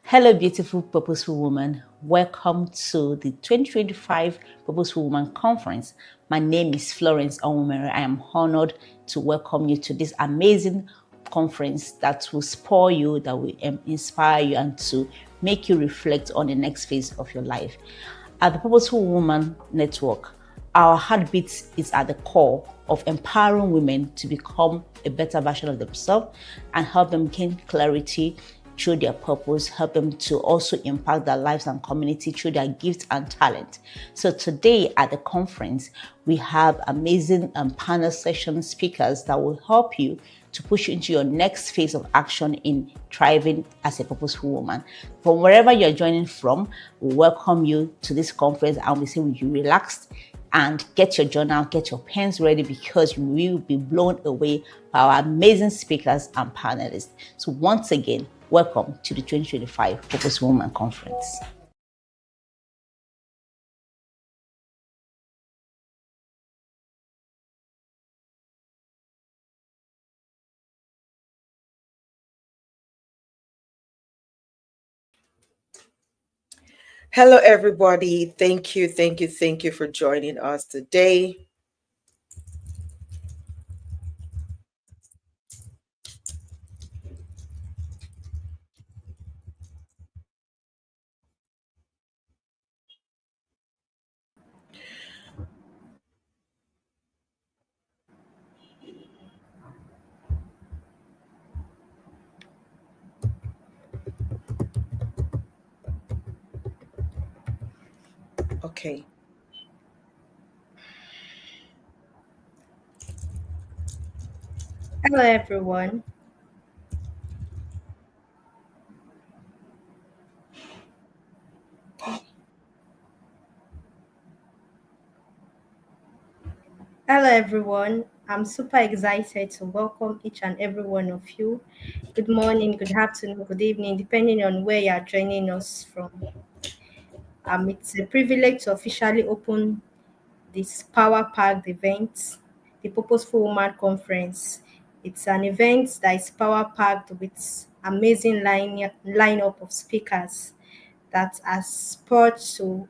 Hello, beautiful Purposeful Woman. Welcome to the 2025 Purposeful Woman Conference. My name is Florence Onwumere. I am honored to welcome you to this amazing conference that will spur you, that will inspire you, and to make you reflect on the next phase of your life. At the Purposeful Woman Network, our heartbeat is at the core of empowering women to become a better version of themselves and help them gain clarity through their purpose, help them to also impact their lives and community through their gifts and talent. So today at the conference, we have amazing panel session speakers that will help you to push you into your next phase of action in thriving as a purposeful woman. From wherever you're joining from, we welcome you to this conference and we say you relaxed and get your journal, get your pens ready because you will be blown away by our amazing speakers and panelists. So once again, welcome to the 2025 Purposeful Woman Conference. Hello, everybody. Thank you for joining us today. Okay. Hello, everyone. Hello, everyone. I'm super excited to welcome each and every one of you. Good morning, good afternoon, good evening, depending on where you are joining us from. It's a privilege to officially open this power packed event, the Purposeful Woman Conference. It's an event that is power packed with amazing lineup of speakers that are spurred to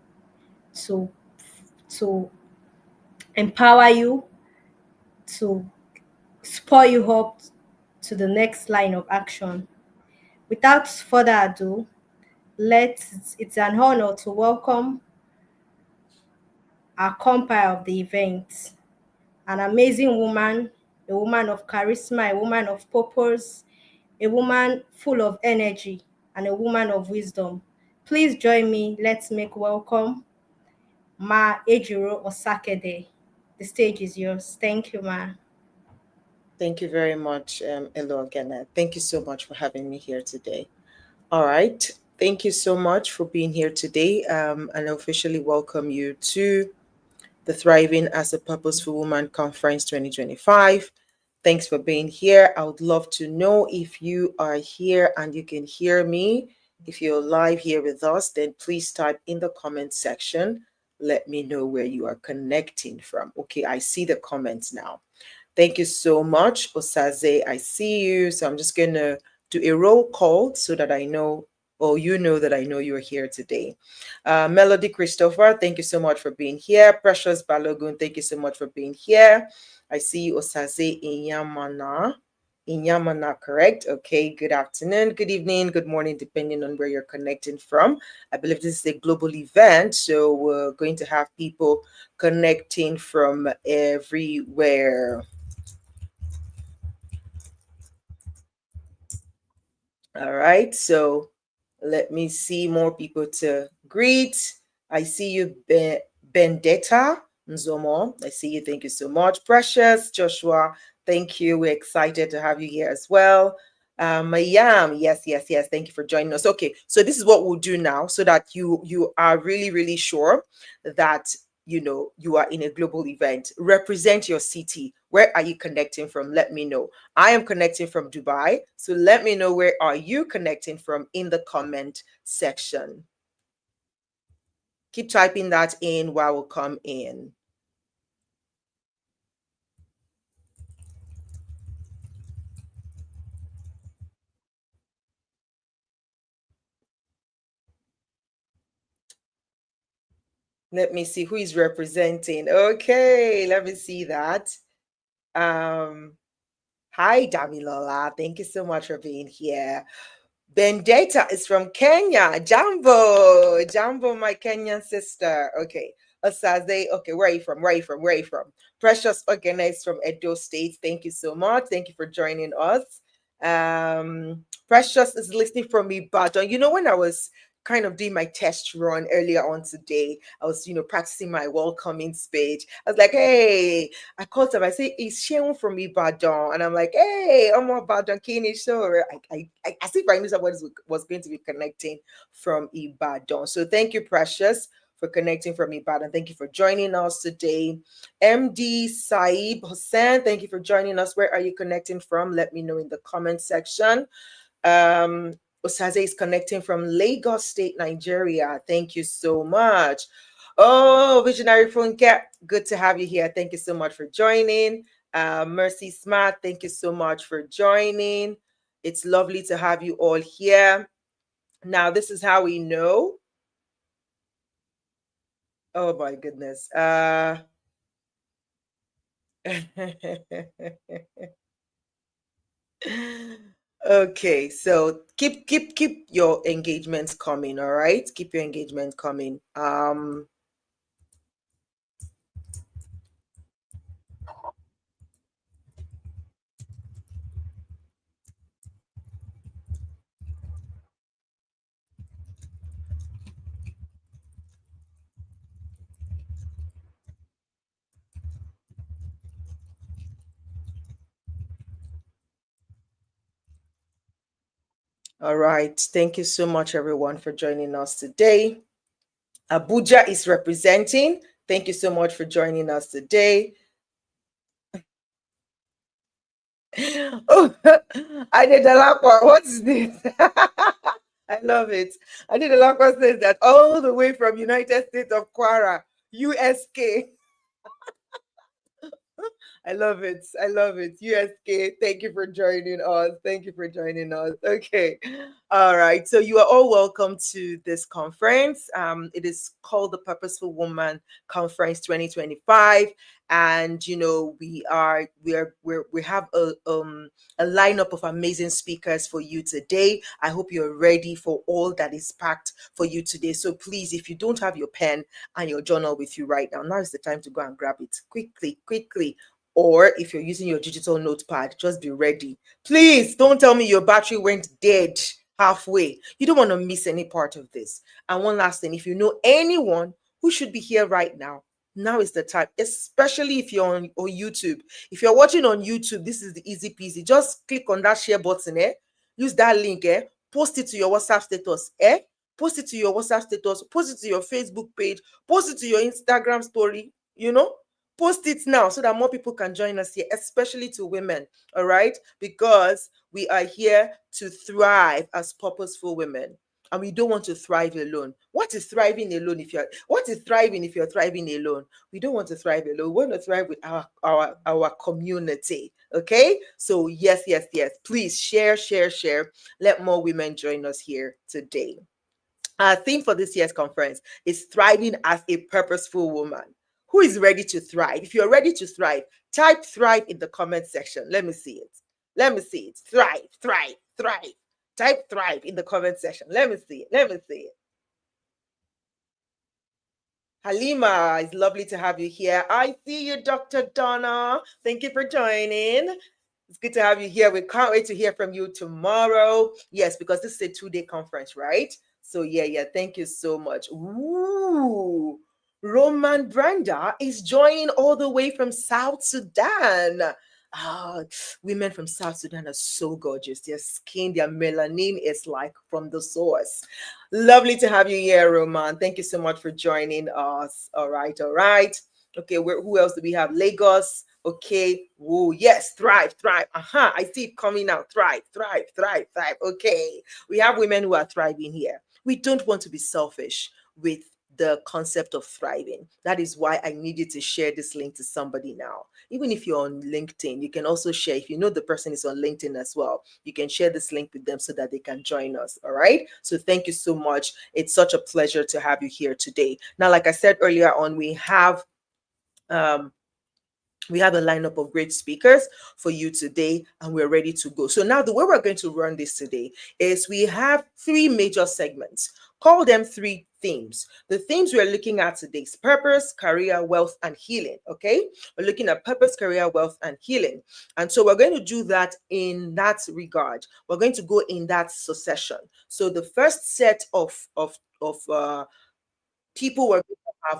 to empower you, to spur you up to the next line of action. Without further ado, it's an honor to welcome our compere of the event, an amazing woman, a woman of charisma, a woman of purpose, a woman full of energy, and a woman of wisdom. Please join me. Let's make welcome Ma Ejiro Osakede. The stage is yours. Thank you, Ma. Thank you very much, Elo Ogene. Thank you so much for having me here today. All right. Thank you so much for being here today. And I officially welcome you to the Thriving as a Purposeful Woman Conference 2025. Thanks for being here. I would love to know if you are here and you can hear me. If you're live here with us, then please type in the comment section. Let me know where you are connecting from. Okay, I see the comments now. Thank you so much, Osaze. I see you. So I'm just going to do a roll call so that I know, or you know that I know you're here today. Melody Christopher, thank you so much for being here. Precious Balogun, thank you so much for being here. I see you, Osaze Inyamana. Inyamana, correct? Okay, good afternoon, good evening, good morning, depending on where you're connecting from. I believe this is a global event, so we're going to have people connecting from everywhere. All right, so let me see more people to greet. I see you, Bendetta Nzomo. I see you. Thank you so much. Precious Joshua, thank you. We're excited to have you here as well. Mayam, yes. Thank you for joining us. Okay, so this is what we'll do now, so that you are really sure that you are in a global event. Represent your city. Where are you connecting from? Let me know. I am connecting from Dubai, so let me know where are you connecting from in the comment section. Keep typing that in while we come in. Let me see who is representing. Okay, let me see that. Um, Hi, Damilola. Thank you so much for being here. Bendetta is from Kenya. Jambo. Jambo, my Kenyan sister. Okay. Osaze. Okay, where are you from? Where are you from? Where are you from? Precious Organized from Edo State. Thank you so much. Thank you for joining us. Precious is listening from Ibadan. You know, when I was kind of doing my test run earlier on today, I was, practicing my welcoming speech. I was like, hey, I called him. I say, "Is Sheon from Ibadan?" And I'm like, "Hey, I'm Ibadan Kini show." As if I knew somebody was going to be connecting from Ibadan. So thank you, Precious, for connecting from Ibadan. Thank you for joining us today. MD Saib Hussein, thank you for joining us. Where are you connecting from? Let me know in the comment section. Osaze is connecting from Lagos State, Nigeria. Thank you so much. Oh, Visionary Funke, good to have you here. Thank you so much for joining. Mercy Smart, thank you so much for joining. It's lovely to have you all here. Now, this is how we know. Oh my goodness. Okay, so keep your engagements coming, all right? Keep your engagement coming. All right. Thank you so much, everyone, for joining us today. Abuja is representing. Thank you so much for joining us today. Oh, I did a lot. What's this? I love it. I did a lot. Says that all the way from United States of Kwara, USK. I love it. I love it. USK, thank you for joining us. Thank you for joining us. Okay. All right. So you are all welcome to this conference. It is called the Purposeful Woman Conference 2025. And we have a lineup of amazing speakers for you today. I hope you're ready for all that is packed for you today. So please, if you don't have your pen and your journal with you right now is the time to go and grab it quickly. Or if you're using your digital notepad, just be ready. Please don't tell me your battery went dead halfway. You don't want to miss any part of this. And one last thing, if you know anyone who should be here right now is the time, especially if you're on YouTube. If you're watching on YouTube, this is the easy peasy. Just click on that share button, use that link, post it to your WhatsApp status, post it to your WhatsApp status, post it to your Facebook page, post it to your Instagram story, post it now so that more people can join us here, especially to women, all right? Because we are here to thrive as purposeful women. And we don't want to thrive alone. What is thriving alone what is thriving if you're thriving alone? We don't want to thrive alone. We want to thrive with our community. Okay? So yes. Please share. Let more women join us here today. Our theme for this year's conference is thriving as a purposeful woman. Who is ready to thrive? If you're ready to thrive, type thrive in the comment section. Let me see it. Thrive. Type thrive in the comment section. Let me see it. Halima, it's lovely to have you here. I see you, Dr. Donna. Thank you for joining. It's good to have you here. We can't wait to hear from you tomorrow. Yes, because this is a 2-day conference, right? So yeah. Thank you so much. Ooh, Roman Branda is joining all the way from South Sudan. Women from South Sudan are so gorgeous. Their skin, their melanin is like from the source. Lovely to have you here, Roman. Thank you so much for joining us. All right. Okay, who else do we have? Lagos. Okay. Oh, yes. Thrive. I see it coming out. Thrive. Okay. We have women who are thriving here. We don't want to be selfish with the concept of thriving. That is why I need you to share this link to somebody now. Even if you're on LinkedIn, you can also share. If you know the person is on LinkedIn as well, you can share this link with them so that they can join us. All right. So thank you so much. It's such a pleasure to have you here today. Now, like I said earlier on, um, we have a lineup of great speakers for you today, and we're ready to go. So now the way we're going to run this today is we have three major segments. Call them three themes. The themes we're looking at today is purpose, career, wealth, and healing. Okay, we're looking at purpose, career, wealth, and healing. And so we're going to do that in that regard. We're going to go in that succession. So the first set of people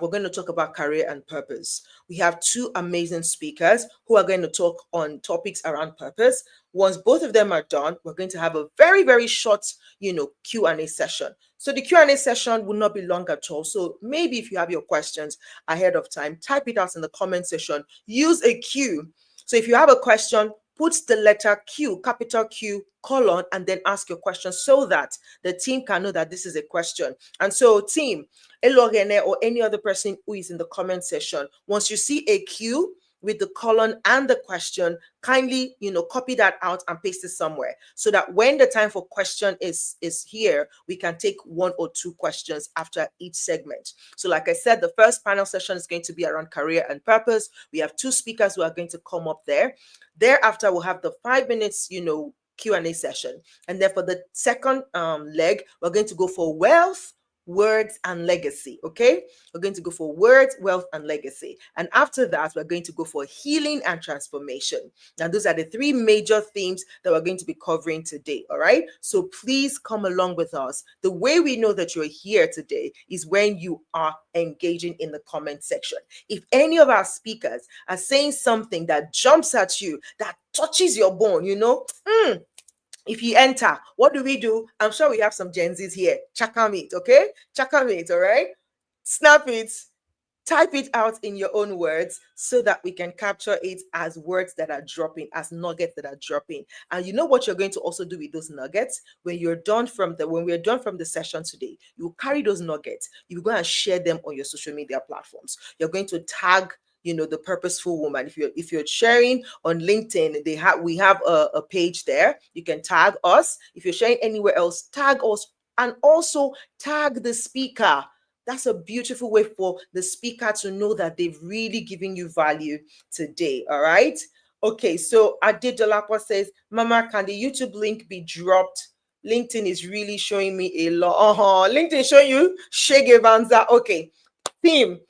we're going to talk about career and purpose. We have two amazing speakers who are going to talk on topics around purpose. Once both of them are done, we're going to have a very, very short, Q&A session. So the Q&A session will not be long at all. So maybe if you have your questions ahead of time, type it out in the comment section. Use a Q. So if you have a question, put the letter Q, capital Q, colon, and then ask your question so that the team can know that this is a question. And so team, Elorene or any other person who is in the comment section, once you see a Q with the colon and the question, kindly, copy that out and paste it somewhere so that when the time for question is here, we can take one or two questions after each segment. So like I said, the first panel session is going to be around career and purpose. We have two speakers who are going to come up there. Thereafter, we'll have the 5 minutes, Q&A session. And then for the second leg, we're going to go for wealth, words, and legacy. Okay, we're going to go for words, wealth, and legacy. And after that, we're going to go for healing and transformation. Now those are the three major themes that we're going to be covering today. All right, so please come along with us. The way we know that you're here today is when you are engaging in the comment section. If any of our speakers are saying something that jumps at you, that touches your bone, if you enter, what do? I'm sure we have some Gen Zs here. Chakam it, okay? Chakam it, all right? Snap it, type it out in your own words so that we can capture it as words that are dropping, as nuggets that are dropping. And you know what you're going to also do with those nuggets? When we're done from the session today, you carry those nuggets, you go and share them on your social media platforms. You're going to tag the Purposeful Woman. If you're sharing on LinkedIn, we have a page there. You can tag us. If you're sharing anywhere else, tag us, and also tag the speaker. That's a beautiful way for the speaker to know that they've really given you value today. All right. Okay, so Ade Dolapo says, Mama, can the YouTube link be dropped? LinkedIn is really showing me a lot. LinkedIn showing you Shege Vanza. Okay. Team,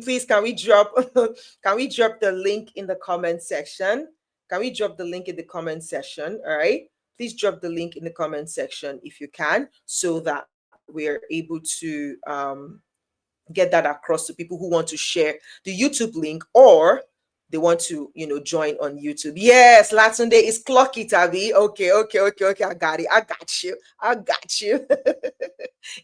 please, can we drop the link in the comment section? Can we drop the link in the comment section? All right. Please drop the link in the comment section if you can, so that we're able to get that across to people who want to share the YouTube link, or they want to, join on YouTube. Yes, Latin Day is clock it, Abby. Okay. I got it. I got you.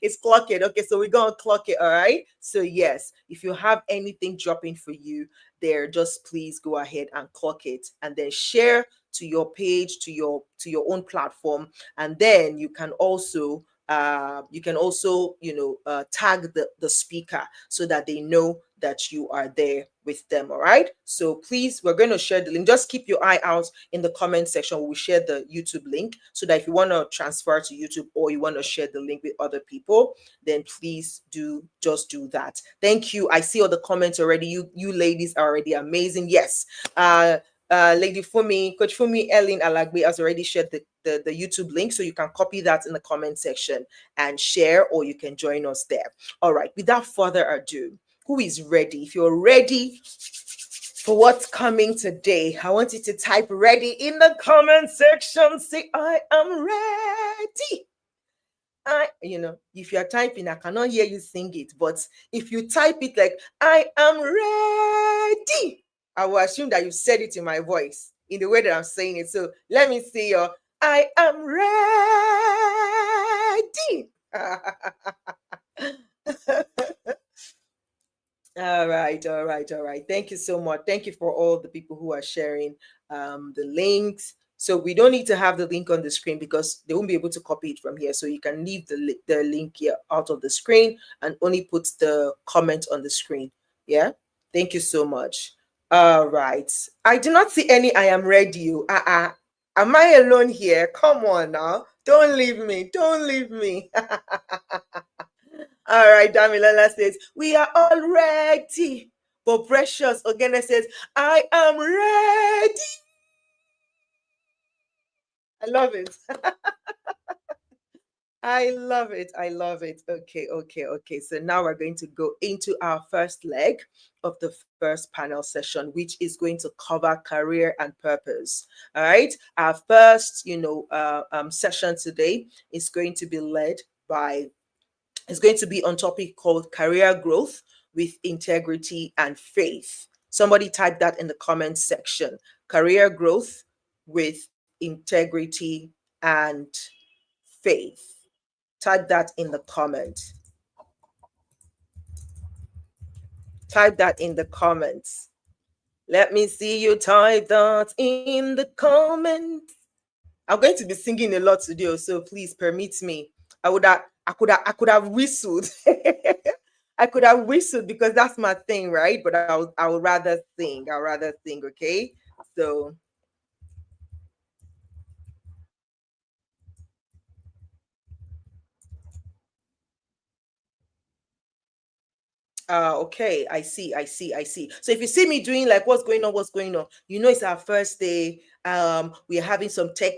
It's clock it. Okay, so we're gonna clock it. All right. So yes, if you have anything dropping for you there, just please go ahead and clock it, and then share to your page, to your own platform, and then you can also tag the speaker so that they know that you are there with them. All right, so please, we're going to share the link. Just keep your eye out in the comment section. We'll share the YouTube link so that if you want to transfer to YouTube or you want to share the link with other people, then please just do that. Thank you. I see all the comments already. You ladies are already amazing. Yes. Lady Fumi, Coach Fumi Ellen Alagbe has already shared the YouTube link, so you can copy that in the comment section and share, or you can join us there. All right, without further ado, who is ready? If you're ready for what's coming today, I want you to type ready in the comment section. Say, I am ready. If you're typing, I cannot hear you sing it, but if you type it like, I am ready, I will assume that you said it in my voice, in the way that I'm saying it. So let me see your, I am ready. All right. Thank you so much. Thank you for all the people who are sharing the links. So we don't need to have the link on the screen because they won't be able to copy it from here. So you can leave the link here out of the screen and only put the comment on the screen. Yeah. Thank you so much. All right. I do not see any I am ready. Am I alone here? Come on now. Don't leave me. Don't leave me. All right, Damilala says, we are all ready. But Precious Ogene says, I am ready. I love it. I love it. I love it. Okay, okay, okay. So now we're going to go into our first leg of the first panel session, which is going to cover career and purpose. All right. Our first, session today is going to be led by It's going to be on topic called career growth with integrity and faith. Somebody type that in the comment section. Career growth with integrity and faith. Type that in the comment. Type that in the comments. Let me see you type that in the comments. I'm going to be singing a lot today, so please permit me. I could have whistled. I could have whistled because that's my thing, right? But I would rather sing. I'll rather sing, okay? So okay, I see. So if you see me doing like what's going on, it's our first day. We're having some tech,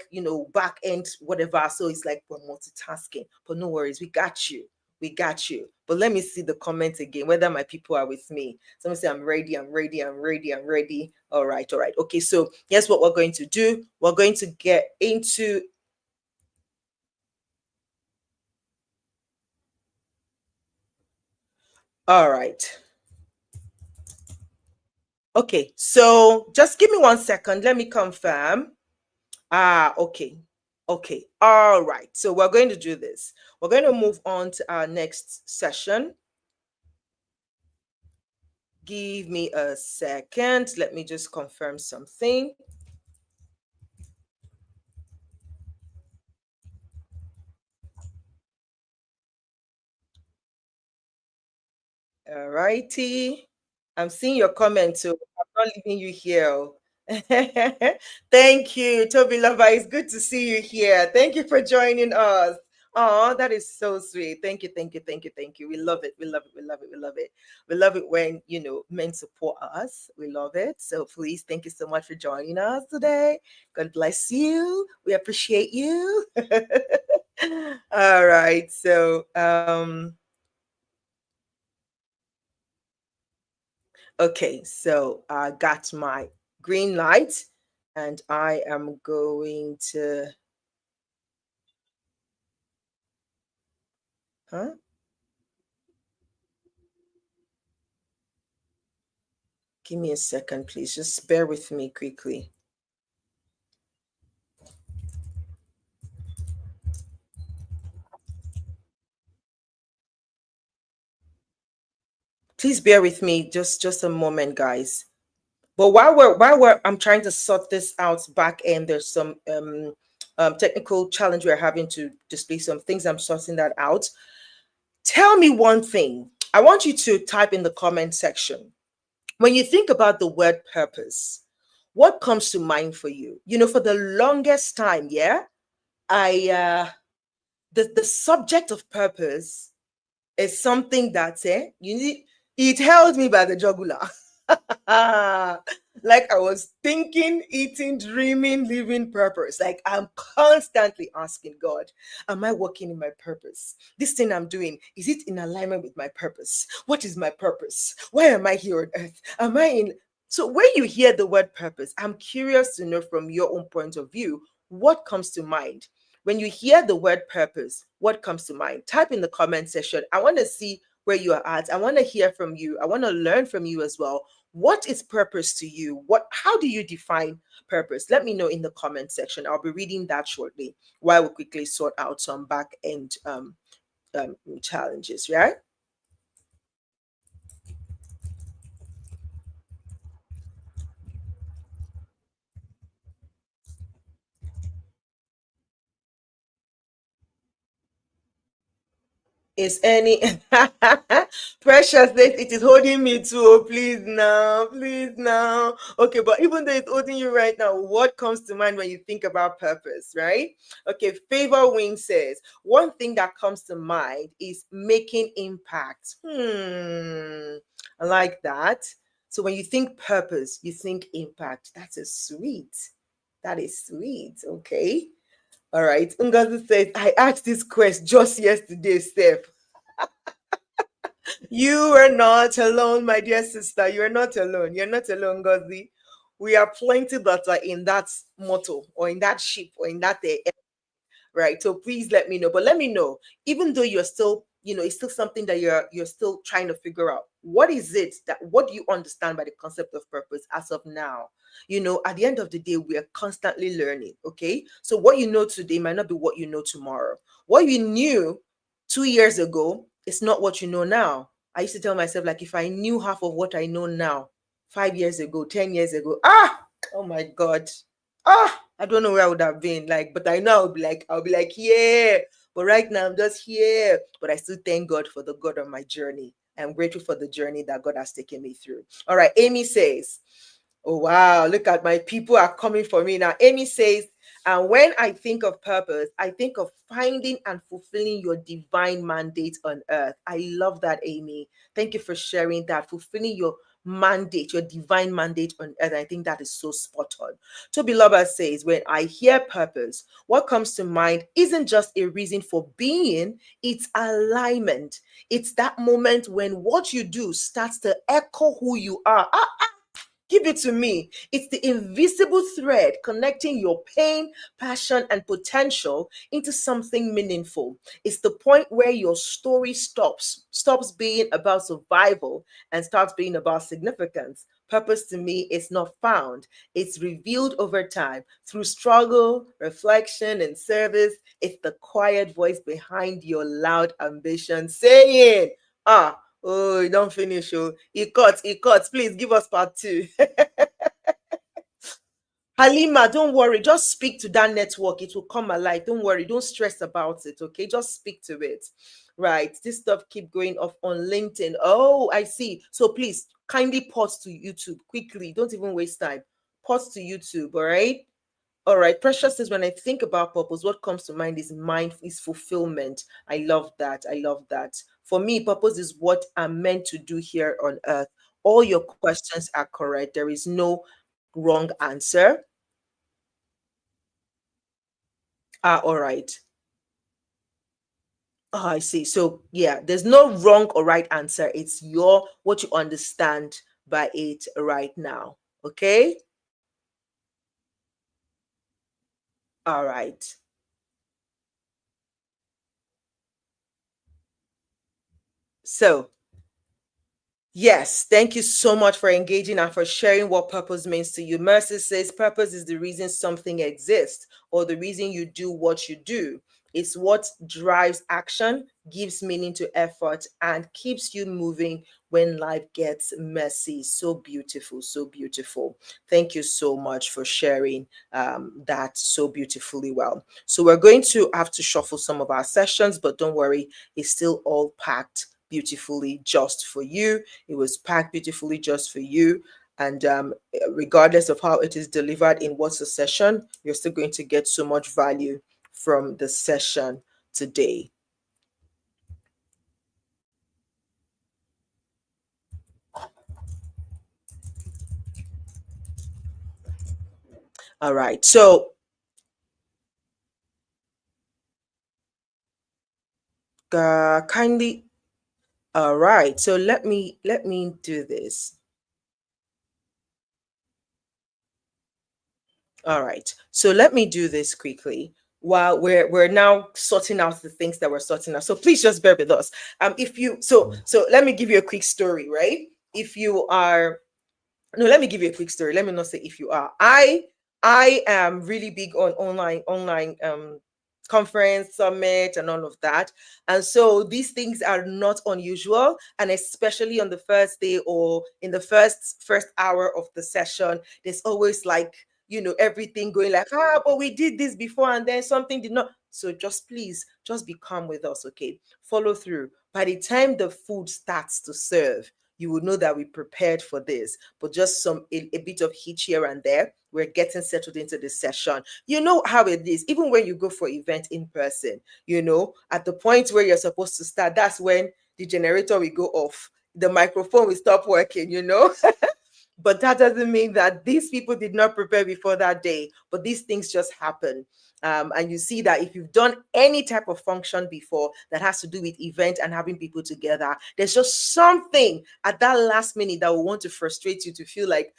back end, whatever. So it's like we're multitasking. But no worries, we got you. We got you. But let me see the comments again, whether my people are with me. Someone say I'm ready, I'm ready, I'm ready, I'm ready. All right, all right. Okay, so here's what we're going to do. We're going to get into all right. Okay, so just give me 1 second. Let me confirm. Okay. Okay. All right. So we're going to do this. We're going to move on to our next session. Give me a second. Let me just confirm something. All righty. I'm seeing your comment, so I'm not leaving you here. Oh. Thank you, Toby Lover. It's good to see you here. Thank you for joining us. Oh, that is so sweet. Thank you, thank you, thank you, thank you. We love it. We love it. We love it. We love it. We love it when men support us. We love it. So please, thank you so much for joining us today. God bless you. We appreciate you. All right. So okay, so I got my green light and I am going to, huh? Give me a second, please. Just bear with me quickly. Please bear with me just a moment, guys. But while we're I'm trying to sort this out back end, there's some technical challenge we're having to display some things. I'm sorting that out. Tell me one thing. I want you to type in the comment section. When you think about the word purpose, what comes to mind for you? For the longest time, yeah, I the subject of purpose is something that it held me by the jugular. Like I was thinking, eating, dreaming, living purpose. Like I'm constantly asking God, am I working in my purpose? This thing I'm doing, is it in alignment with my purpose? What is my purpose? Why am I here on earth? Am I in? So when you hear the word purpose, I'm curious to know from your own point of view, what comes to mind? When you hear the word purpose, what comes to mind? Type in the comment section. I want to see where you are at. I want to hear from you. I want to learn from you as well. What is purpose to you? How do you define purpose? Let me know in the comment section. I'll be reading that shortly while we quickly sort out some back end challenges, right? Is any precious that it is holding me too? Oh, please now, please now. Okay, but even though it's holding you right now, what comes to mind when you think about purpose, right? Okay, Favor Wing says one thing that comes to mind is making impact. I like that. So when you think purpose, you think impact. That is sweet. That is sweet. Okay. All right. Ngozi says, I asked this quest just yesterday, Steph. You are not alone, my dear sister. You are not alone. You're not alone, Ngozi. We are plenty that are in that motto or in that ship or in that right? So please let me know. But let me know, even though you're still, it's still something that you're still trying to figure out. What do you understand by the concept of purpose as of now? At the end of the day, we are constantly learning. Okay. So what you know today might not be what you know tomorrow. What you knew 2 years ago is not what you know now. I used to tell myself, like, if I knew half of what I know now, 5 years ago, 10 years ago, oh my God, I don't know where I would have been. Like, but I know I'll be like, yeah. But right now I'm just here. But I still thank God for the God of my journey. I'm grateful for the journey that God has taken me through. All right, Amy says, oh wow, look at my people are coming for me now. Amy says, and when I think of purpose, I think of finding and fulfilling your divine mandate on earth. I love that, Amy. Thank you for sharing that. Fulfilling your mandate, your divine mandate on earth. I think that is so spot on. Toby Lover says, when I hear purpose, what comes to mind isn't just a reason for being, it's alignment. It's that moment when what you do starts to echo who you are. Give it to me. It's the invisible thread connecting your pain, passion, and potential into something meaningful. It's the point where your story stops being about survival and starts being about significance. Purpose to me is not found, it's revealed over time through struggle, reflection, and service. It's the quiet voice behind your loud ambition saying, oh, you don't finish. Oh, it cuts. Please give us part two. Halima, don't worry. Just speak to that network. It will come alive. Don't worry. Don't stress about it. Okay. Just speak to it. Right. This stuff keep going off on LinkedIn. Oh, I see. So please kindly pause to YouTube quickly. Don't even waste time. Pause to YouTube. All right. All right. Precious says, when I think about purpose, what comes to mind is fulfillment. I love that. I love that. For me, purpose is what I'm meant to do here on earth. All your questions are correct. There is no wrong answer. All right. Oh, I see. So yeah, there's no wrong or right answer. It's your what you understand by it right now. Okay? All right. So yes, thank you so much for engaging and for sharing what purpose means to you. Mercy says purpose is the reason something exists or the reason you do what you do. It's what drives action, gives meaning to effort, and keeps you moving when life gets messy. So beautiful, so beautiful. Thank you so much for sharing that so beautifully well. So, we're going to have to shuffle some of our sessions, but don't worry, it's still all packed beautifully just for you. It was packed beautifully just for you. And regardless of how it is delivered in what's a session, you're still going to get so much value from the session today. All right. So kindly, all right. So let me do this. All right. So let me do this quickly while we're now sorting out the things that we're sorting out. So please just bear with us. If you so let me give you a quick story, right? If you are No, let me give you a quick story. Let me not say if you are. I am really big on online conference, summit, and all of that. And so these things are not unusual. And especially on the first day or in the first hour of the session, there's always like, everything going like, but we did this before and then something did not. So just please, just be calm with us, okay? Follow through. By the time the food starts to serve, you will know that we prepared for this. But just a bit of hitch here and there. We're getting settled into this session. You know how it is. Even when you go for event in person, at the point where you're supposed to start, that's when the generator will go off. The microphone will stop working. But that doesn't mean that these people did not prepare before that day. But these things just happen. And you see that if you've done any type of function before that has to do with event and having people together, there's just something at that last minute that will want to frustrate you to feel like,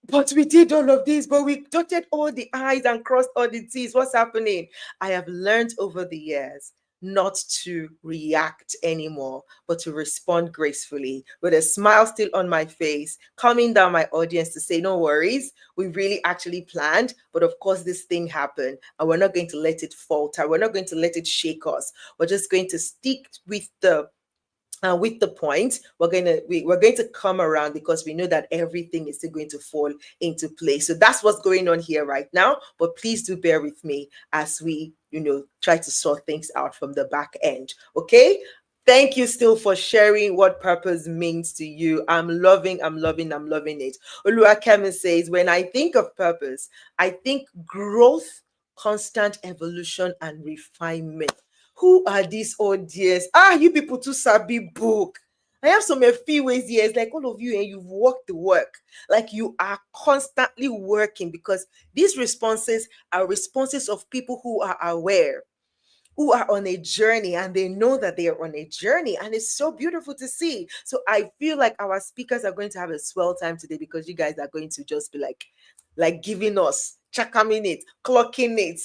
but we did all of this, but we dotted all the I's and crossed all the T's. What's happening? I have learned over the years not to react anymore, but to respond gracefully with a smile still on my face, calming down my audience to say, no worries, we really actually planned, but of course this thing happened and we're not going to let it falter. We're not going to let it shake us. We're just going to stick with the point. We're going to come around because we know that everything is still going to fall into place. So that's what's going on here right now. But please do bear with me as we try to sort things out from the back end. Okay. Thank you still for sharing what purpose means to you. I'm loving it. Oluwakemi says, when I think of purpose, I think growth, constant evolution, and refinement. Who are these audience? You people too sabi book. I have some a few ways here. It's like all of you and you've worked the work. Like you are constantly working because these responses are responses of people who are aware, who are on a journey, and they know that they are on a journey, and it's so beautiful to see. So I feel like our speakers are going to have a swell time today because you guys are going to just be like giving us checking it, clocking it,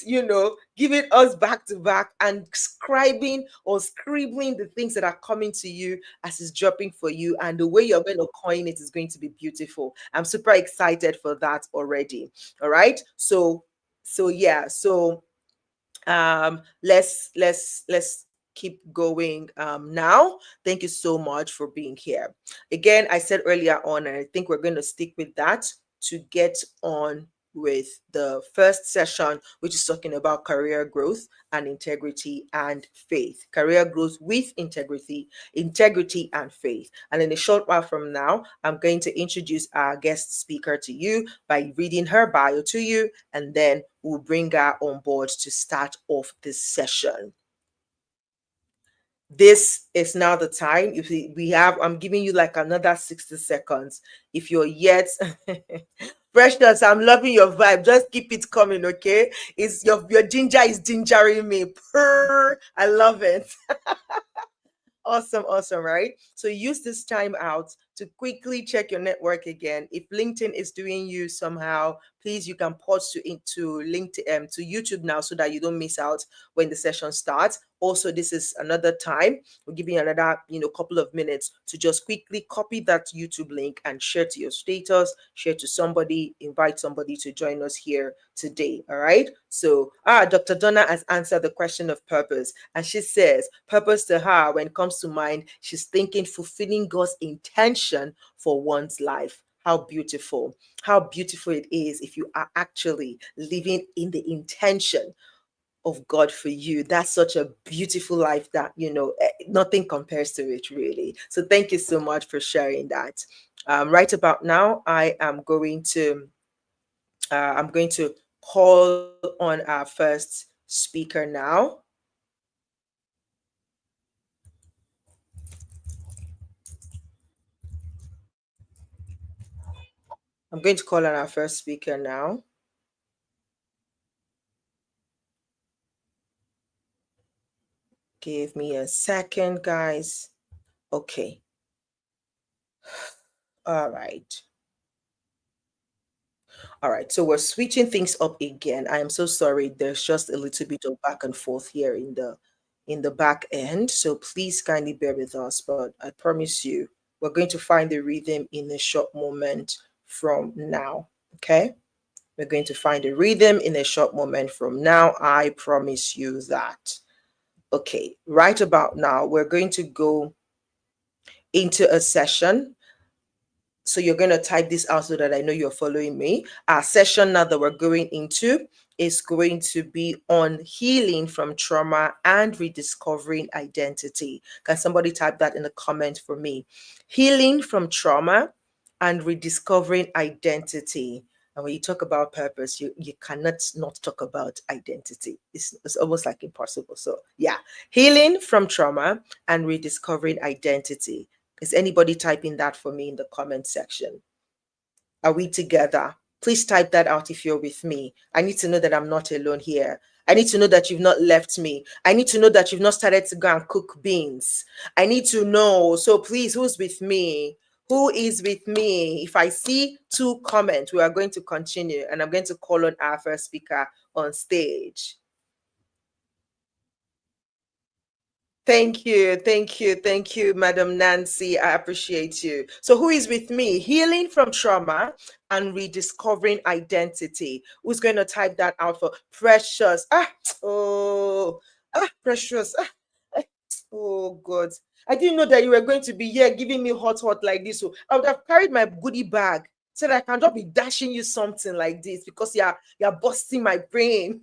giving us back to back and scribing or scribbling the things that are coming to you as it's dropping for you, and the way you're going to coin it is going to be beautiful. I'm super excited for that already. All right, let's keep going now. Thank you so much for being here again. I said earlier on, and I think we're going to stick with that to get on with the first session, which is talking about career growth and integrity and faith. Career growth with integrity and faith. And in a short while from now, I'm going to introduce our guest speaker to you by reading her bio to you, and then we'll bring her on board to start off this session. This is now the time. If I'm giving you like another 60 seconds. If you're yet Freshness, I'm loving your vibe. Just keep it coming, okay? It's your ginger is gingering me. Purr. I love it. Awesome, right? So use this time out to quickly check your network again. If LinkedIn is doing you somehow, please, you can pause to LinkedIn to YouTube now so that you don't miss out when the session starts. Also, this is another time. We're giving you another couple of minutes to just quickly copy that YouTube link and share to your status, share to somebody, invite somebody to join us here today. All right. So Dr. Donna has answered the question of purpose, and she says purpose to her, when it comes to mind, she's thinking fulfilling God's intention for one's life. How beautiful it is if you are actually living in the intention of God for you. That's such a beautiful life that nothing compares to it, really. So thank you so much for sharing that. Right about now, I'm going to call on our first speaker now. I'm going to call on our first speaker now. Give me a second, guys. Okay. All right. So we're switching things up again. I am so sorry. There's just a little bit of back and forth here in the back end. So please kindly bear with us. But I promise you, we're going to find the rhythm in a short moment from now. Okay? We're going to find a rhythm in a short moment from now. I promise you that. Okay, right about now, we're going to go into a session. So you're going to type this out so that I know you're following me. Our session now that we're going into is going to be on healing from trauma and rediscovering identity. Can somebody type that in the comment for me? Healing from trauma and rediscovering identity. And when you talk about purpose, you cannot not talk about identity. It's almost like impossible. So yeah, healing from trauma and rediscovering identity. Is anybody typing that for me in the comment section? Are we together? Please type that out if you're with me. I need to know that I'm not alone here. I need to know that you've not left me. I need to know that you've not started to go and cook beans. I need to know. So please, who's with me? Who is with me? If I see 2 comments, we are going to continue, and I'm going to call on our first speaker on stage. Thank you, Madam Nancy. I appreciate you. So, who is with me? Healing from trauma and rediscovering identity. Who's going to type that out for Precious? Precious. Oh, God. I didn't know that you were going to be here giving me hot like this. So, I would have carried my goodie bag so that I can just be dashing you something like this because you're busting my brain.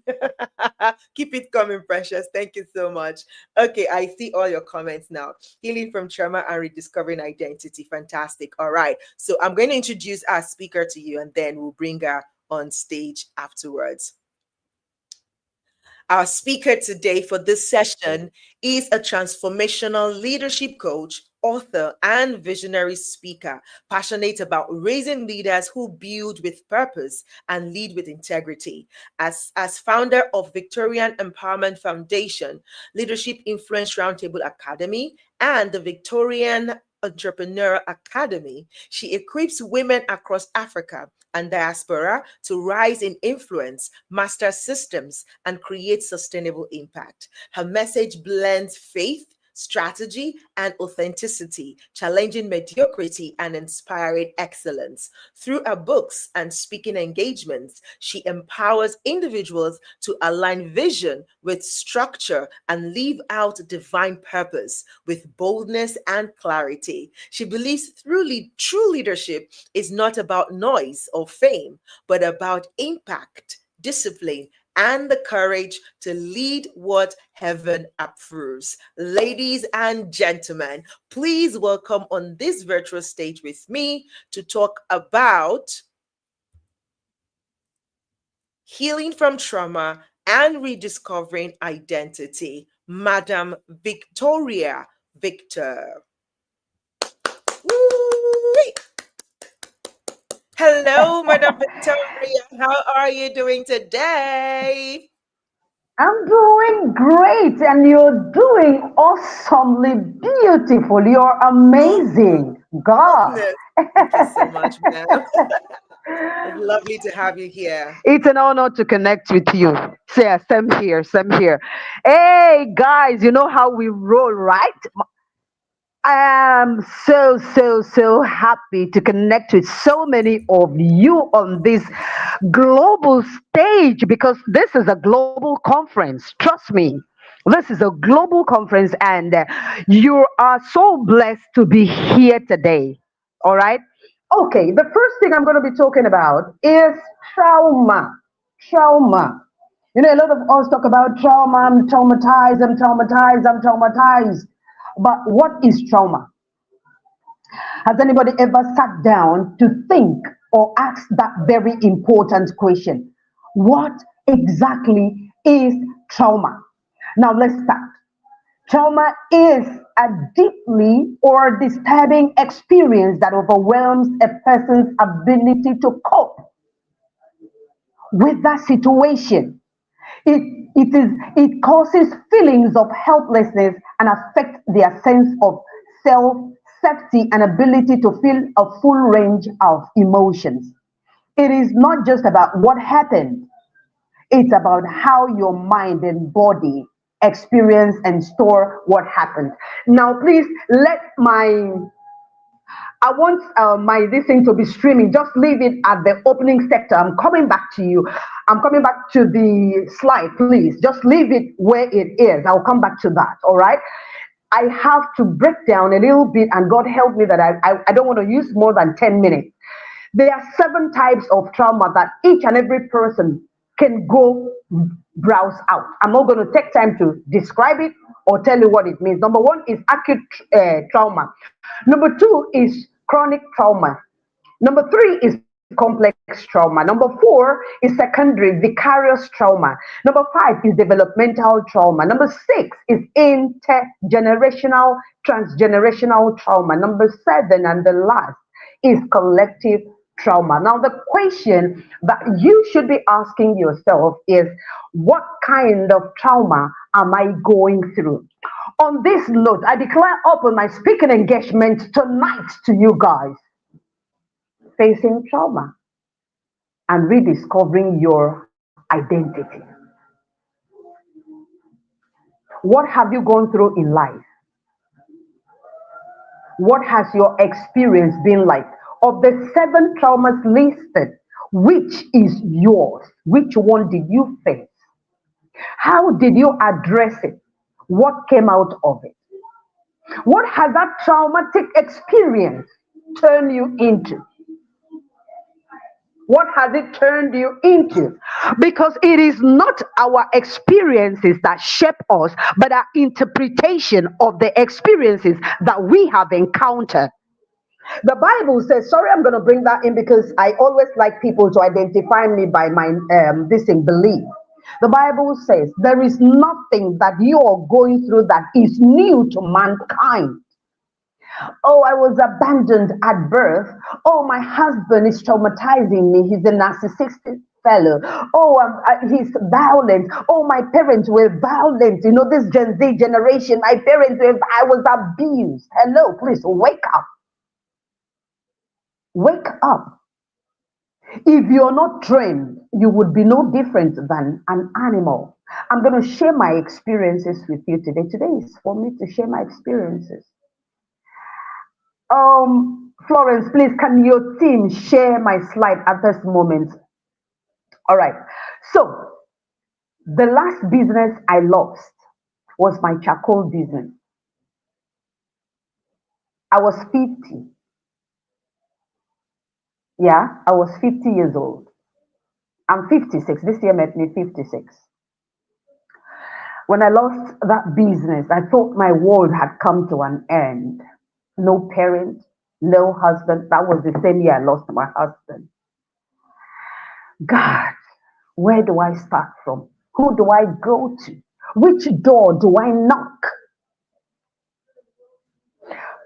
Keep it coming, Precious. Thank you so much. Okay, I see all your comments now. Healing from trauma and rediscovering identity. Fantastic. All right. So I'm going to introduce our speaker to you, and then we'll bring her on stage afterwards. Our speaker today for this session is a transformational leadership coach, author, and visionary speaker, passionate about raising leaders who build with purpose and lead with integrity. As founder of Victorian Empowerment Foundation, Leadership Influence Roundtable Academy, and the Victorian Entrepreneur Academy, she equips women across Africa and diaspora to rise in influence, master systems, and create sustainable impact. Her message blends faith, strategy, and authenticity, challenging mediocrity and inspiring excellence. Through her books and speaking engagements, she empowers individuals to align vision with structure and live out divine purpose with boldness and clarity. She believes true leadership is not about noise or fame, but about impact, discipline, and the courage to lead what heaven approves. Ladies and gentlemen, please welcome on this virtual stage with me to talk about healing from trauma and rediscovering identity, Madam Victoria Victor. Woo-wee. Hello, Madam Victoria. How are you doing today? I'm doing great, and you're doing awesomely beautiful. You're Oh, amazing. God. goodness. Thank you so much, ma'am. It's lovely to have you here. It's an honor to connect with you. Yeah, same here, same here. Hey, guys, you know how we roll, right? I am so happy to connect with so many of you on this global stage because this is a global conference. Trust me. This is a global conference, and you are so blessed to be here today. All right. Okay. The first thing I'm going to be talking about is trauma. Trauma. You know, a lot of us talk about trauma. I'm traumatized. I'm traumatized. I'm traumatized. But what is trauma? Has anybody ever sat down to think or ask that very important question? What exactly is trauma? Now let's start. Trauma is a deeply or disturbing experience that overwhelms a person's ability to cope with that situation. It, it causes feelings of helplessness and affects their sense of self, safety, and ability to feel a full range of emotions. It is not just about what happened, it's about how your mind and body experience and store what happened. Now, please let my I want my this thing to be streaming. Just leave it at the opening sector. I'm coming back to you. I'm coming back to the slide, please. Just leave it where it is. I'll come back to that. All right. I have to break down a little bit, and God help me that I don't want to use more than 10 minutes. There are 7 types of trauma that each and every person can go browse out. I'm not going to take time to describe it or tell you what it means. Number one is acute trauma. Number two is chronic trauma. Number three is complex trauma. Number four is secondary vicarious trauma. Number five is developmental trauma. Number six is intergenerational, transgenerational trauma. Number seven and the last is collective trauma. Now, the question that you should be asking yourself is, what kind of trauma am I going through? On this note, I declare open my speaking engagement tonight to you guys, facing trauma and rediscovering your identity. What have you gone through in life? What has your experience been like? Of the seven traumas listed, which is yours? Which one did you face? How did you address it? What came out of it? What has that traumatic experience turned you into? What has it turned you into? Because it is not our experiences that shape us, but our interpretation of the experiences that we have encountered. The Bible says, sorry, I'm going to bring that in because I always like people to identify me by my this in belief. The Bible says there is nothing that you are going through that is new to mankind. Oh, I was abandoned at birth. Oh, my husband is traumatizing me. He's a narcissistic fellow. Oh, he's violent. Oh, my parents were violent. You know, this Gen Z generation, my parents were, I was abused. Hello, please wake up. Wake up. If you're not trained, you would be no different than an animal. I'm going to share my experiences with you today. Today is for me to share my experiences. Florence, please, can your team share my slide at this moment? All right. So, the last business I lost was my charcoal business. I was 50. Yeah, I was 50 years old. I'm 56. This year made me 56. When I lost that business, I thought my world had come to an end. No parent, no husband. That was the same year I lost my husband. God, where do I start from? Who do I go to? Which door do I knock?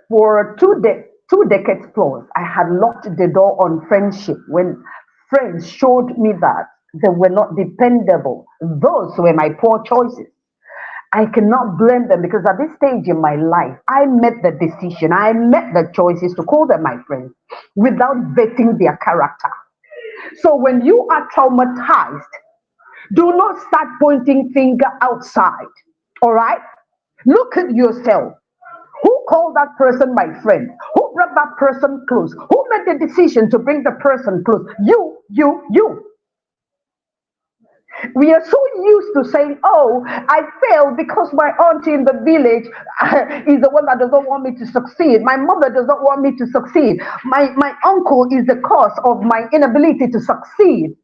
For two decades plus, I had locked the door on friendship when friends showed me that they were not dependable. Those were my poor choices. I cannot blame them because at this stage in my life, I made the decision, I made the choices to call them my friends without vetting their character. So when you are traumatized, do not start pointing finger outside. All right? Look at yourself. Who called that person my friend? Who brought that person close? Who made the decision to bring the person close? You. We are so used to saying, oh, I failed because my auntie in the village is the one that does not want me to succeed. My mother does not want me to succeed. My uncle is the cause of my inability to succeed.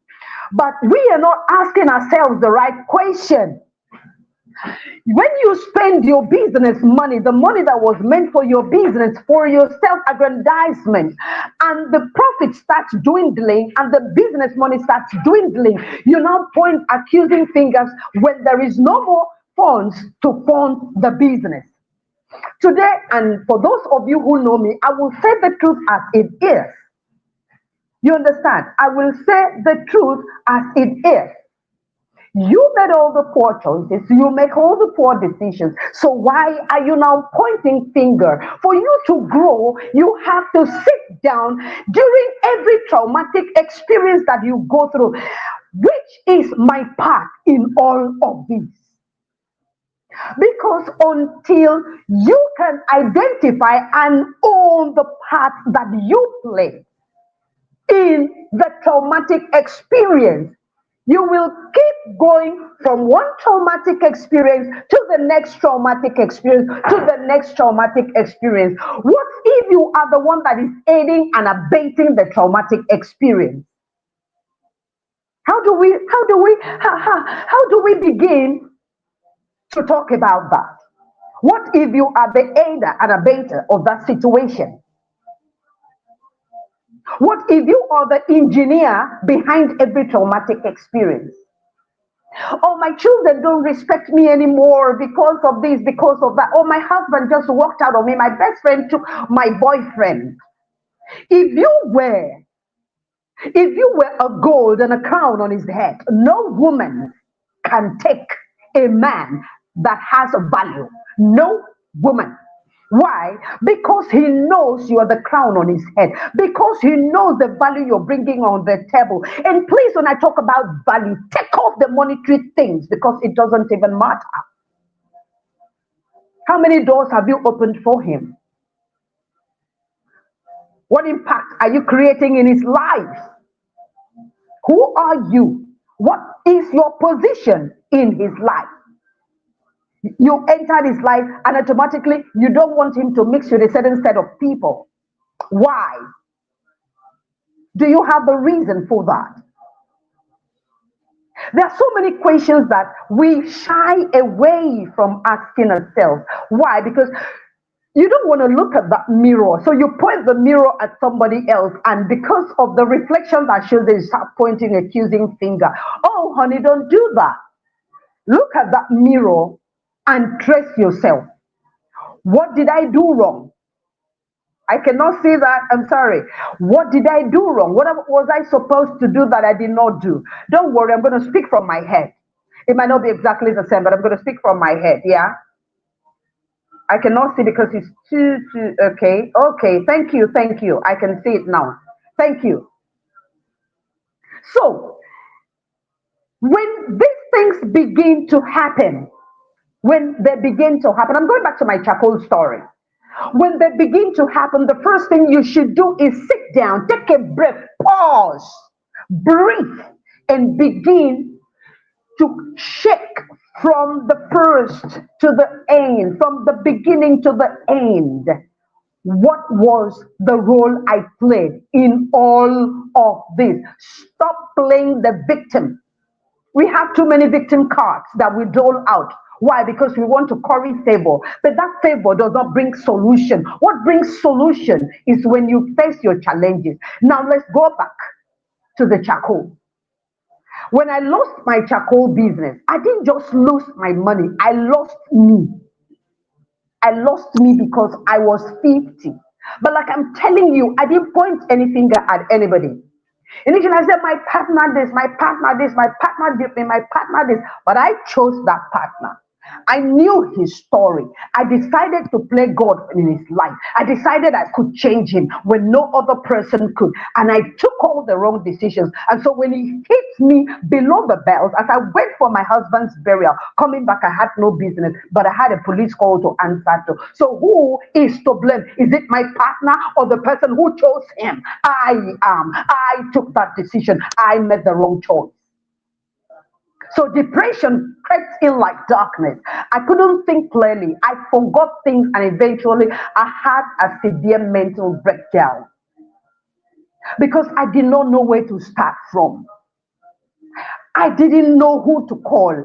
But we are not asking ourselves the right question. When you spend your business money, the money that was meant for your business, for your self-aggrandizement, and the profit starts dwindling and the business money starts dwindling, you now point accusing fingers when there is no more funds to fund the business. Today, and for those of you who know me, I will say the truth as it is. You understand? I will say the truth as it is. You made all the poor choices. You make all the poor decisions. So why are you now pointing finger? For you to grow, you have to sit down during every traumatic experience that you go through. Which is my part in all of this? Because until you can identify and own the part that you play in the traumatic experience, you will keep going from one traumatic experience to the next traumatic experience to the next traumatic experience. What if you are the one that is aiding and abating the traumatic experience? How do we begin to talk about that? What if you are the aider and abater of that situation? What if you are the engineer behind every traumatic experience? Oh, my children don't respect me anymore because of this, because of that. Oh, my husband just walked out on me. My best friend took my boyfriend. If you were, if you were a gold and a crown on his head, no woman can take a man that has a value. No woman. Why? Because he knows you are the crown on his head. Because he knows the value you're bringing on the table. And please, when I talk about value, take off the monetary things because it doesn't even matter. How many doors have you opened for him? What impact are you creating in his life? Who are you? What is your position in his life? You entered his life and automatically you don't want him to mix with a certain set of people. Why? Do you have a reason for that? There are so many questions that we shy away from asking ourselves. Why? Because you don't want to look at that mirror. So you point the mirror at somebody else, and because of the reflection that shows, they start pointing accusing finger. Oh, honey, don't do that. Look at that mirror and trace yourself. What did I do wrong? I cannot see that. I'm sorry. What did I do wrong? What was I supposed to do that I did not do? Don't worry, I'm going to speak from my head. It might not be exactly the same, but I'm going to speak from my head. Yeah? I cannot see because it's too, okay. Okay, thank you, thank you. I can see it now. Thank you. So, when these things begin to happen, I'm going back to my charcoal story. When they begin to happen, the first thing you should do is sit down, take a breath, pause, breathe, and begin to check from the first to the end, from the beginning to the end. What was the role I played in all of this? Stop playing the victim. We have too many victim cards that we dole out. Why? Because we want to curry favor. But that favor does not bring solution. What brings solution is when you face your challenges. Now let's go back to the charcoal. When I lost my charcoal business, I didn't just lose my money. I lost me. I lost me because I was 50. But like I'm telling you, I didn't point any finger at anybody. Initially, I said, my partner this, my partner this, my partner did me, my partner this. But I chose that partner. I knew his story. I decided to play God in his life. I decided I could change him when no other person could. And I took all the wrong decisions. And so when he hit me below the belt, as I went for my husband's burial, coming back, I had no business, but I had a police call to answer to. So who is to blame? Is it my partner or the person who chose him? I am. I took that decision. I made the wrong choice. So depression crept in like darkness. I couldn't think clearly. I forgot things, and eventually I had a severe mental breakdown because I did not know where to start from. I didn't know who to call.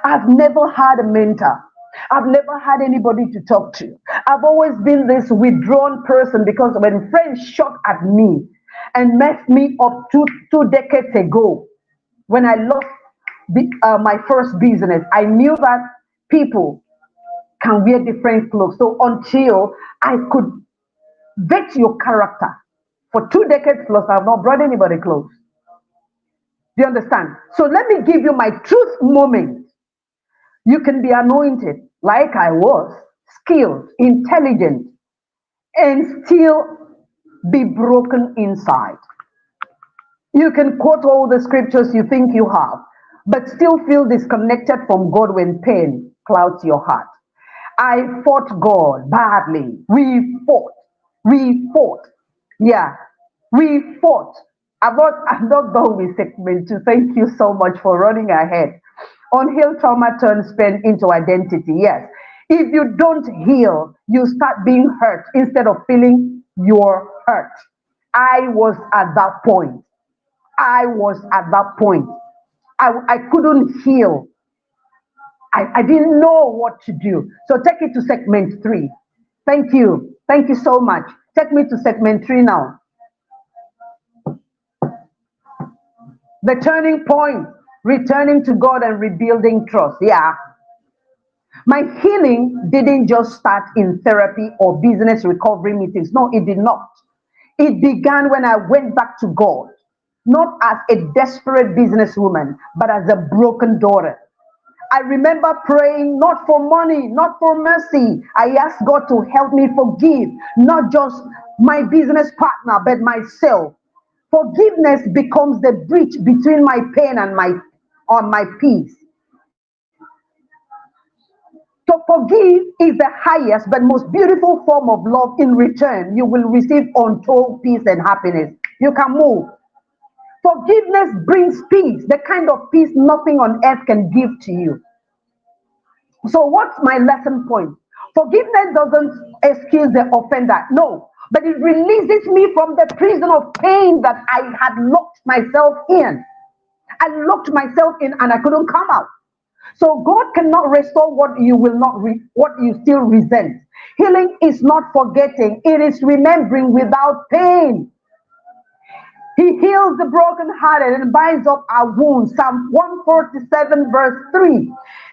I've never had a mentor. I've never had anybody to talk to. I've always been this withdrawn person because when friends shot at me and messed me up two decades ago, when I lost my first business, I knew that people can wear different clothes. So until I could vet your character, for 2 decades plus, I've not brought anybody close. Do you understand? So let me give you my truth moment. You can be anointed like I was, skilled, intelligent, and still be broken inside. You can quote all the scriptures you think you have, but still feel disconnected from God when pain clouds your heart. I fought God badly. We fought. We fought. Yeah, we fought. I'm not done with segment 2. Thank you so much for running ahead. Unhealed trauma turns pain into identity. Yes. If you don't heal, you start being hurt instead of feeling you're hurt. I was at that point. I was at that point. I couldn't heal. I didn't know what to do. So take it to segment three. Thank you. Thank you so much. Take me to segment three now. The turning point, returning to God and rebuilding trust. Yeah. My healing didn't just start in therapy or business recovery meetings. No, it did not. It began when I went back to God, not as a desperate businesswoman, but as a broken daughter. I remember praying not for money, not for mercy. I asked God to help me forgive, not just my business partner, but myself. Forgiveness becomes the bridge between my pain and my peace. To forgive is the highest but most beautiful form of love. In return, you will receive untold peace and happiness. You can move. Forgiveness brings peace, the kind of peace nothing on earth can give to you. So, what's my lesson point? Forgiveness doesn't excuse the offender, no, but it releases me from the prison of pain that I had locked myself in. I locked myself in and I couldn't come out. So God cannot restore what you will not what you still resent. Healing is not forgetting; it is remembering without pain. He heals the brokenhearted and binds up our wounds. Psalm 147, verse 3.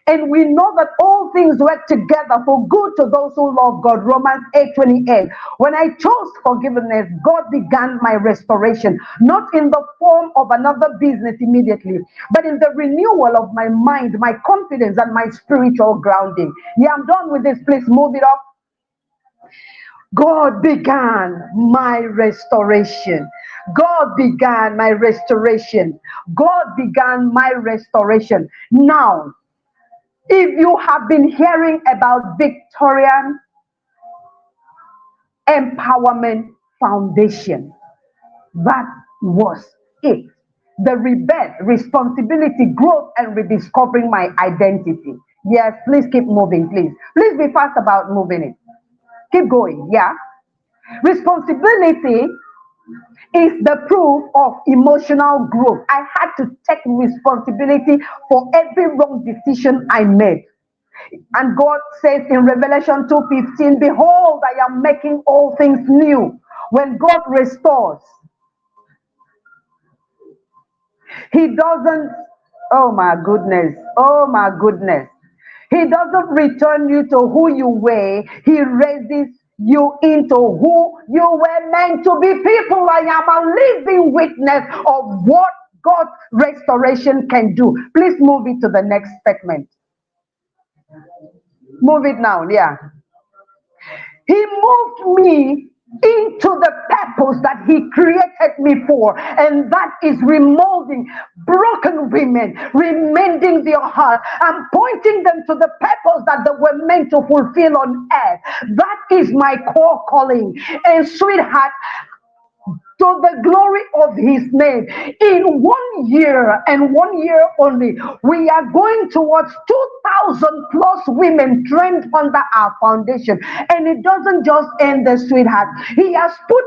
And we know that all things work together for good to those who love God. Romans 8:28. When I chose forgiveness, God began my restoration, not in the form of another business immediately, but in the renewal of my mind, my confidence, and my spiritual grounding. Yeah, I'm done with this. Please move it up. God began my restoration. God began my restoration. God began my restoration. Now, if you have been hearing about Victorian Empowerment Foundation, that was it. The rebirth, responsibility, growth, and rediscovering my identity. Yes, please keep moving, please. Please be fast about moving it. Keep going, yeah. Responsibility is the proof of emotional growth. I had to take responsibility for every wrong decision I made. And God says in Revelation 2:15, behold, I am making all things new. When God restores, He doesn't, oh my goodness. He doesn't return you to who you were. He raises you into who you were meant to be. People, I am a living witness of what God's restoration can do. Please move it to the next segment. Move it now, yeah. He moved me into the purpose that He created me for, and that is remolding broken women, remending their heart, and pointing them to the purpose that they were meant to fulfill on earth. That is my core calling. And sweetheart, to the glory of His name. In 1 year and 1 year only, we are going towards 2,000 plus women trained under our foundation. And it doesn't just end there, sweetheart. He has put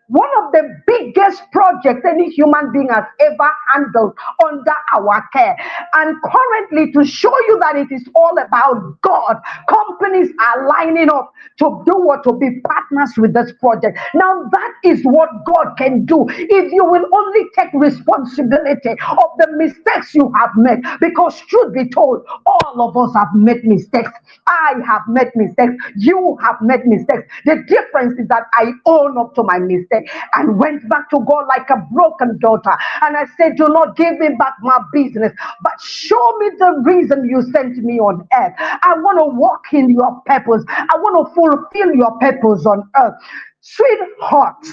one of the biggest projects any human being has ever handled under our care. And currently, to show you that it is all about God, companies are lining up to do what? To be partners with this project. Now, that is what God can do if you will only take responsibility of the mistakes you have made. Because, truth be told, all of us have made mistakes. I have made mistakes. You have made mistakes. The difference is that I own up to my mistake and went back to God like a broken daughter. And I said, do not give me back my business, but show me the reason you sent me on earth. I want to walk in your purpose. I want to fulfill your purpose on earth. Sweetheart,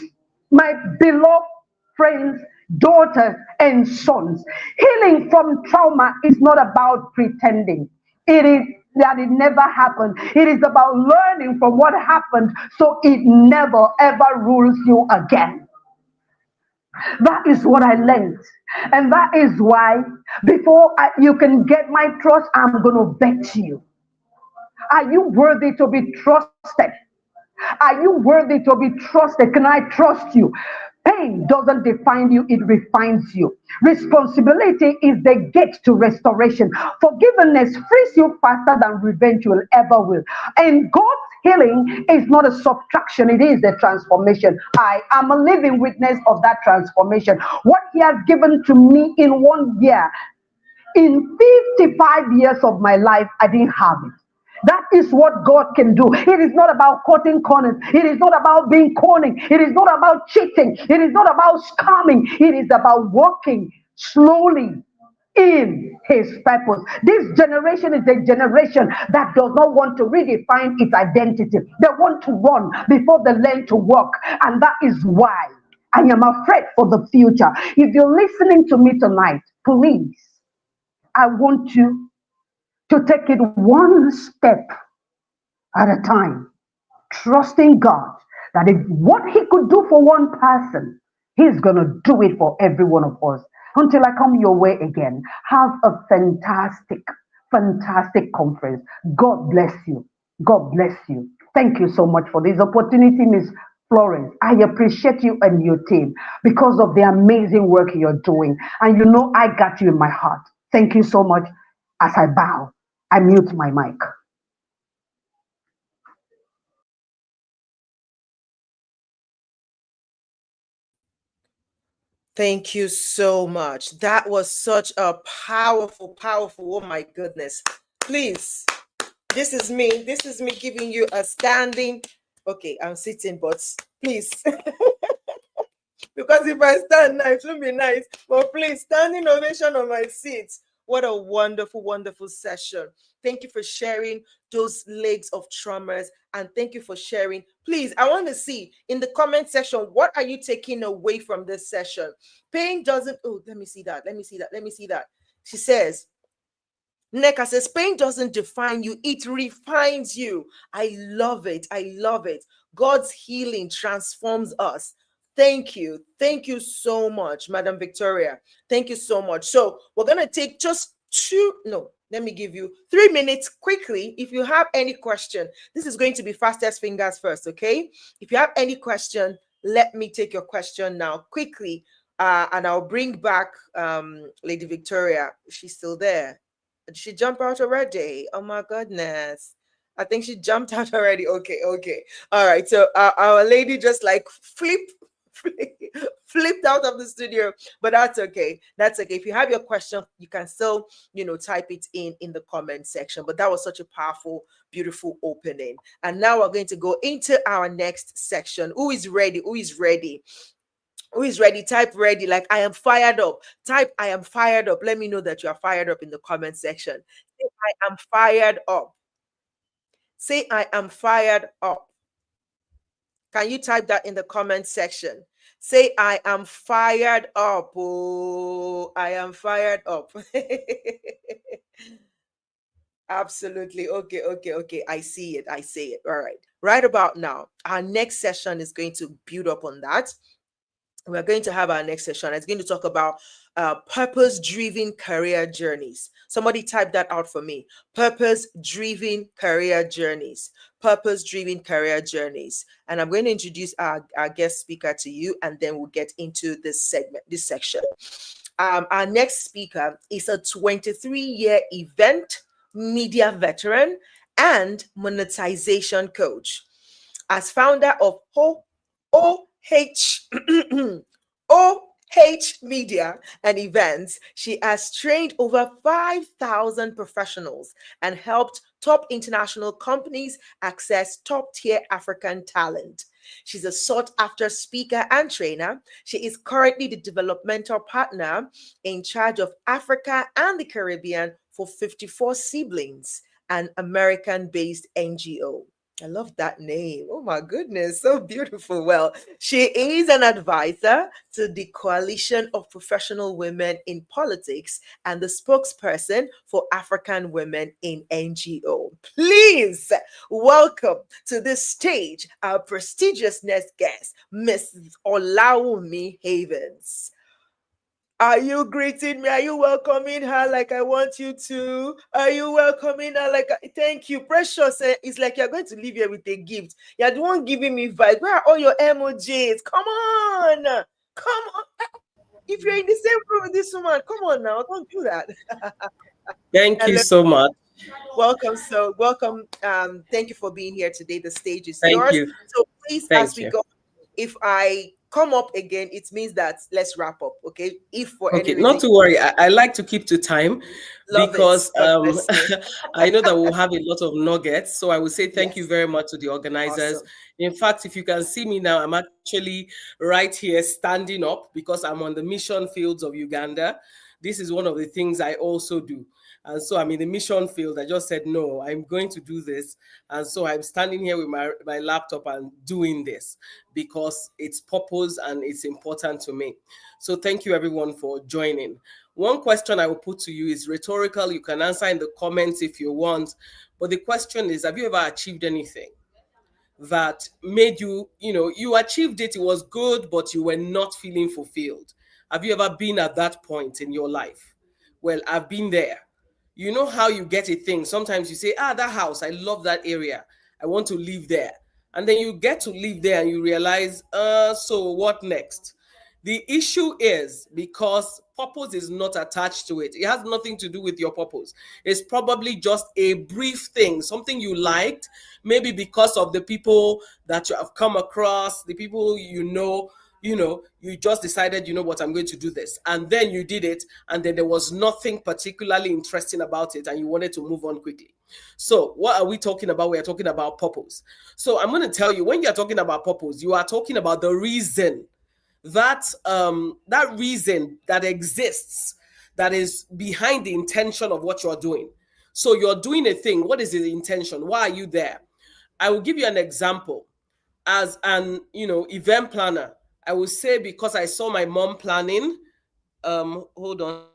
my beloved friends, daughters, and sons, healing from trauma is not about pretending. It is that it never happened. It is about learning from what happened so it never ever rules you again. That is what I learned. And that is why you can get my trust, I'm going to bet you. Are you worthy to be trusted? Are you worthy to be trusted? Can I trust you? Pain doesn't define you, it refines you. Responsibility is the gate to restoration. Forgiveness frees you faster than revenge will ever will. And God's healing is not a subtraction, it is a transformation. I am a living witness of that transformation. What He has given to me in 1 year, in 55 years of my life, I didn't have it. That is what God can do. It is not about cutting corners. It is not about being conning. It is not about cheating. It is not about scamming. It is about walking slowly in His purpose. This generation is a generation that does not want to redefine its identity. They want to run before they learn to walk. And that is why I am afraid for the future. If you're listening to me tonight, please, I want you to take it one step at a time, trusting God that if what He could do for one person, He's going to do it for every one of us. Until I come your way again, have a fantastic, fantastic conference. God bless you. God bless you. Thank you so much for this opportunity, Miss Florence. I appreciate you and your team because of the amazing work you're doing. And you know, I got you in my heart. Thank you so much. As I bow, I mute my mic. Thank you so much. That was such a powerful, powerful. Oh my goodness. Please, this is me. This is me giving you a standing. Okay, I'm sitting, but please. Because if I stand now, it won't be nice. But please, standing ovation on my seat. What a wonderful, wonderful session. Thank you for sharing those legs of traumas. And thank you for sharing. Please, I want to see in the comment section, what are you taking away from this session? Pain doesn't, oh, let me see that. Let me see that. Let me see that. She says, Neka says, pain doesn't define you, it refines you. I love it. I love it. God's healing transforms us. Thank you. Thank you so much, Madam Victoria. Thank you so much. So we're going to take just let me give you 3 minutes quickly. If you have any question, this is going to be fastest fingers first, okay? If you have any question, let me take your question now quickly. And I'll bring back Lady Victoria. She's still there. Did she jump out already? Oh my goodness. I think she jumped out already. Okay, okay. All right. So our lady just like flipped out of the studio, but that's okay. That's okay. If you have your question, you can still, type it in the comment section. But that was such a powerful, beautiful opening. And now we're going to go into our next section. Who is ready? Who is ready? Who is ready? Type ready. Like I am fired up. Type I am fired up. Let me know that you are fired up in the comment section. Say I am fired up. Say I am fired up. Can you type that in the comment section? Say I am fired up. Oh, I am fired up. Absolutely. Okay, okay, okay. I see it. I see it. All right. Right about now, our next session is going to build up on that. We're going to have our next session. It's going to talk about purpose-driven career journeys. Somebody type that out for me. Purpose-driven career journeys. Purpose-driven career journeys. And I'm going to introduce our guest speaker to you, and then we'll get into this segment, this section. Our next speaker is a 23-year event media veteran and monetization coach. As founder of OH Media and Events, she has trained over 5,000 professionals and helped top international companies access top-tier African talent. She's a sought-after speaker and trainer. She is currently the developmental partner in charge of Africa and the Caribbean for 54 Siblings, an American-based NGO. I love that name. Oh my goodness, so beautiful. Well, she is an advisor to the Coalition of Professional Women in Politics and the spokesperson for African Women in NGO. Please welcome to this stage our prestigious next guest, Ms. Olawumi Havens. Are you greeting me? Are you welcoming her like I want you to? Are you welcoming her like thank you, precious? It's like you're going to leave here with a gift. You're the one giving me vibes. Where are all your emojis? Come on, come on. If you're in the same room with this woman, come on now, don't do that. Thank you Hello, so much. welcome. So welcome. Thank you for being here today. The stage is Thank yours. you. So please, as Thank we you. go, if I come up again, it means that let's wrap up. Okay. If for any Okay, reason not to worry. I like to keep to time love it. because God bless you. I know that we'll have a lot of nuggets. So I will say thank you Yes. very much to the organizers. Awesome. In fact, if you can see me now, I'm actually right here standing up because I'm on the mission fields of Uganda. This is one of the things I also do. And so I'm in the mission field. I just said, no, I'm going to do this. And so I'm standing here with my laptop and doing this because it's purpose and it's important to me. So thank you everyone for joining. One question I will put to you is rhetorical. You can answer in the comments if you want. But the question is, have you ever achieved anything that made you, you achieved it, it was good, but you were not feeling fulfilled? Have you ever been at that point in your life? Well, I've been there. You know how you get a thing. Sometimes you say, that house, I love that area. I want to live there. And then you get to live there and you realize, so what next? The issue is because purpose is not attached to it. It has nothing to do with your purpose. It's probably just a brief thing, something you liked, maybe because of the people that you have come across, the people you just decided, you know what, I'm going to do this. And then you did it, and then there was nothing particularly interesting about it, and you wanted to move on quickly. So, what are we talking about? We are talking about purpose. So, I'm going to tell you, when you're talking about purpose, you are talking about the reason that reason that exists, that is behind the intention of what you're doing. So you're doing a thing. What is the intention? Why are you there? I will give you an example. As an event planner, I will say, because I saw my mom planning. Hold on.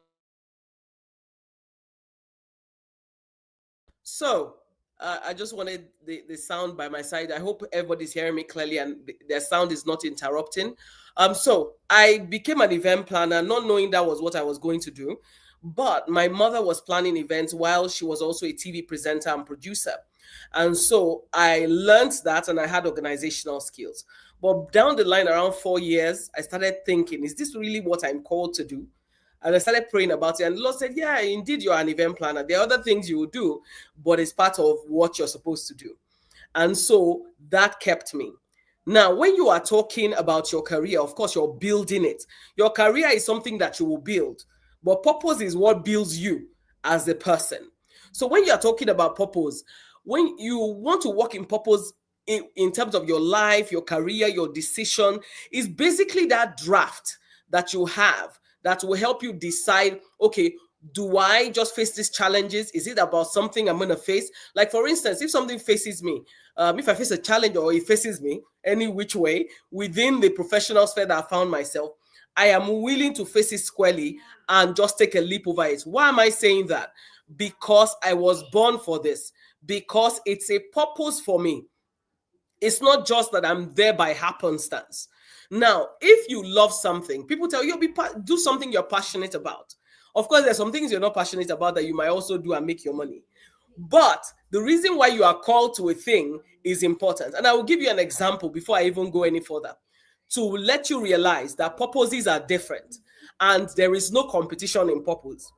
So I just wanted the sound by my side. I hope everybody's hearing me clearly and their sound is not interrupting. So I became an event planner, not knowing that was what I was going to do. But my mother was planning events while she was also a TV presenter and producer. And so I learned that and I had organizational skills. But down the line, around 4 years, I started thinking, is this really what I'm called to do? And I started praying about it. And the Lord said, yeah, indeed, you're an event planner. There are other things you will do, but it's part of what you're supposed to do. And so that kept me. Now, when you are talking about your career, of course, you're building it. Your career is something that you will build, but purpose is what builds you as a person. So when you're talking about purpose, when you want to work in purpose in terms of your life, your career, your decision, is basically that draft that you have that will help you decide, okay, do I just face these challenges? Is it about something I'm going to face? Like, for instance, if something faces me, if I face a challenge or it faces me any which way within the professional sphere that I found myself, I am willing to face it squarely and just take a leap over it. Why am I saying that? Because I was born for this, because it's a purpose for me. It's not just that I'm there by happenstance. Now, if you love something, people tell you, do something you're passionate about. Of course, there's some things you're not passionate about that you might also do and make your money. But the reason why you are called to a thing is important. And I will give you an example before I even go any further to let you realize that purposes are different and there is no competition in purpose.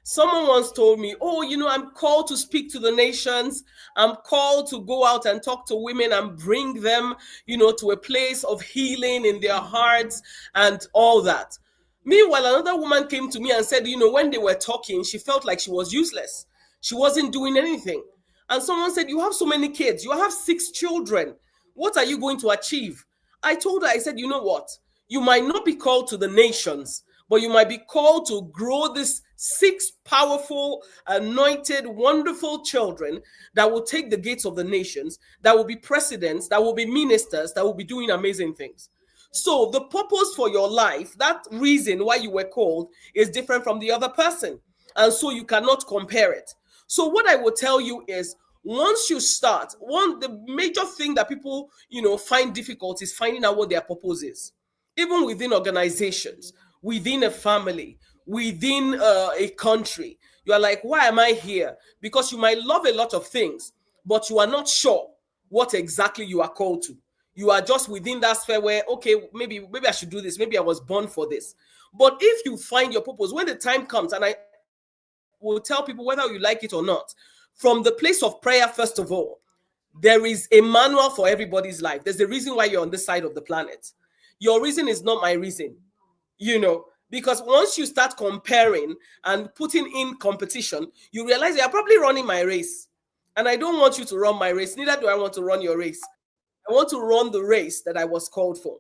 Someone once told me, oh, I'm called to speak to the nations. I'm called to go out and talk to women and bring them, to a place of healing in their hearts and all that. Meanwhile, another woman came to me and said, when they were talking, she felt like she was useless. She wasn't doing anything. And someone said, you have so many kids. You have 6 children. What are you going to achieve? I told her, I said, you know what? You might not be called to the nations, but you might be called to grow these 6 powerful, anointed, wonderful children that will take the gates of the nations, that will be presidents, that will be ministers, that will be doing amazing things. So the purpose for your life, that reason why you were called, is different from the other person. And so you cannot compare it. So what I will tell you is, once you start, the major thing that people, find difficult is finding out what their purpose is. Even within organizations, within a family, within a country. You are like, why am I here? Because you might love a lot of things, but you are not sure what exactly you are called to. You are just within that sphere where, okay, maybe I should do this. Maybe I was born for this. But if you find your purpose, when the time comes, and I will tell people whether you like it or not, from the place of prayer, first of all, there is a manual for everybody's life. There's a reason why you're on this side of the planet. Your reason is not my reason, because once you start comparing and putting in competition, you realize you're probably running my race. And I don't want you to run my race. Neither do I want to run your race. I want to run the race that I was called for.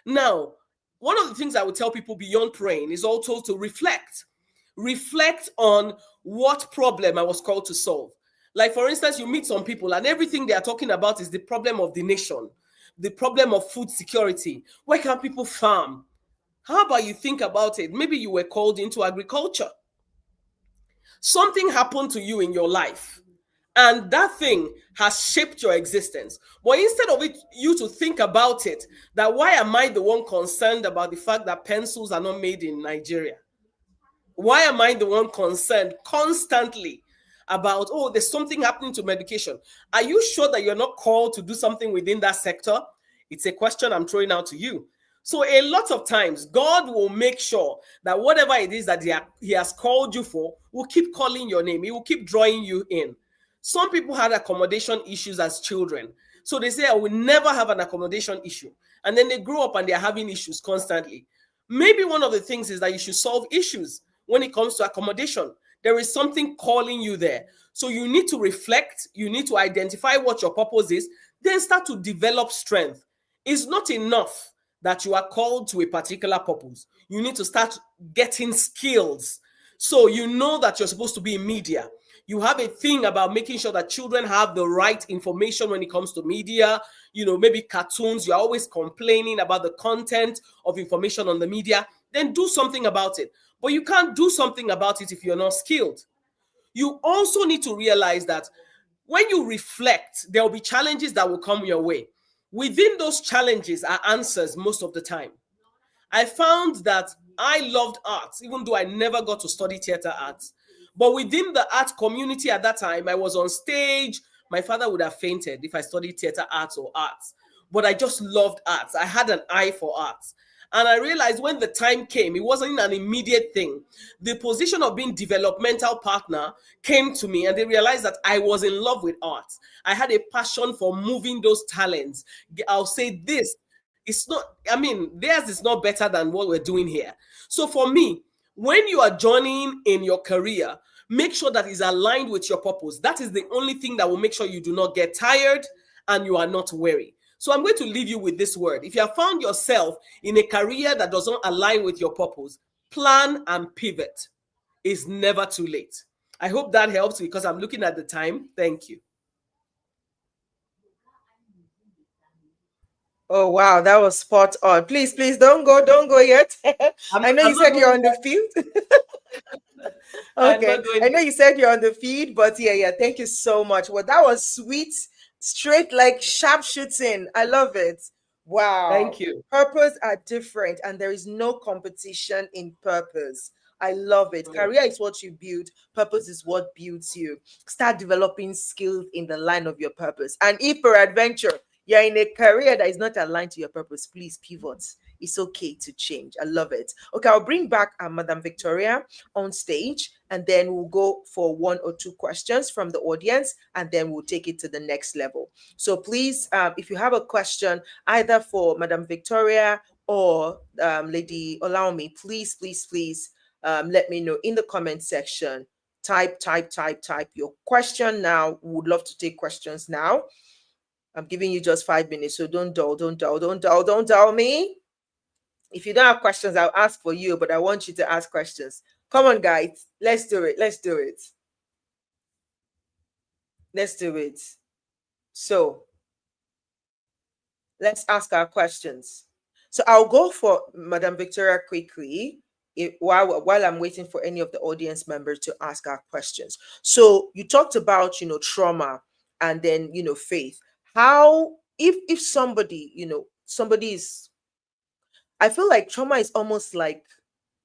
Now, one of the things I would tell people beyond praying is also to reflect. Reflect on what problem I was called to solve. Like, for instance, you meet some people and everything they are talking about is the problem of the nation, the problem of food security. Why can't people farm? How about you think about it? Maybe you were called into agriculture. Something happened to you in your life, and that thing has shaped your existence. But instead of you to think about it, that why am I the one concerned about the fact that pencils are not made in Nigeria? Why am I the one concerned constantly about, oh, there's something happening to medication? Are you sure that you're not called to do something within that sector? It's a question I'm throwing out to you. So a lot of times, God will make sure that whatever it is that he has called you for will keep calling your name. He will keep drawing you in. Some people had accommodation issues as children. So they say, I will never have an accommodation issue. And then they grow up and they're having issues constantly. Maybe one of the things is that you should solve issues when it comes to accommodation. There is something calling you there. So you need to reflect. You need to identify what your purpose is. Then start to develop strength. It's not enough that you are called to a particular purpose. You need to start getting skills. So you know that you're supposed to be in media. You have a thing about making sure that children have the right information when it comes to media. Maybe cartoons, you're always complaining about the content of information on the media. Then do something about it. But you can't do something about it if you're not skilled. You also need to realize that when you reflect, there will be challenges that will come your way. Within those challenges are answers most of the time. I found that I loved arts, even though I never got to study theater arts. But within the art community at that time, I was on stage. My father would have fainted if I studied theater arts or arts. But I just loved arts. I had an eye for arts. And I realized when the time came, it wasn't an immediate thing. The position of being developmental partner came to me, and they realized that I was in love with art. I had a passion for moving those talents. I'll say this. Theirs is not better than what we're doing here. So for me, when you are joining in your career, make sure that it's aligned with your purpose. That is the only thing that will make sure you do not get tired and you are not weary. So I'm going to leave you with this word. If you have found yourself in a career that doesn't align with your purpose, plan and pivot. It's never too late. I hope that helps because I'm looking at the time. Thank you. Oh wow, that was spot on. Please, please don't go yet. I know you I'm not said you're going on the field. I'm Okay, not going I know you said you're on the feed, but yeah, thank you so much. Well, that was sweet, straight like sharp shooting. I love it. Wow. Thank you. Purpose are different, and there is no competition in purpose. I love it. Career is what you build, purpose is what builds you. Start developing skills in the line of your purpose. And if peradventure you're in a career that is not aligned to your purpose, please pivot. It's okay to change. I love it. Okay, I'll bring back Madam Victoria on stage, and then we'll go for one or two questions from the audience, and then we'll take it to the next level. So please, if you have a question either for Madam Victoria or Lady Olaomi, please, please, please let me know in the comment section. Type your question now. We would love to take questions now. I'm giving you just 5 minutes, so don't dull me. If you don't have questions, I'll ask for you, but I want you to ask questions. Come on, guys. Let's do it. Let's do it. Let's do it. So let's ask our questions. So I'll go for Madam Victoria quickly while I'm waiting for any of the audience members to ask our questions. So you talked about, trauma and then, faith. How, if somebody, somebody is, I feel like trauma is almost like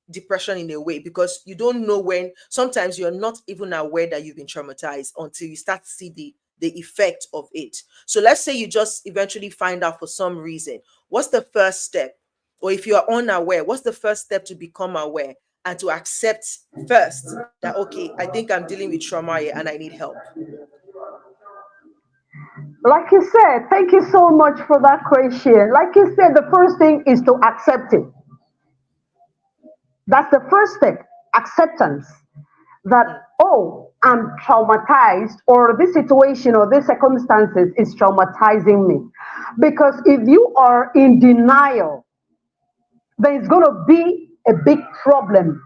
depression in a way, because you don't know when, sometimes you're not even aware that you've been traumatized until you start to see the effect of it. So let's say you just eventually find out for some reason. What's the first step? Or if you are unaware, what's the first step to become aware and to accept first that, okay, I think I'm dealing with trauma here and I need help? Like you said, thank you so much for that question. Like you said, the first thing is to accept it. That's the first step, acceptance. That, oh, I'm traumatized, or this situation or this circumstances is traumatizing me. Because if you are in denial, then it's going to be a big problem,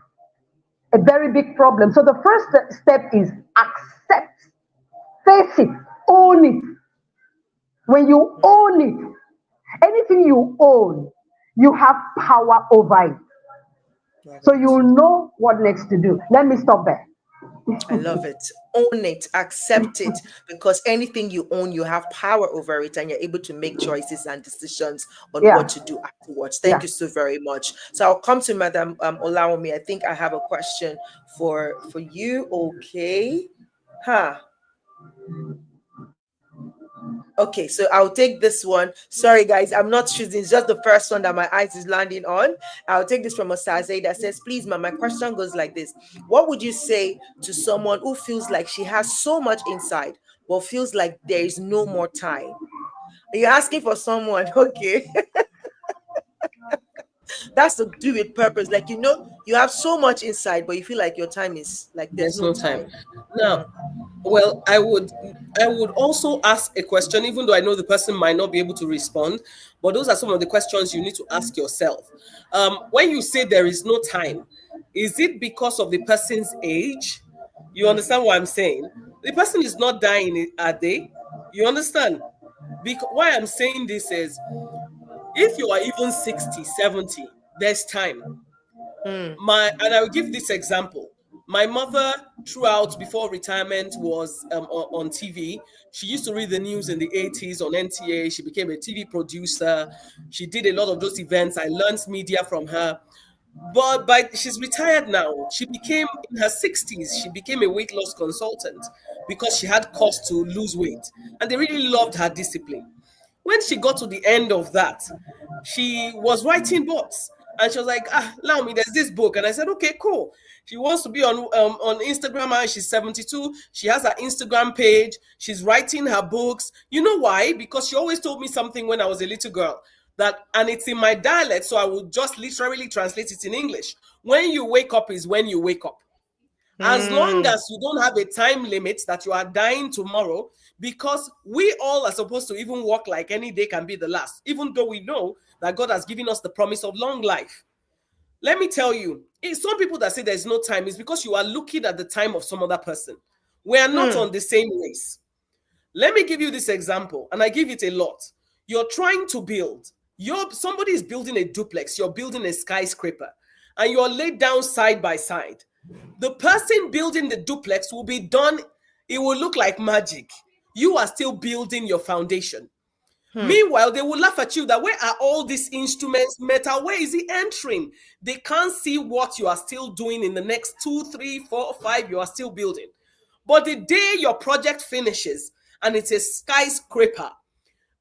a very big problem. So the first step is accept, face it, own it. When you own it, anything you own, you have power over it. Love So you it. know what next to do. Let me stop there. I love it. Own it, accept it, because anything you own, you have power over it, and you're able to make choices and decisions on what Yeah, to do afterwards. Thank yeah. you so very much. So I'll come to Madam Olawumi. I think I have a question for you. Okay. Huh. Okay, so I'll take this one. Sorry, guys, I'm not choosing. It's just the first one that my eyes is landing on. I'll take this from Osaze that says, please, ma, my question goes like this. What would you say to someone who feels like she has so much inside, but feels like there is no more time? You're asking for someone, okay. That's to do with purpose. Like, you have so much inside, but you feel like your time is like there's There's no no time. time. Now, well, I would also ask a question, even though I know the person might not be able to respond. But those are some of the questions you need to ask yourself. When you say there is no time, is it because of the person's age? You understand what I'm saying? The person is not dying, are they? You understand? Because why I'm saying this is, if you are even 60, 70, there's time. Mm, And I will give this example. My mother, throughout before retirement, was on TV. She used to read the news in the 80s on NTA. She became a TV producer. She did a lot of those events. I learned media from her. But she's retired now. She became, in her 60s, she became a weight loss consultant because she had cause to lose weight. And they really loved her discipline. When she got to the end of that, she was writing books, and she was like, allow me, there's this book. And I said, okay, cool. She wants to be on Instagram, and she's 72. She has her Instagram page. She's writing her books. You know why? Because she always told me something when I was a little girl, that, and it's in my dialect, so I would just literally translate it in English. When you wake up is when you wake up. As long mm, as you don't have a time limit that you are dying tomorrow, because we all are supposed to even walk like any day can be the last, even though we know that God has given us the promise of long life. Let me tell you, some people that say there's no time is because you are looking at the time of some other person. We are not mm, on the same race. Let me give you this example, and I give it a lot. You're trying to build. Somebody is building a duplex. You're building a skyscraper, and you're laid down side by side. The person building the duplex will be done. It will look like magic. You are still building your foundation. mm, Meanwhile, they will laugh at you that, where are all these instruments, metal? Where is it entering? They can't see what you are still doing in the next 2, 3, 4, 5. You are still building. But the day your project finishes and it's a skyscraper,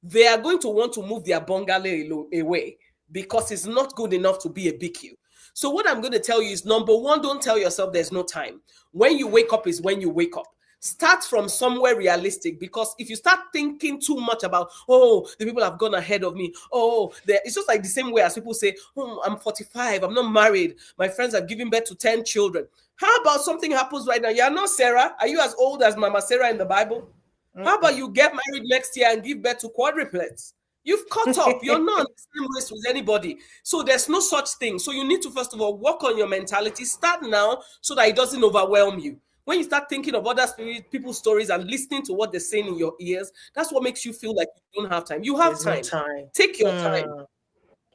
they are going to want to move their bungalow away because it's not good enough to be a BQ. So what I'm going to tell you is, number one, don't tell yourself there's no time. When you wake up is when you wake up. Start from somewhere realistic, because if you start thinking too much about, oh, the people have gone ahead of me, oh, it's just like the same way as people say, oh, I'm 45, I'm not married, my friends are giving birth to 10 children. How about something happens right now? You're not Sarah. Are you as old as Mama Sarah in the Bible? How about mm. you get married next year and give birth to quadruplets? You've caught up. You're not on the same race with anybody. So there's no such thing. So you need to, first of all, work on your mentality. Start now so that it doesn't overwhelm you. When you start thinking of other people's stories and listening to what they're saying in your ears, that's what makes you feel like you don't have time. You have There's no time. time. Take your time. Hmm.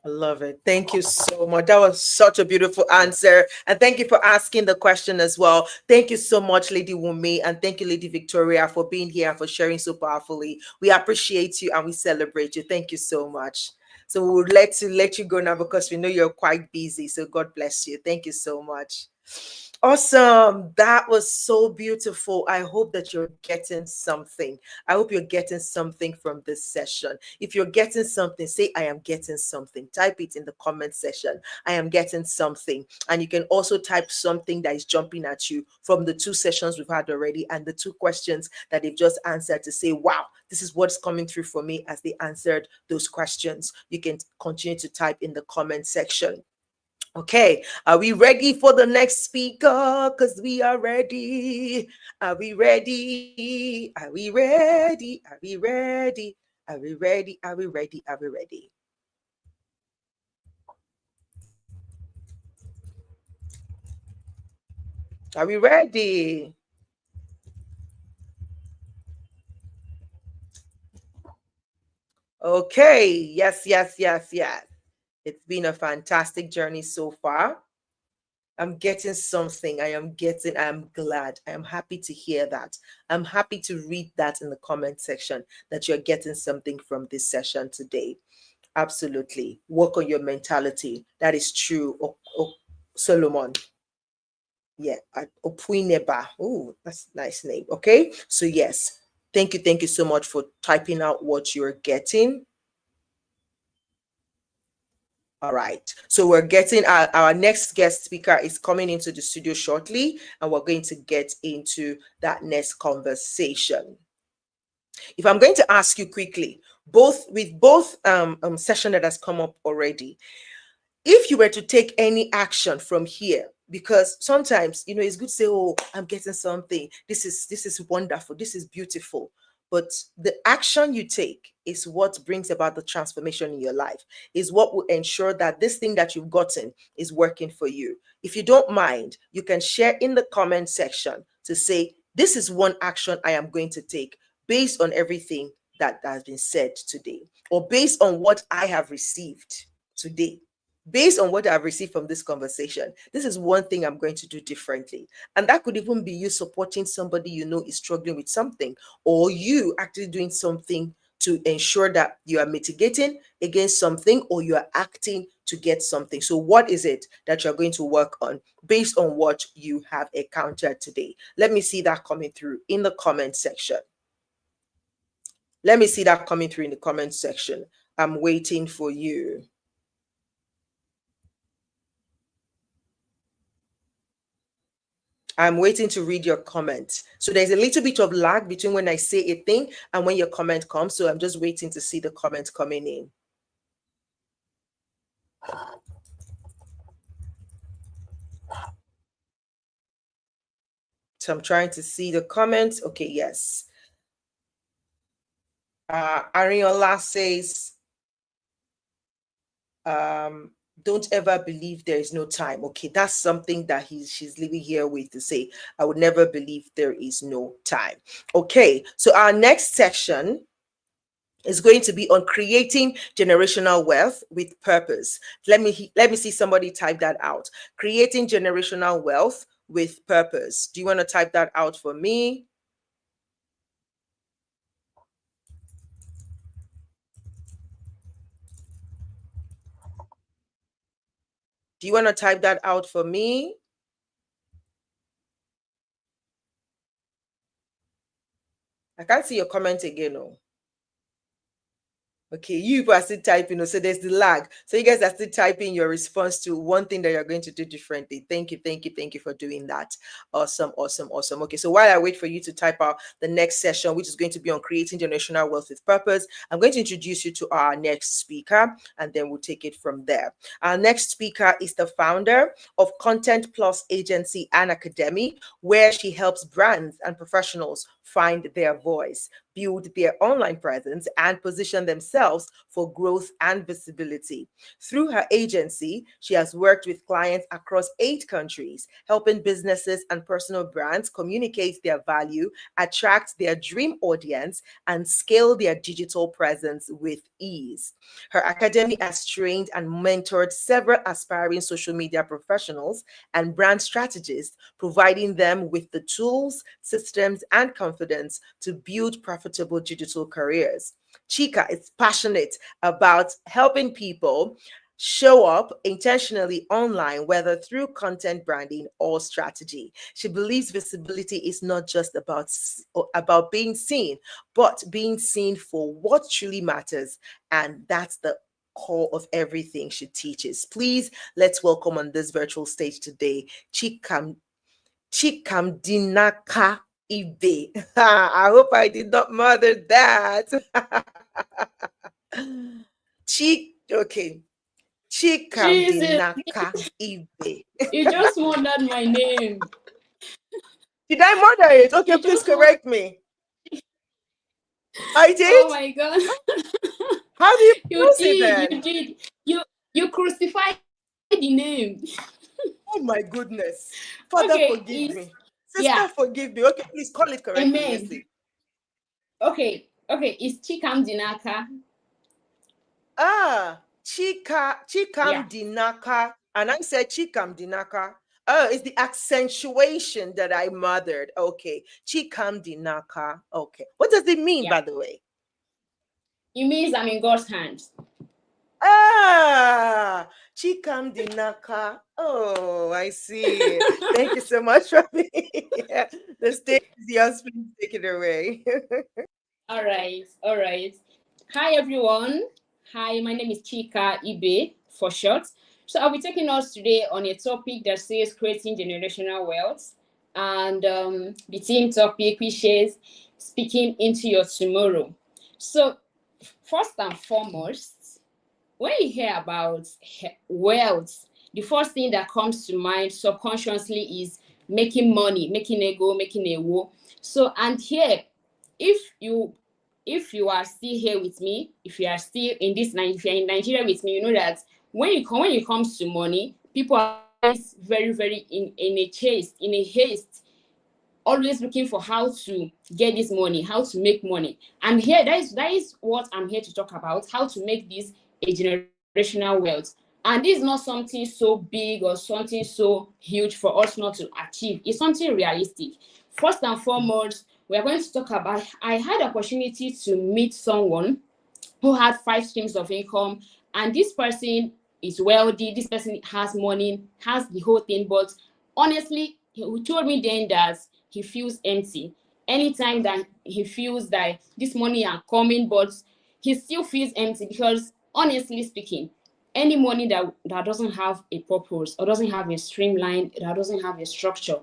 I love it. Thank you so much. That was such a beautiful answer. And thank you for asking the question as well. Thank you so much, Lady Wumi. And thank you, Lady Victoria, for being here and for sharing so powerfully. We appreciate you and we celebrate you. Thank you so much. So we would like to let you go now because we know you're quite busy. So God bless you. Thank you so much. Awesome. That was so beautiful. I hope that you're getting something. I hope you're getting something from this session. If you're getting something, say, I am getting something. Type it in the comment section. I am getting something. And you can also type something that is jumping at you from the 2 sessions we've had already and the 2 questions that they've just answered to say, wow, this is what's coming through for me as they answered those questions. You can continue to type in the comment section. Okay, are we ready for the next speaker? Because we are ready. Are we ready? Are we ready? Are we ready? Are we ready? Are we ready? Are we ready? Are we ready? Okay, yes, yes, yes, yes. It's been a fantastic journey so far. I'm getting something. I am glad. I am happy to hear that. I'm happy to read that in the comment section that you're getting something from this session today. Absolutely. Work on your mentality. That is true. Solomon. Yeah. Opuineba. Oh, that's a nice name. Okay. So yes. Thank you. Thank you so much for typing out what you're getting. All right. So we're getting our next guest speaker is coming into the studio shortly, and we're going to get into that next conversation. If I'm going to ask you quickly, both session that has come up already, if you were to take any action from here, because sometimes it's good to say, oh, I'm getting something, this is wonderful, this is beautiful, but the action you take is what brings about the transformation in your life, is what will ensure that this thing that you've gotten is working for you. If you don't mind, you can share in the comment section to say, this is one action I am going to take based on everything that has been said today, or based on what I have received today. Based on what I've received from this conversation, this is one thing I'm going to do differently. And that could even be you supporting somebody you know is struggling with something, or you actually doing something to ensure that you are mitigating against something, or you are acting to get something. So what is it that you're going to work on based on what you have encountered today? Let me see that coming through in the comment section. Let me see that coming through in the comment section. I'm waiting for you. I'm waiting to read your comments. So there's a little bit of lag between when I say a thing and when your comment comes. So I'm just waiting to see the comments coming in. So I'm trying to see the comments. Okay, yes. Ariola says, don't ever believe there is no time. Okay, that's something that she's living here with, to say, I would never believe there is no time. Okay, so our next section is going to be on creating generational wealth with purpose. Let me see somebody type that out. Creating generational wealth with purpose. Do you want to type that out for me? Do you want to type that out for me? I can't see your comment again. No. Okay, you people are still typing, so there's the lag. So you guys are still typing your response to one thing that you're going to do differently. Thank you, thank you, thank you for doing that. Awesome, awesome, awesome. Okay, so while I wait for you to type out the next session, which is going to be on creating generational wealth with purpose, I'm going to introduce you to our next speaker, and then we'll take it from there. Our next speaker is the founder of Content Plus Agency and Academy, where she helps brands and professionals find their voice, build their online presence, and position themselves for growth and visibility. Through her agency, she has worked with clients across 8 countries, helping businesses and personal brands communicate their value, attract their dream audience, and scale their digital presence with ease. Her academy has trained and mentored several aspiring social media professionals and brand strategists, providing them with the tools, systems, and confidence to build profitable digital careers. Chika is passionate about helping people show up intentionally online, whether through content branding or strategy. She believes visibility is not just about being seen, but being seen for what truly matters. And that's the core of everything she teaches. Please let's welcome on this virtual stage today Chikamdinaka Ibe. I hope I did not murder that. Okay. Jesus, Chikamdinaka Ibe. you just murdered my name. Did I murder it? Okay, You please just correct me. I Oh did? my God. How do you You pronounce it did, then? you did. You crucified the name. Oh my goodness. Father, Okay, forgive is me. yeah, Sister, forgive me. Okay, please call it correctly. Let's amen. see. Okay, it's Chikam Dinaka. Chikam Yeah, Dinaka. And I said Chikam Dinaka. Oh, it's the accentuation that I mothered. Okay. Chikam Dinaka. Okay. What does it mean, yeah. by the way? It means I'm in God's hands. Ah, Chikam Dinaka. Oh, I see. Thank you so much for being here. The stage is yours. Please take it away. All right. Hi everyone. Hi, my name is Chika Ibe for short. So I'll be taking us today on a topic that says creating generational wealth, and the theme topic which is speaking into your tomorrow. So first and foremost, when you hear about wealth, the first thing that comes to mind subconsciously is making money, making a go, making a wo. So, and here, if you are still here with me, if you are still in this, if you're in Nigeria with me, you know that when it comes to money, people are always very, very in a chase, in a haste, always looking for how to get this money, how to make money. And here, that is what I'm here to talk about, how to make this a generational wealth. And this is not something so big or something so huge for us not to achieve. It's something realistic. First and foremost, we are going to talk about, I had the opportunity to meet someone who had 5 streams of income, and this person is wealthy, this person has money, has the whole thing, but honestly, he told me then that he feels empty anytime that he feels that this money are coming, but he still feels empty because honestly speaking, any money that doesn't have a purpose or doesn't have a streamline, that doesn't have a structure,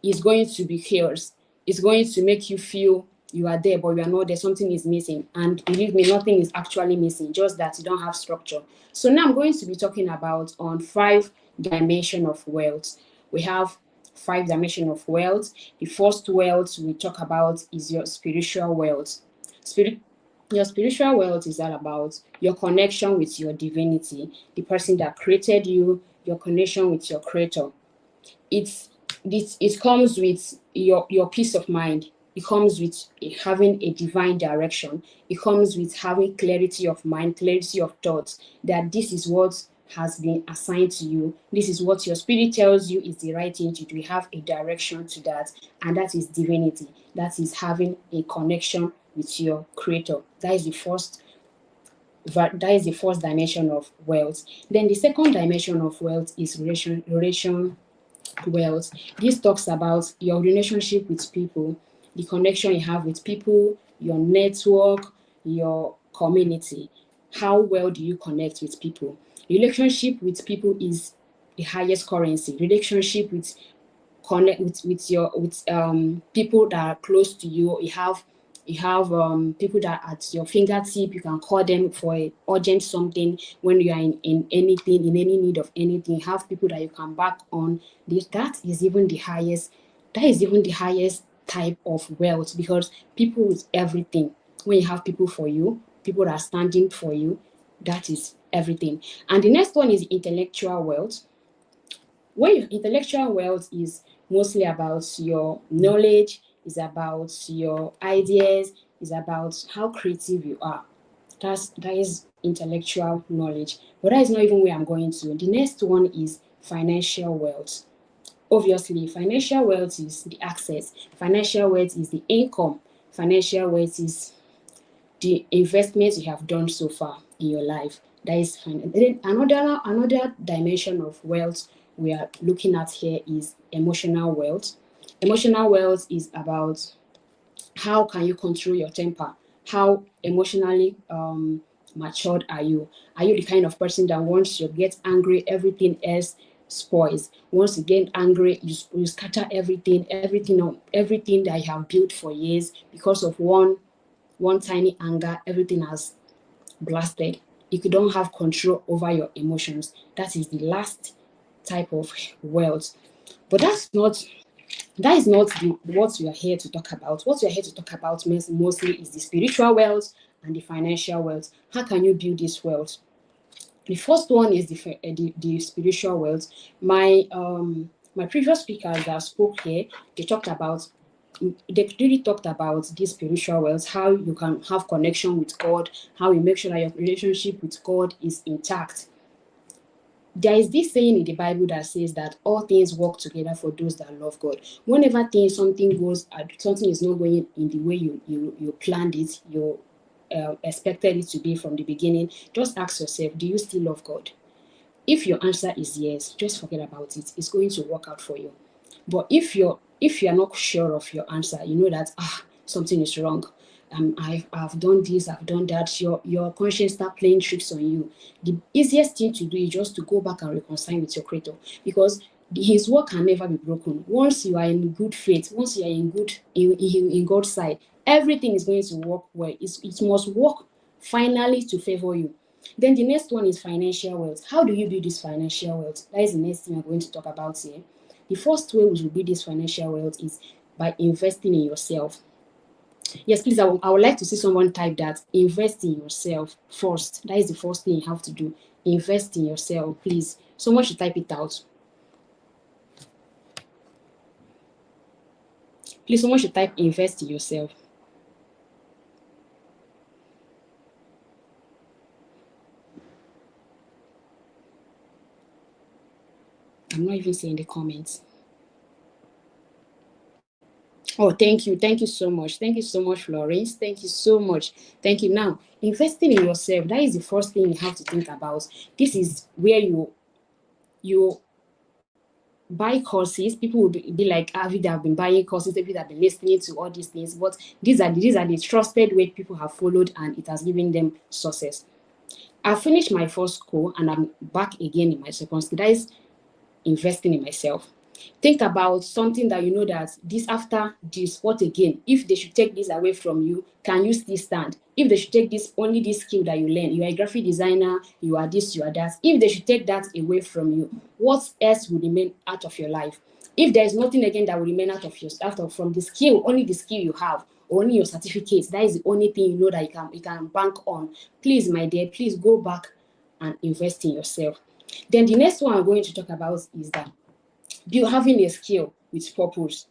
is going to be chaos. It's going to make you feel you are there, but you are not there. Something is missing. And believe me, nothing is actually missing, just that you don't have structure. So now I'm going to be talking about on 5 dimensions of wealth. We have 5 dimensions of wealth. The first wealth we talk about is your spiritual wealth. Your spiritual wealth is all about your connection with your divinity, the person that created you, your connection with your creator. It's it comes with your peace of mind. It comes with having a divine direction. It comes with having clarity of mind, clarity of thoughts, that this is what has been assigned to you. This is what your spirit tells you is the right thing to do. You have a direction to that, and that is divinity. That is having a connection with your creator. That is the first dimension of wealth. Then the second dimension of wealth is relation wealth. This talks about your relationship with people, the connection you have with people, your network, your community. How well do you connect with people? Relationship with people is the highest currency. Relationship with connect with people that are close to you. You have people that are at your fingertip. You can call them for a urgent something when you are in anything, in any need of anything. You have people that you can back on. That is even the highest type of wealth, because people is everything. When you have people for you, people that are standing for you, that is everything. And the next one is intellectual wealth. When intellectual wealth is mostly about your knowledge, is about your ideas, is about how creative you are. That is intellectual knowledge. But that is not even where I'm going to. The next one is financial wealth. Obviously, financial wealth is the access. Financial wealth is the income. Financial wealth is the investments you have done so far in your life. That is fine. Then another dimension of wealth we are looking at here is emotional wealth. Emotional wealth is about how can you control your temper? How emotionally matured are you? Are you the kind of person that once you get angry, everything else spoils? Once you get angry, you scatter everything that you have built for years because of one tiny anger, everything has blasted. If you don't have control over your emotions, that is the last type of wealth. But that is not what we are here to talk about. What we are here to talk about mostly is the spiritual wealth and the financial wealth. How can you build this wealth? The first one is the spiritual wealth. My previous speakers that spoke here, they really talked about this spiritual wealth, how you can have connection with God, how you make sure that your relationship with God is intact. There is this saying in the Bible that says that all things work together for those that love God. Whenever something is not going in the way you planned it, you expected it to be from the beginning, just ask yourself, do you still love God? If your answer is yes, just forget about it. It's going to work out for you. But if you're not sure of your answer, you know that something is wrong. I've done this, I've done that. Your conscience start playing tricks on you. The easiest thing to do is just to go back and reconcile with your Creator, because His word can never be broken. Once you are in good faith, once you are in God's side, everything is going to work well. It must work finally to favor you. Then the next one is financial wealth. How do you build this financial wealth? That is the next thing we're going to talk about here. The first way we should build this financial wealth is by investing in yourself. Yes, please, I would like to see someone type that. Invest in yourself first. That is the first thing you have to do. Invest in yourself, please. Someone should type it out. Please, someone should type invest in yourself. I'm not even seeing the comments. Oh, thank you. Thank you so much. Thank you so much, Florence. Thank you so much. Thank you. Now, investing in yourself, that is the first thing you have to think about. This is where you buy courses. People will be like, they have been buying courses, people that have been listening to all these things. But these are the trusted way people have followed, and it has given them success. I finished my first school and I'm back again in my second school. That is investing in myself. Think about something that you know that after this, what again? If they should take this away from you, can you still stand? If they should take only this skill that you learn, you are a graphic designer, you are this, you are that. If they should take that away from you, what else will remain out of your life? If there is nothing again that will remain from the skill, only the skill you have, only your certificates, that is the only thing you know that you can bank on. Please, my dear, please go back and invest in yourself. Then the next one I'm going to talk about is that having a skill with purpose.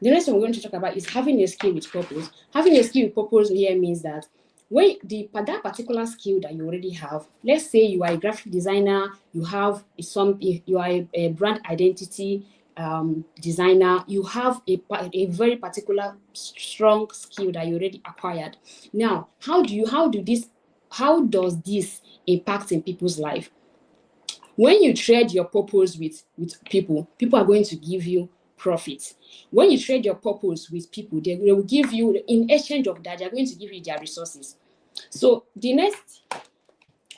The next one we're going to talk about is having a skill with purpose. Having a skill with purpose here means that when that particular skill that you already have, let's say you are a graphic designer, you are a brand identity designer, you have a very particular strong skill that you already acquired. Now, how does this impact in people's life? When you trade your purpose with people are going to give you profit. When you trade your purpose with people, they will give you, in exchange of that, they're going to give you their resources. So the next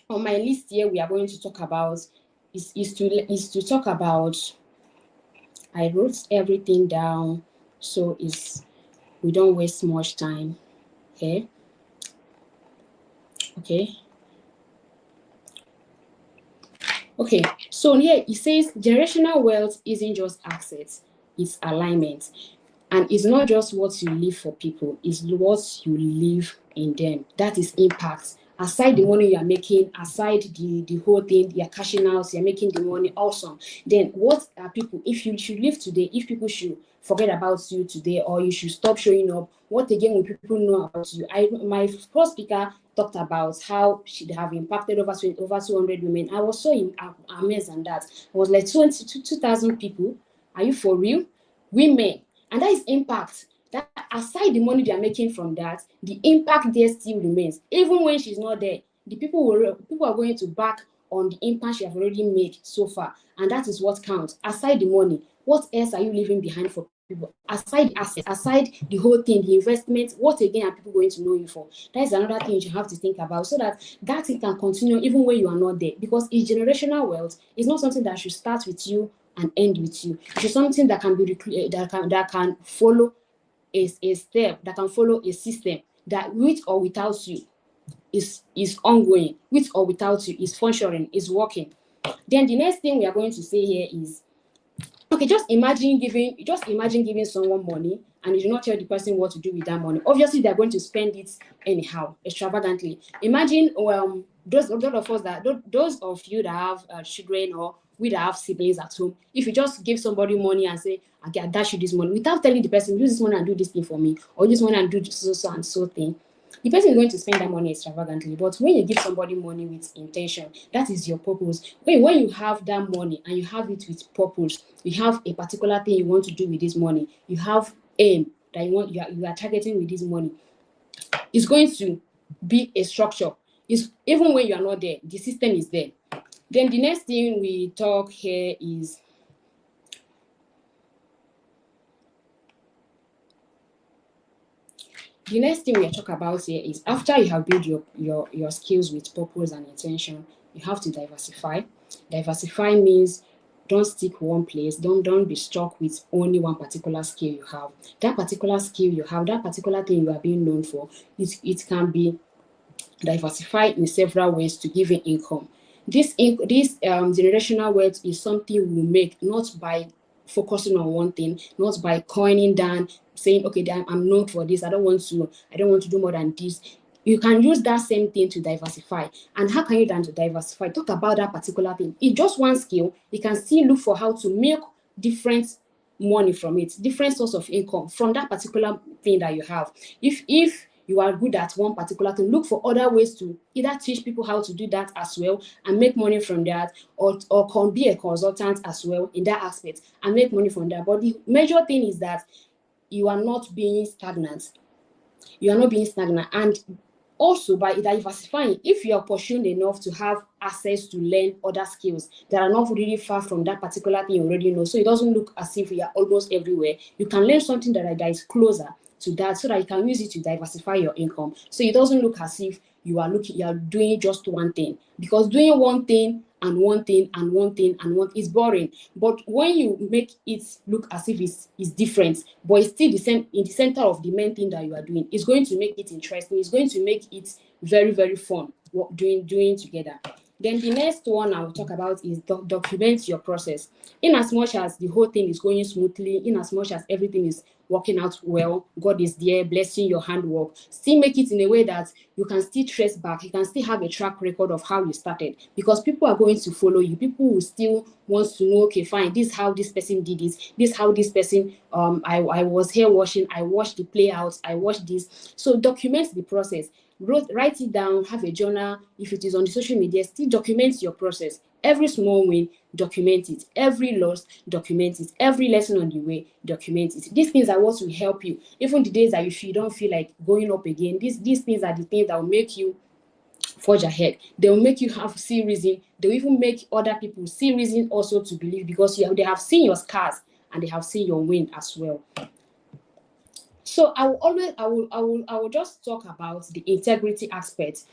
on my list here we are going to talk about is to talk about, I wrote everything down so we don't waste much time here. Okay, so here it says generational wealth isn't just assets, it's alignment. And it's not just what you live for people, it's what you live in them. That is impact. Aside the money you are making, aside the whole thing, you're cashing out, you're making the money, awesome. Then what are people, if you should live today, if people should forget about you today, or you should stop showing up, what again will people know about you? My first speaker talked about how she'd have impacted over 200 women. I was so amazed at that. I was like, 2,000 people? Are you for real? Women. And that is impact. That aside the money they are making from that, the impact there still remains. Even when she's not there, the people are going to back on the impact she has already made so far. And that is what counts. Aside the money, what else are you leaving behind for people? Aside the assets, aside the whole thing, the investment, what again are people going to know you for? That is another thing you have to think about, so that thing can continue even when you are not there. Because it's generational wealth. It's not something that should start with you and end with you. It's something that can be that can follow a step, that can follow a system, that with or without you is ongoing, with or without you is functioning, is working. Then the next thing we are going to say here is, okay, just imagine giving someone money and you do not tell the person what to do with that money. Obviously, they're going to spend it anyhow, extravagantly. Imagine those of you that have children, or we that have siblings at home. If you just give somebody money and say, okay, I dash you this money, without telling the person, use this money and do this thing for me, or use money and do so and so thing, the person is going to spend that money extravagantly. But when you give somebody money with intention, that is your purpose. When you have that money and you have it with purpose, you have a particular thing you want to do with this money, you have aim that you are targeting with this money, it's going to be a structure. Even when you are not there, the system is there. Then the next thing we talk here is, the next thing we talk about here is, after you have built your skills with purpose and intention, you have to diversify. Diversify means don't stick one place. Don't be stuck with only one particular skill you have. That particular skill you have, that particular thing you are being known for, it can be diversified in several ways to give you income. This generational wealth is something we make not by focusing on one thing, not by coining down, saying, okay, I'm known for this, I don't want to do more than this. You can use that same thing to diversify. And how can you then to diversify? Talk about that particular thing. It's just one skill. You can still look for how to make different money from it, different source of income from that particular thing that you have. If you are good at one particular thing, look for other ways to either teach people how to do that as well and make money from that, or can be a consultant as well in that aspect and make money from that. But the major thing is that you are not being stagnant. You are not being stagnant. And also, by diversifying, if you are pursuing enough to have access to learn other skills that are not really far from that particular thing you already know, so it doesn't look as if you are almost everywhere, you can learn something that is closer to that, so that you can use it to diversify your income. So it doesn't look as if you are doing just one thing, because doing one thing and one thing and one thing and one is boring. But when you make it look as if it's different, but it's still the same in the center of the main thing that you are doing, it's going to make it interesting. It's going to make it very, very fun doing together. Then the next one I will talk about is document your process. In as much as the whole thing is going smoothly, in as much as everything is working out well, God is there blessing your handwork, still make it in a way that you can still trace back, you can still have a track record of how you started, because people are going to follow you. People will still want to know, okay, fine, this is how this person did this how this person, I was here watching, I watched the play out, I watched this. So document the process. Write it down, have a journal. If it is on the social media, still document your process. Every small win, document it. Every loss, document it. Every lesson on the way, document it. These things are what will help you. Even the days that you don't feel like going up again, these things are the things that will make you forge ahead. They will make you see reason. They will even make other people see reason also to believe, because they have seen your scars and they have seen your win as well. So I will just talk about the integrity aspect.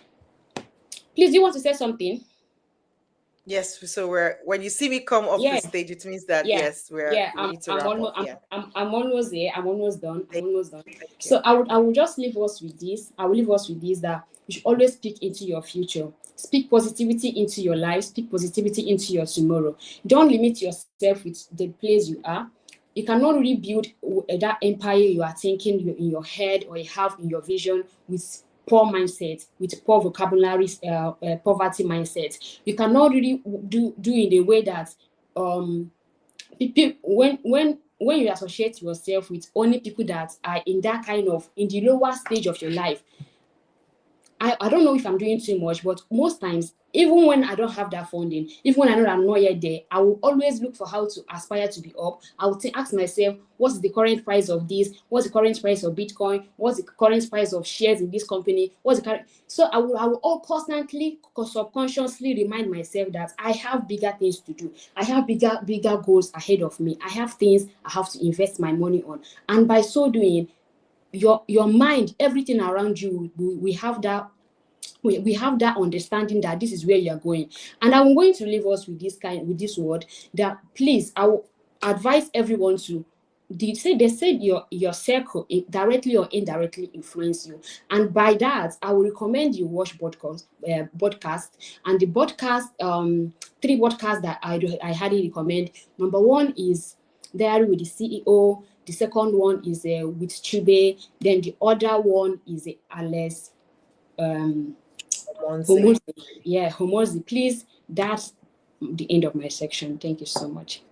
Please, do you want to say something? Yes. So when you see me come off the stage, it means that yes, we need to wrap up. I'm almost there. I'm almost done. So I will just leave us with this. I will leave us with this, that you should always speak into your future. Speak positivity into your life. Speak positivity into your tomorrow. Don't limit yourself with the place you are. You cannot really build that empire you are thinking in your head or you have in your vision with poor mindset, with poor vocabulary, poverty mindset. You cannot really do in a way that people, when you associate yourself with only people that are in that kind of in the lower stage of your life. I don't know if I'm doing too much, but most times, even when I don't have that funding, even when I know that I'm not yet there, I will always look for how to aspire to be up. I will ask myself, what's the current price of this? What's the current price of Bitcoin? What's the current price of shares in this company? What's the current? So I will all constantly, subconsciously remind myself that I have bigger things to do. I have bigger goals ahead of me. I have things I have to invest my money on. And by so doing, your mind, everything around you, we have that understanding that this is where you are going. And I'm going to leave us with this word that please, I will advise everyone to they said your circle directly or indirectly influence you, and by that I will recommend you watch podcast. And the podcast, three podcasts that I highly recommend. Number one is Diary with the CEO. The second one is with Chube. Then the other one is Alex Homozi. Yeah, Homozi. Please, that's the end of my section. Thank you so much.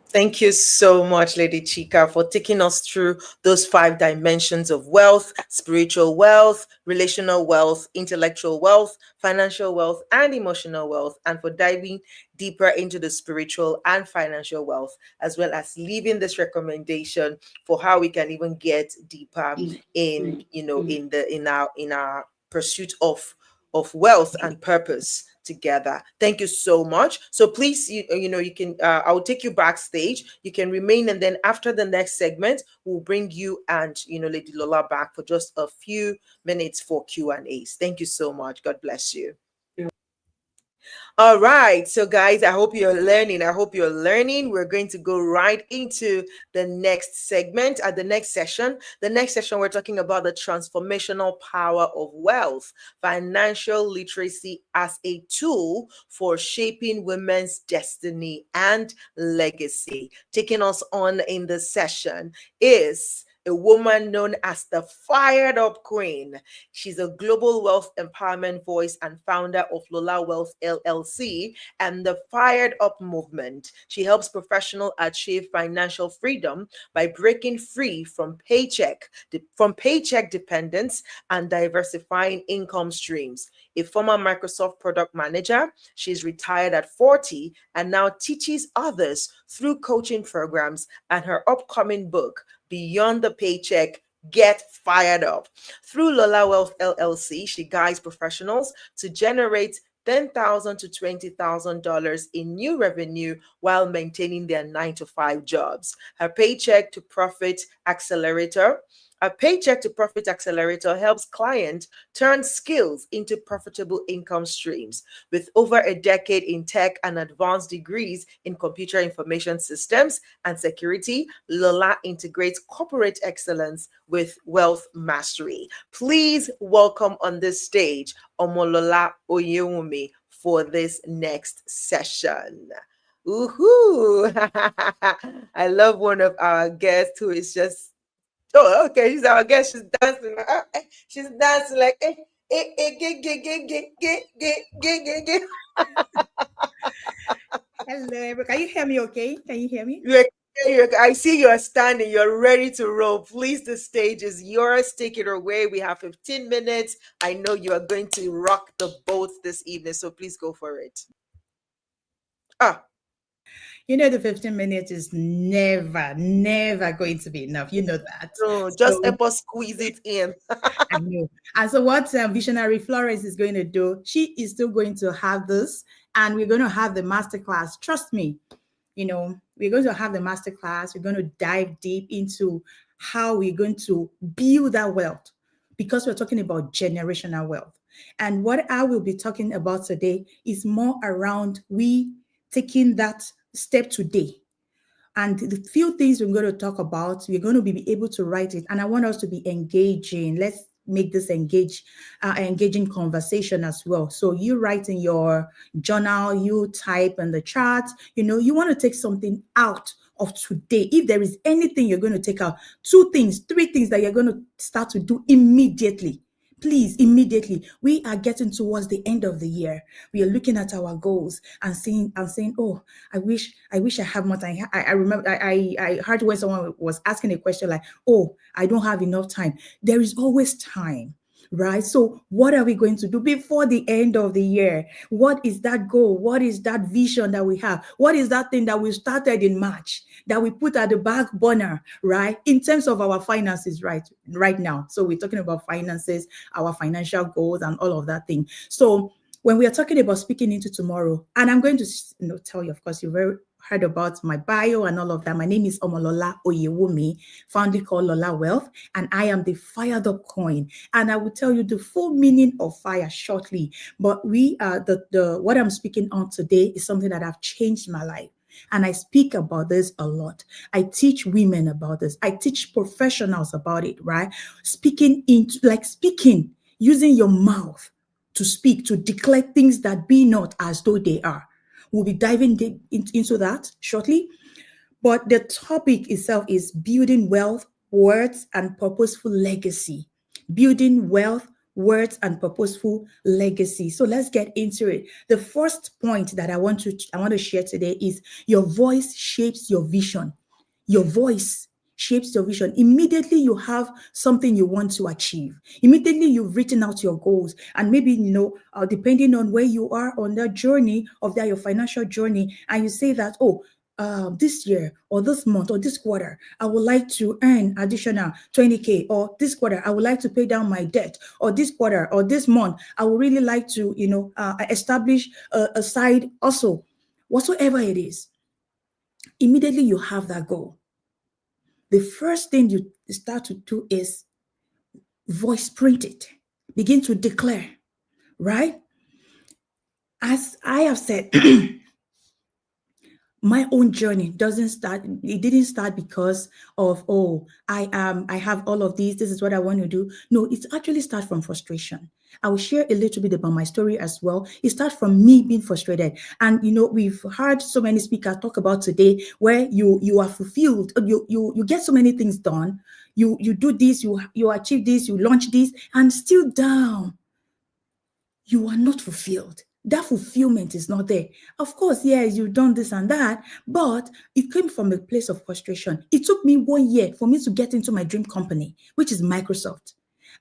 Thank you so much, Lady Chika, for taking us through those 5 dimensions of wealth: spiritual wealth, relational wealth, intellectual wealth, financial wealth, and emotional wealth, and for diving deeper into the spiritual and financial wealth, as well as leaving this recommendation for how we can even get deeper in, in our pursuit of wealth and purpose together. Thank you so much. So please, you can, I'll take you backstage. You can remain, and then after the next segment, we'll bring you and, Lady Lola back for just a few minutes for Q&As. Thank you so much. God bless you. All right. So, guys, I hope you're learning. We're going to go right into the next segment at the next session. The next session, we're talking about the transformational power of wealth, financial literacy as a tool for shaping women's destiny and legacy. Taking us on in the session is a woman known as the Fired Up Queen. She's a global wealth empowerment voice and founder of Lola Wealth LLC and the Fired Up movement. She helps professionals achieve financial freedom by breaking free from paycheck dependence and diversifying income streams. A former Microsoft product manager, she's retired at 40 and now teaches others through coaching programs and her upcoming book, Beyond the Paycheck, Get Fired Up. Through Lola Wealth LLC, she guides professionals to generate $10,000 to $20,000 in new revenue while maintaining their 9-to-5 jobs. Her Paycheck to Profit Accelerator helps clients turn skills into profitable income streams. With over a decade in tech and advanced degrees in computer information systems and security, Lola integrates corporate excellence with wealth mastery. Please welcome on this stage Omolola Oyewumi for this next session. Woohoo! I love one of our guests who is just, oh, okay, she's our guest. She's dancing. She's dancing like, Hello, everyone. Can you hear me okay? Can you hear me? I see you're standing. You're ready to roll. Please, the stage is yours. Take it away. We have 15 minutes. I know you are going to rock the boat this evening, so please go for it. The 15 minutes is never going to be enough. You know that. No, just help us squeeze it in. I know. And so what Visionary Florence is going to do, she is still going to have this, and we're going to have the masterclass. Trust me, we're going to have the masterclass. We're going to dive deep into how we're going to build that wealth, because we're talking about generational wealth. And what I will be talking about today is more around we taking that step today. And the few things we're going to talk about, we're going to be able to write it. And I want us to be engaging. Let's make this engaging conversation as well. So you write in your journal, you type in the chat, you want to take something out of today, if there is anything you're going to take out, 2 things, 3 things that you're going to start to do immediately. Please, immediately. We are getting towards the end of the year. We are looking at our goals and saying, oh, I wish I have more time. I remember I heard when someone was asking a question like, oh, I don't have enough time. There is always time. Right? So what are we going to do before the end of the year? What is that goal? What is that vision that we have? What is that thing that we started in March that we put at the back burner, right? In terms of our finances, right now. So we're talking about finances, our financial goals and all of that thing. So when we are talking about speaking into tomorrow, and I'm going to tell you, of course, you've heard about my bio and all of that. My name is Omolola Oyewumi, fondly called Lola Wealth, and I am the fired up coin. And I will tell you the full meaning of fire shortly. But we are what I'm speaking on today is something that have changed my life. And I speak about this a lot. I teach women about this. I teach professionals about it, right? Speaking, using your mouth to speak, to declare things that be not as though they are. We'll be diving into that shortly. But the topic itself is building wealth, words, and purposeful legacy. Building wealth, words, and purposeful legacy. So let's get into it. The first point that I want to share today is your voice shapes your vision. Your voice shapes your vision. Immediately you have something you want to achieve. Immediately you've written out your goals, and maybe depending on where you are on that journey of your financial journey, and you say that, this year or this month or this quarter, I would like to earn additional 20K, or this quarter, I would like to pay down my debt, or this quarter or this month, I would really like to, establish a side hustle, whatsoever it is. Immediately you have that goal. The first thing you start to do is voice print it. Begin to declare, right? As I have said, my own journey didn't start because of, I have all of these, this is what I want to do. No, it actually starts from frustration. I will share a little bit about my story as well. It starts from me being frustrated. And we've heard so many speakers talk about today where you are fulfilled, you get so many things done, you do this, you achieve this, you launch this, and still down. You are not fulfilled. That fulfillment is not there. Of course, yes, you've done this and that, but it came from a place of frustration. It took me 1 year for me to get into my dream company, which is Microsoft.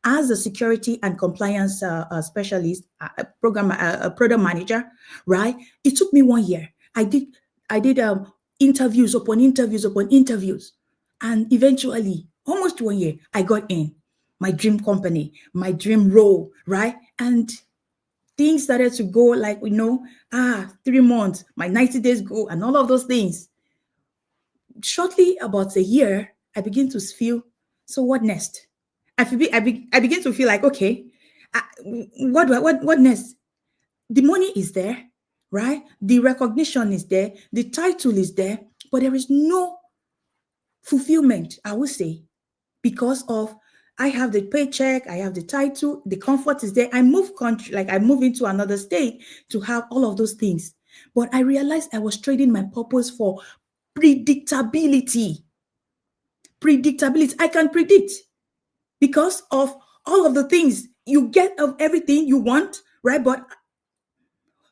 As a security and compliance specialist, a product manager, right? It took me 1 year. I did interviews upon interviews upon interviews, and eventually, almost 1 year, I got in my dream company, my dream role, right? And things started to go like, 3 months, my 90 days go, and all of those things. Shortly, about a year, I begin to feel, so what next? I begin to feel like, okay, what next? The money is there, right? The recognition is there, the title is there, but there is no fulfillment, I would say, because of I have the paycheck, I have the title, the comfort is there. I move into another state to have all of those things. But I realized I was trading my purpose for predictability. Predictability. I can predict because of all of the things you get, of everything you want, right? But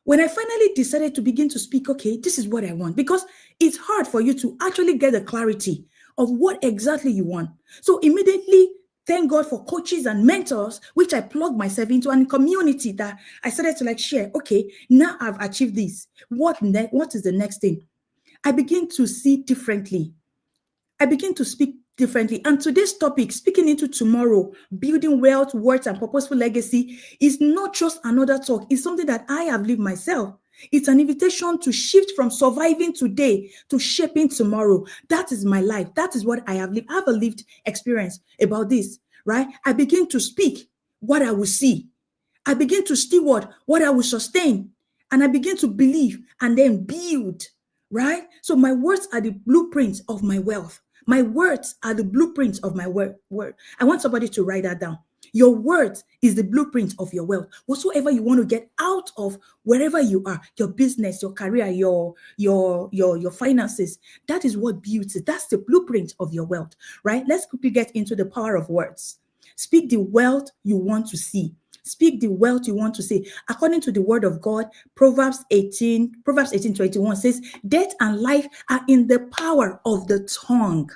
when I finally decided to begin to speak, okay, this is what I want, because it's hard for you to actually get the clarity of what exactly you want. So immediately, thank God for coaches and mentors, which I plugged myself into, and community that I started to share. Okay, now I've achieved this. What is the next thing? I begin to see differently. I begin to speak differently. And today's topic, speaking into tomorrow, building wealth, words, and purposeful legacy, is not just another talk. It's something that I have lived myself. It's an invitation to shift from surviving today to shaping tomorrow. That is my life. That is what I have lived. I have a lived experience about this, right? I begin to speak what I will see. I begin to steward what I will sustain. And I begin to believe and then build, right? So my words are the blueprints of my wealth. My words are the blueprints of my word. I want somebody to write that down. Your words is the blueprint of your wealth. Whatsoever you want to get out of wherever you are, your business, your career, your finances, that is what builds it. That's the blueprint of your wealth, right? Let's quickly get into the power of words. Speak the wealth you want to see. Speak the wealth you want to see. According to the word of God, Proverbs 18:21 says, death and life are in the power of the tongue.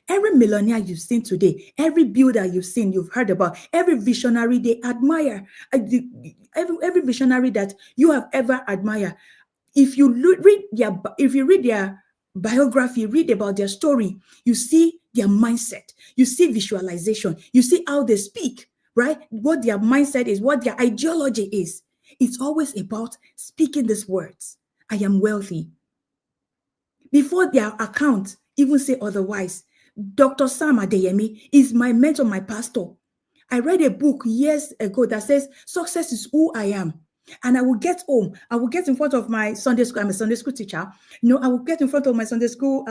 Every millionaire you've seen today, every builder you've seen, you've heard about, every visionary they admire, every visionary that you have ever admired, if you read their biography, read about their story, you see their mindset, you see visualization, you see how they speak, right? What their mindset is, what their ideology is. It's always about speaking these words. I am wealthy. Before their account even say otherwise. Dr. Sam Adeyemi is my mentor, my pastor. I read a book years ago that says, success is who I am. And I will get home. I will get in front of my Sunday school. I'm a Sunday school teacher. I will get in front of my Sunday school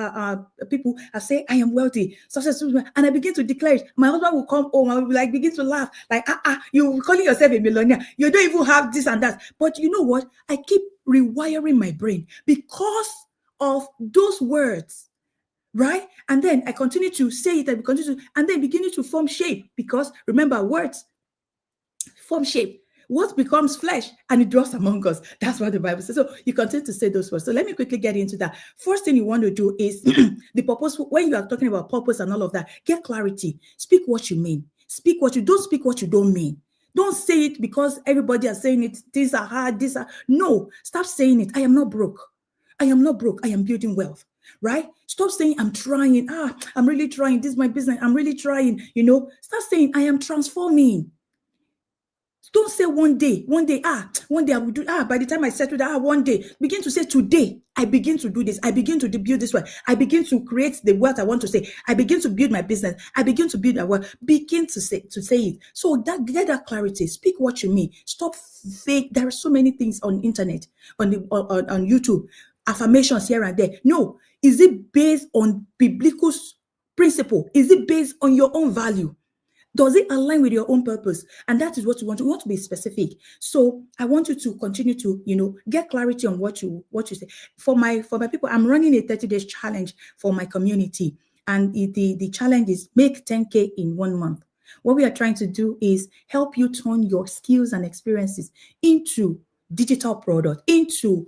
people. I say, I am wealthy. Success. And I begin to declare it. My husband will come home. I will begin to laugh. Like, you're calling yourself a millionaire. You don't even have this and that. But you know what? I keep rewiring my brain because of those words. Right? And then I continue to say it and then beginning to form shape, because remember, words form shape. What becomes flesh and it dwells among us. That's what the Bible says. So you continue to say those words. So let me quickly get into that. First thing you want to do is the purpose. When you are talking about purpose and all of that, get clarity. Speak what you mean. Don't speak what you don't mean. Don't say it because everybody is saying it. These are hard. No, stop saying it. I am not broke. I am not broke. I am building wealth. Right? Stop saying I'm trying. I'm really trying. This is my business. I'm really trying. Start saying I am transforming. Don't say one day I will do. By the time I settle that, one day. Begin to say today, I begin to do this. I begin to build this way. I begin to create the wealth I want to say. I begin to build my business. I begin to build my wealth. Begin to say it. So that get that clarity. Speak what you mean. Stop fake. There are so many things on internet, on YouTube, affirmations here and there. No, is it based on biblical principle? Is it based on your own value? Does it align with your own purpose? And that is what you want. You want to be specific. So I want you to continue to, get clarity on what you say. For my people, I'm running a 30 days challenge for my community. And the challenge is make 10K in 1 month. What we are trying to do is help you turn your skills and experiences into digital product, into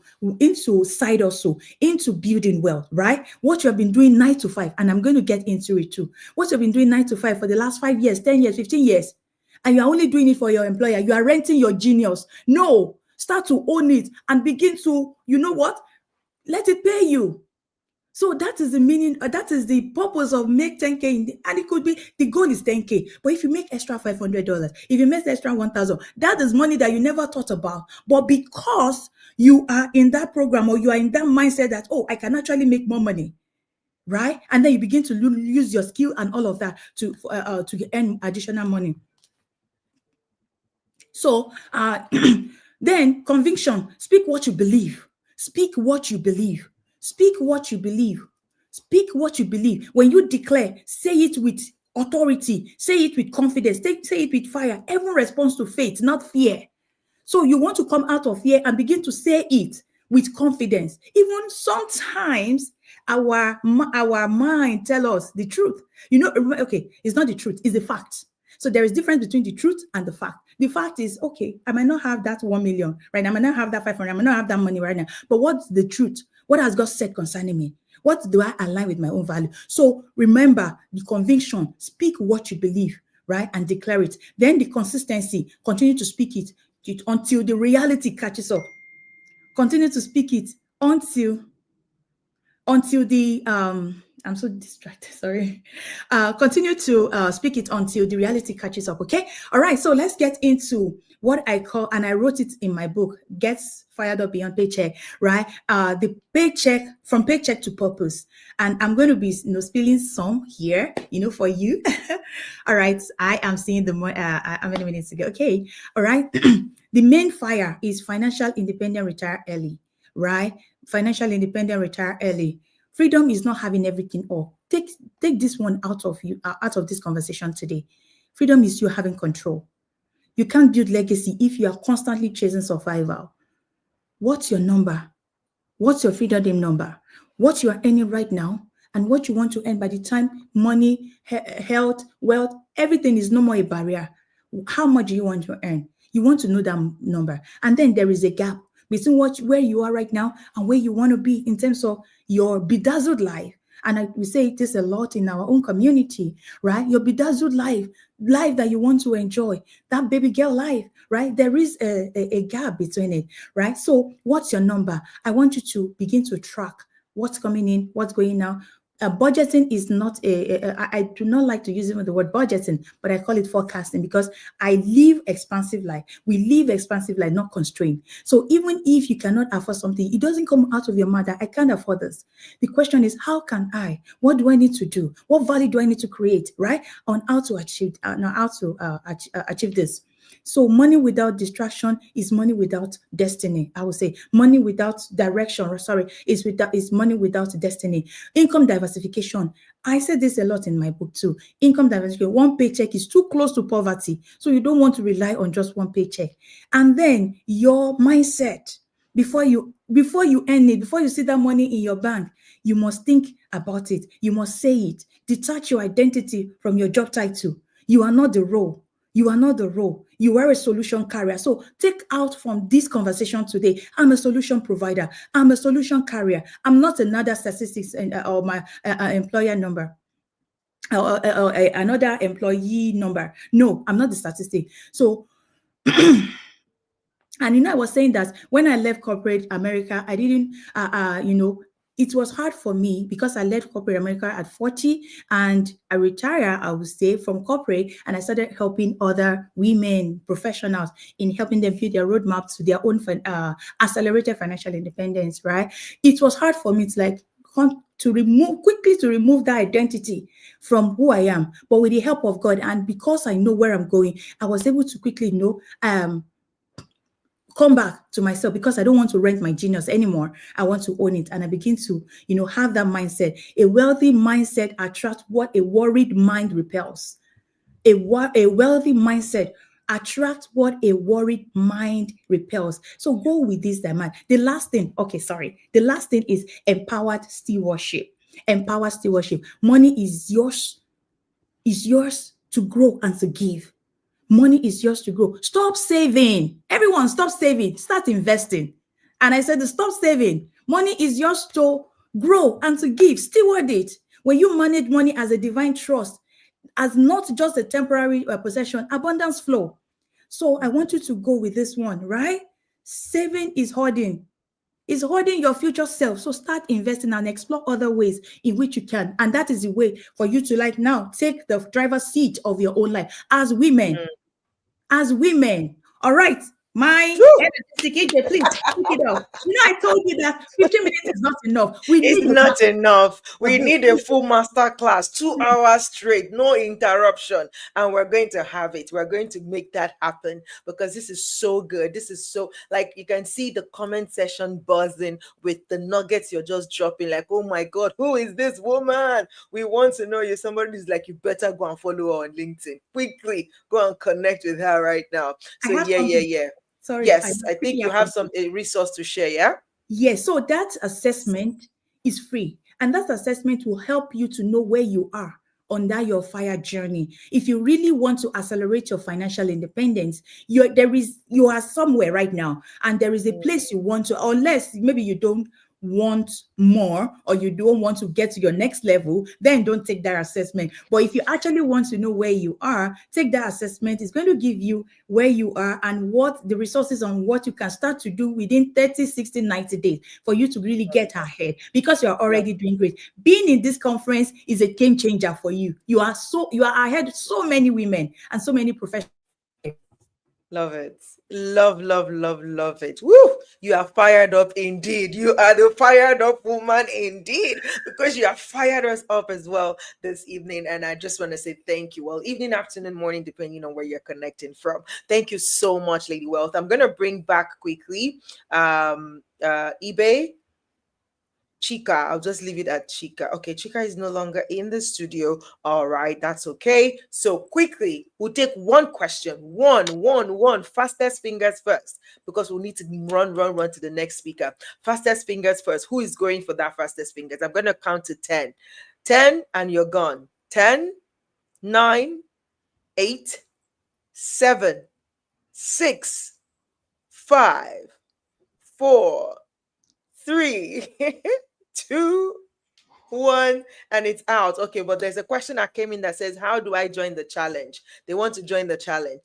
side hustle, into building wealth, right? What you have been doing 9 to 5, and I'm going to get into it too. What you've been doing 9 to 5 for the last 5 years, 10 years, 15 years, and you're only doing it for your employer. You are renting your genius. No, start to own it and begin to, let it pay you. So that is the meaning, that is the purpose of make 10K. And it could be, the goal is 10K. But if you make extra $500, if you make extra 1,000, that is money that you never thought about. But because you are in that program, or you are in that mindset that, I can actually make more money, right? And then you begin to use your skill and all of that to earn additional money. So then conviction, speak what you believe. Speak what you believe. Speak what you believe. Speak what you believe. When you declare, say it with authority. Say it with confidence. Say it with fire. Everyone responds to faith, not fear. So you want to come out of fear and begin to say it with confidence. Even sometimes our mind tell us the truth. Okay, it's not the truth, it's the fact. So there is difference between the truth and the fact. The fact is, okay, I might not have that 1 million right now. I might not have that 500. I might not have that money right now. But what's the truth? What has God said concerning me? What do I align with my own value? So remember the conviction, speak what you believe, right? And declare it. Then the consistency, continue to speak it until the reality catches up. Continue to speak it until the I'm so distracted, sorry. Continue to speak it until the reality catches up, okay? All right, so let's get into what I call, and I wrote it in my book, Gets Fired Up Beyond Paycheck, right? The paycheck, from paycheck to purpose. And I'm going to be spilling some here, for you. All right, I am seeing how many minutes ago? Okay, all right. The main fire is financial independent, retire early, right? Financial independent, retire early. Freedom is not having everything all. Take this one out of this conversation today. Freedom is you having control. You can't build legacy if you are constantly chasing survival. What's your number? What's your freedom name number? What you are earning right now and what you want to earn by the time money, health, wealth, everything is no more a barrier. How much do you want to earn? You want to know that number. And then there is a gap between where you are right now and where you want to be in terms of your bedazzled life. And we say this a lot in our own community, right? Your bedazzled life that you want to enjoy, that baby girl life, right? There is a gap between it, right? So what's your number? I want you to begin to track what's coming in, what's going out. Budgeting is not I do not like to use even the word budgeting, but I call it forecasting because I live expansive life. We live expansive life, not constrained. So even if you cannot afford something, it doesn't come out of your mouth that I can't afford this. The question is, how can I? What do I need to do? What value do I need to create, right? On how to achieve, achieve this. So money without distraction is money without destiny. I would say money without direction, is money without destiny. Income diversification. I said this a lot in my book too. Income diversification. One paycheck is too close to poverty. So you don't want to rely on just one paycheck. And then your mindset. Before you earn it, before you see that money in your bank, you must think about it. You must say it. Detach your identity from your job title. You are not the role. You are not the role. You are a solution carrier. So take out from this conversation today, I'm a solution provider. I'm a solution carrier. I'm not another statistics or my employer number. Another employee number. No, I'm not the statistic. So, and I was saying that when I left corporate America, I didn't, it was hard for me because I left corporate America at 40 and I retired, I would say, from corporate, and I started helping other women professionals in helping them build their roadmap to their own accelerated financial independence, right? It was hard for me to remove that identity from who I am, but with the help of God and because I know where I'm going, I was able to quickly come back to myself because I don't want to rent my genius anymore. I want to own it. And I begin to, have that mindset. A wealthy mindset attracts what a worried mind repels. A wealthy mindset attracts what a worried mind repels. So go with this demand. The last thing is empowered stewardship. Empowered stewardship. Money is yours to grow and to give. Money is yours to grow. Stop saving. Everyone, stop saving. Start investing. And I said, stop saving. Money is yours to grow and to give. Steward it. When you manage money as a divine trust, as not just a temporary possession, abundance flow. So I want you to go with this one, right? Saving is hoarding. It's hoarding your future self. So start investing and explore other ways in which you can. And that is the way for you to now take the driver's seat of your own life as women. As women. All right. My please pick it up. I told you that 15 minutes is not enough. It's not enough. We need a full master class, 2 hours straight, no interruption. And we're going to have it. We're going to make that happen because this is so good. This is so, you can see the comment section buzzing with the nuggets you're just dropping. Like, oh my God, who is this woman? We want to know you. Somebody is like, you better go and follow her on LinkedIn. Quickly go and connect with her right now. So yeah. Sorry. Yes, I think you have a resource to share, yeah? Yes, so that assessment is free. And that assessment will help you to know where you are on that your fire journey. If you really want to accelerate your financial independence, you are somewhere right now, and there is a place you want to, unless maybe you don't want more or you don't want to get to your next level, then don't take that assessment. But if you actually want to know where you are, take that assessment. It's going to give you where you are and what the resources on what you can start to do within 30, 60, 90 days for you to really get ahead because you're already doing great. Being in this conference is a game changer for you. You are ahead of so many women and so many professionals. Love it. Love it. Woo! You are fired up indeed. You are the fired up woman indeed, because you have fired us up as well this evening. And I just want to say thank you. Well, evening, afternoon, morning, depending on where you're connecting from. Thank you so much, Lady Wealth. I'm going to bring back quickly eBay. Chika, I'll just leave it at Chika. Okay, Chika is no longer in the studio. All right, that's okay. So quickly, we'll take one question. One. Fastest fingers first, because we'll need to run to the next speaker. Fastest fingers first. Who is going for that fastest fingers? I'm going to count to 10. 10, and you're gone. 10, 9, 8, 7, 6, 5, 4, 3, 2, 1, and it's out. Okay, but there's a question that came in that says, how do I join the challenge? They want to join the challenge.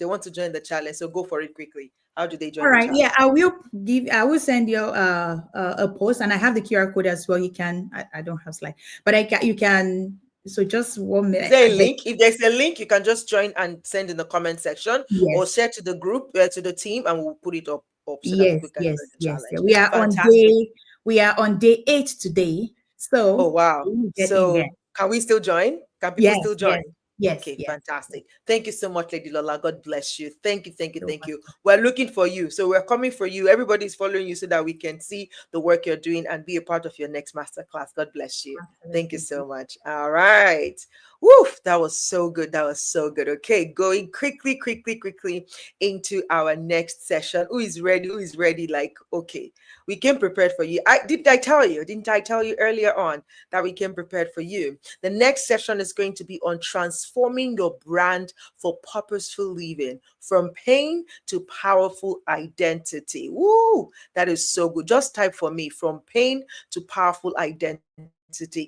So go for it quickly. How do they All join the right. challenge? Yeah, I will send you a post, and I have the QR code as well. You can. I don't have slide, but you can. So just 1 minute. Is there a link? If there's a link, you can just join and send in the comment section, or Yes. share to the group, to the team, and we'll put it up so that people Yes. can Yes. join the Yes. Yeah. challenge. Fantastic. We are on day 8 today. Oh, So wow. you get in there. So can we still join? Can people Yes. still join? Yes. Yes. Okay, Yes. fantastic. Thank you so much, Lady Lola. God bless you. Thank you, thank you, So thank much. you. We're looking for you. So we're coming for you. Everybody's following you so that we can see the work you're doing and be a part of your next masterclass. God bless you. Thank you Absolutely. so much. All right. Woof, that was so good. That was so good. Okay, going quickly into our next session. Who is ready? Who is ready? Like, okay, we came prepared for you. Didn't I tell you? Didn't I tell you earlier on that we came prepared for you? The next session is going to be on transforming your brand for purposeful living, from pain to powerful identity. Woo! That is so good. Just type for me, from pain to powerful identity,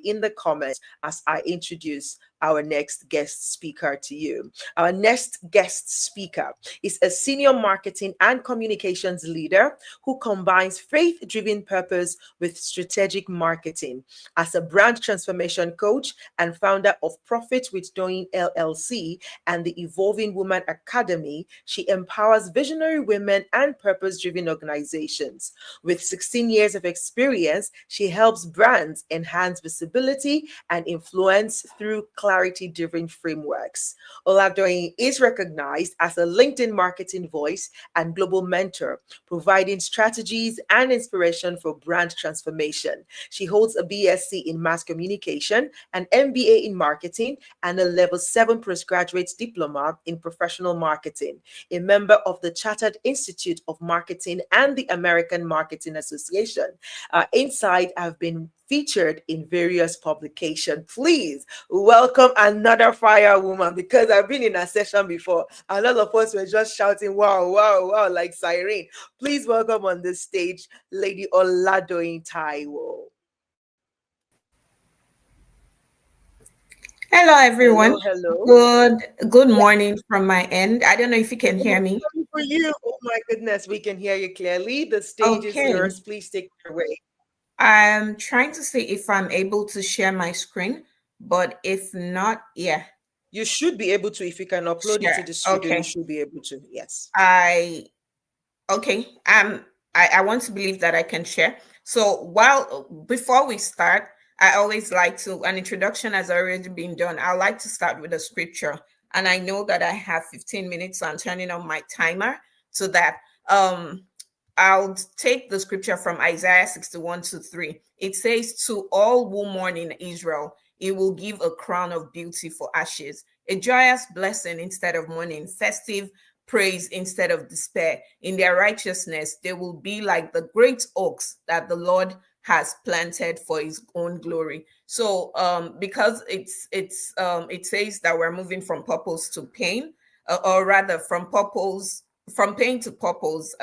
in the comments as I introduce our next guest speaker to you. Our next guest speaker is a senior marketing and communications leader who combines faith-driven purpose with strategic marketing. As a brand transformation coach and founder of Profit with Doing LLC and the Evolving Woman Academy, she empowers visionary women and purpose-driven organizations. With 16 years of experience, she helps brands enhance visibility and influence through clarity-driven frameworks. Oladoyin is recognized as a LinkedIn marketing voice and global mentor, providing strategies and inspiration for brand transformation. She holds a BSc in mass communication, an MBA in marketing, and a level 7 postgraduate diploma in professional marketing. A member of the Chartered Institute of Marketing and the American Marketing Association. Inside have been featured in various publications. Please welcome another fire woman, because I've been in a session before and all of us were just shouting, wow, wow, wow, like siren. Please welcome on the stage Lady Oladoyin Taiwo. Hello, everyone. Hello. Good morning from my end. I don't know if you can hear me. For you, oh my goodness, we can hear you clearly. The stage is Okay. yours. Please take it away. I'm trying to see if I'm able to share my screen, but if not, yeah. You should be able to. If you can upload it to the studio, you Okay. should be able to. Yes. Okay. I want to believe that I can share. So before we start, I always like to, an introduction has already been done. I like to start with a scripture. And I know that I have 15 minutes, so I'm turning on my timer so that I'll take the scripture from Isaiah 61:3. It says, to all who mourn in Israel, it will give a crown of beauty for ashes, a joyous blessing instead of mourning, festive praise instead of despair. In their righteousness, they will be like the great oaks that the Lord has planted for his own glory. So because it says that we're moving from purpose to pain, or rather from pain to purpose.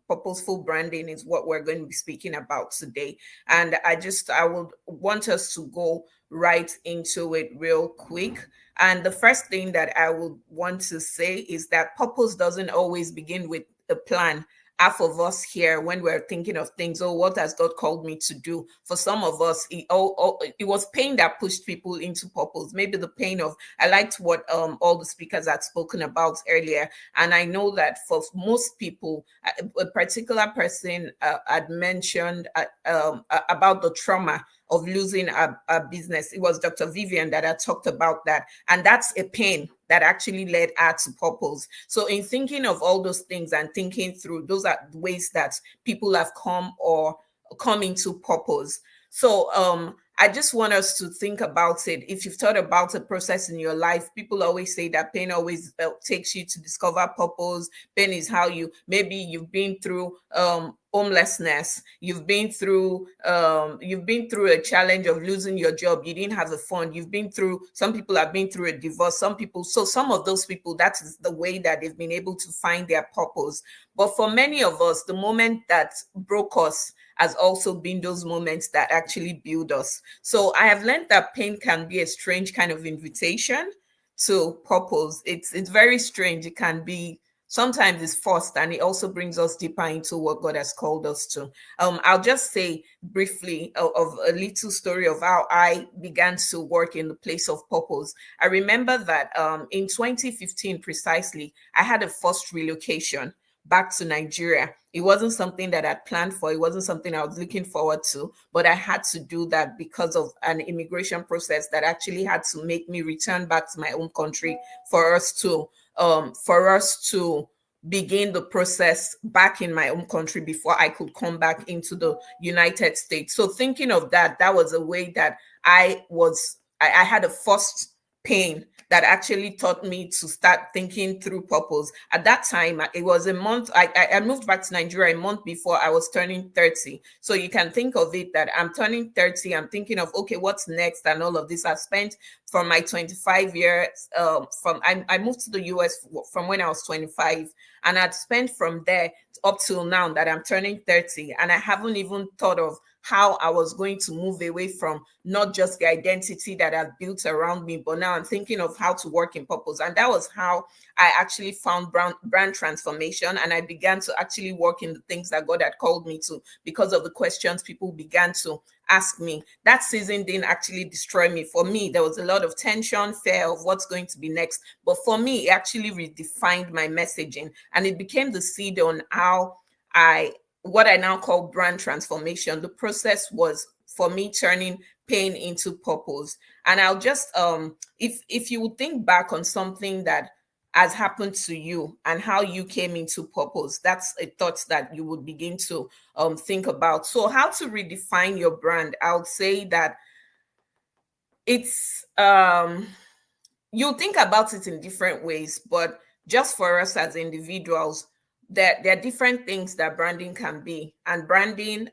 Purposeful branding is what we're going to be speaking about today. And I would want us to go right into it real quick. And the first thing that I would want to say is that purpose doesn't always begin with a plan. Half of us here, when we're thinking of things, oh, what has God called me to do? For some of us, it was pain that pushed people into purpose. Maybe the pain of, I liked what all the speakers had spoken about earlier. And I know that for most people, a particular person had mentioned about the trauma of losing a business. It was Dr. Vivian that had talked about that. And that's a pain that actually led her to purpose. So in thinking of all those things and thinking through, those are ways that people have come into purpose. So I just want us to think about it. If you've thought about a process in your life, people always say that pain always takes you to discover purpose. Pain is how maybe you've been through homelessness, you've been through a challenge of losing your job, you didn't have a fund, some people have been through a divorce, some of those people, that is the way that they've been able to find their purpose. But for many of us, the moment that broke us has also been those moments that actually build us. So I have learned that pain can be a strange kind of invitation to purpose. It's very strange. It can be, sometimes it's forced, and it also brings us deeper into what God has called us to. I'll just say briefly of a little story of how I began to work in the place of purpose. I remember that in 2015 precisely, I had a forced relocation back to Nigeria. It wasn't something that I'd planned for. It wasn't something I was looking forward to, but I had to do that because of an immigration process that actually had to make me return back to my own country for us to begin the process back in my own country before I could come back into the United States. So thinking of that, that was a way that I had a first pain that actually taught me to start thinking through purpose. At that time, it was a month, I moved back to Nigeria a month before I was turning 30. So you can think of it that I'm turning 30, I'm thinking of, okay, what's next and all of this. I've spent from my 25 years, I moved to the US from when I was 25, and I'd spent from there up till now that I'm turning 30, and I haven't even thought of how I was going to move away from not just the identity that I've built around me, but now I'm thinking of how to work in purpose. And that was how I actually found brand transformation. And I began to actually work in the things that God had called me to because of the questions people began to ask me. That season didn't actually destroy me. For me, there was a lot of tension, fear of what's going to be next. But for me, it actually redefined my messaging, and it became the seed on how what I now call brand transformation. The process was for me turning pain into purpose. And I'll just if you would think back on something that has happened to you and how you came into purpose, that's a thought that you would begin to think about. So how to redefine your brand? I would say that it's you'll think about it in different ways, but just for us as individuals, there are different things that branding can be. And branding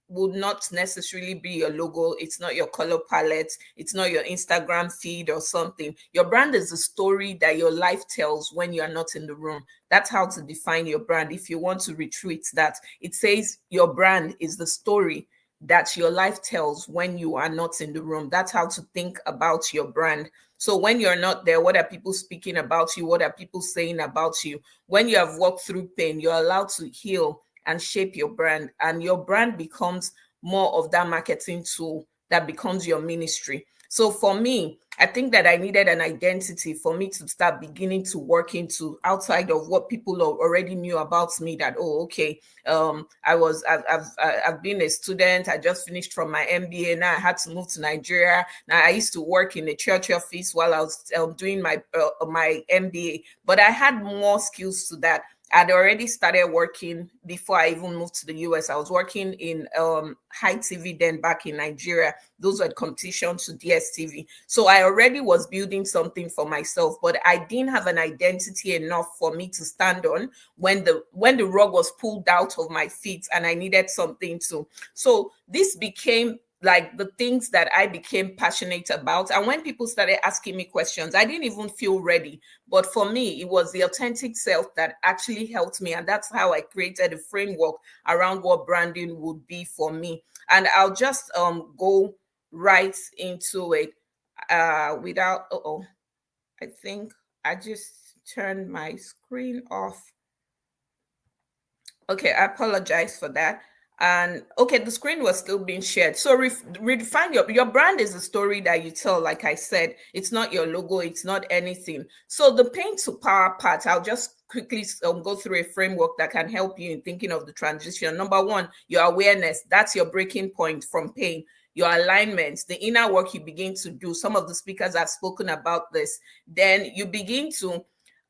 would not necessarily be your logo. It's not your color palette. It's not your Instagram feed or something. Your brand is the story that your life tells when you're not in the room. That's how to define your brand. If you want to retweet that, it says your brand is the story that your life tells when you are not in the room. That's how to think about your brand. So when you're not there, what are people speaking about you? What are people saying about you? When you have walked through pain, you're allowed to heal and shape your brand. And your brand becomes more of that marketing tool that becomes your ministry. So for me, I think that I needed an identity for me to start beginning to work into outside of what people already knew about me. That, oh, okay, I've been a student. I just finished from my MBA. Now I had to move to Nigeria. Now I used to work in a church office while I was doing my MBA, but I had more skills to that. I'd already started working before I even moved to the US. I was working in High TV then back in Nigeria. Those were competitions to DSTV. So I already was building something for myself, but I didn't have an identity enough for me to stand on when the rug was pulled out of my feet and I needed something to. So this became like the things that I became passionate about. And when people started asking me questions, I didn't even feel ready. But for me, it was the authentic self that actually helped me. And that's how I created a framework around what branding would be for me. And I'll just go right into it without, I think I just turned my screen off. Okay, I apologize for that. And okay, the screen was still being shared. So redefine your brand is a story that you tell. Like I said, it's not your logo, it's not anything. So the pain to power part, I'll just quickly go through a framework that can help you in thinking of the transition. Number one, your awareness. That's your breaking point from pain. Your alignment, the inner work you begin to do. Some of the speakers have spoken about this. Then you begin to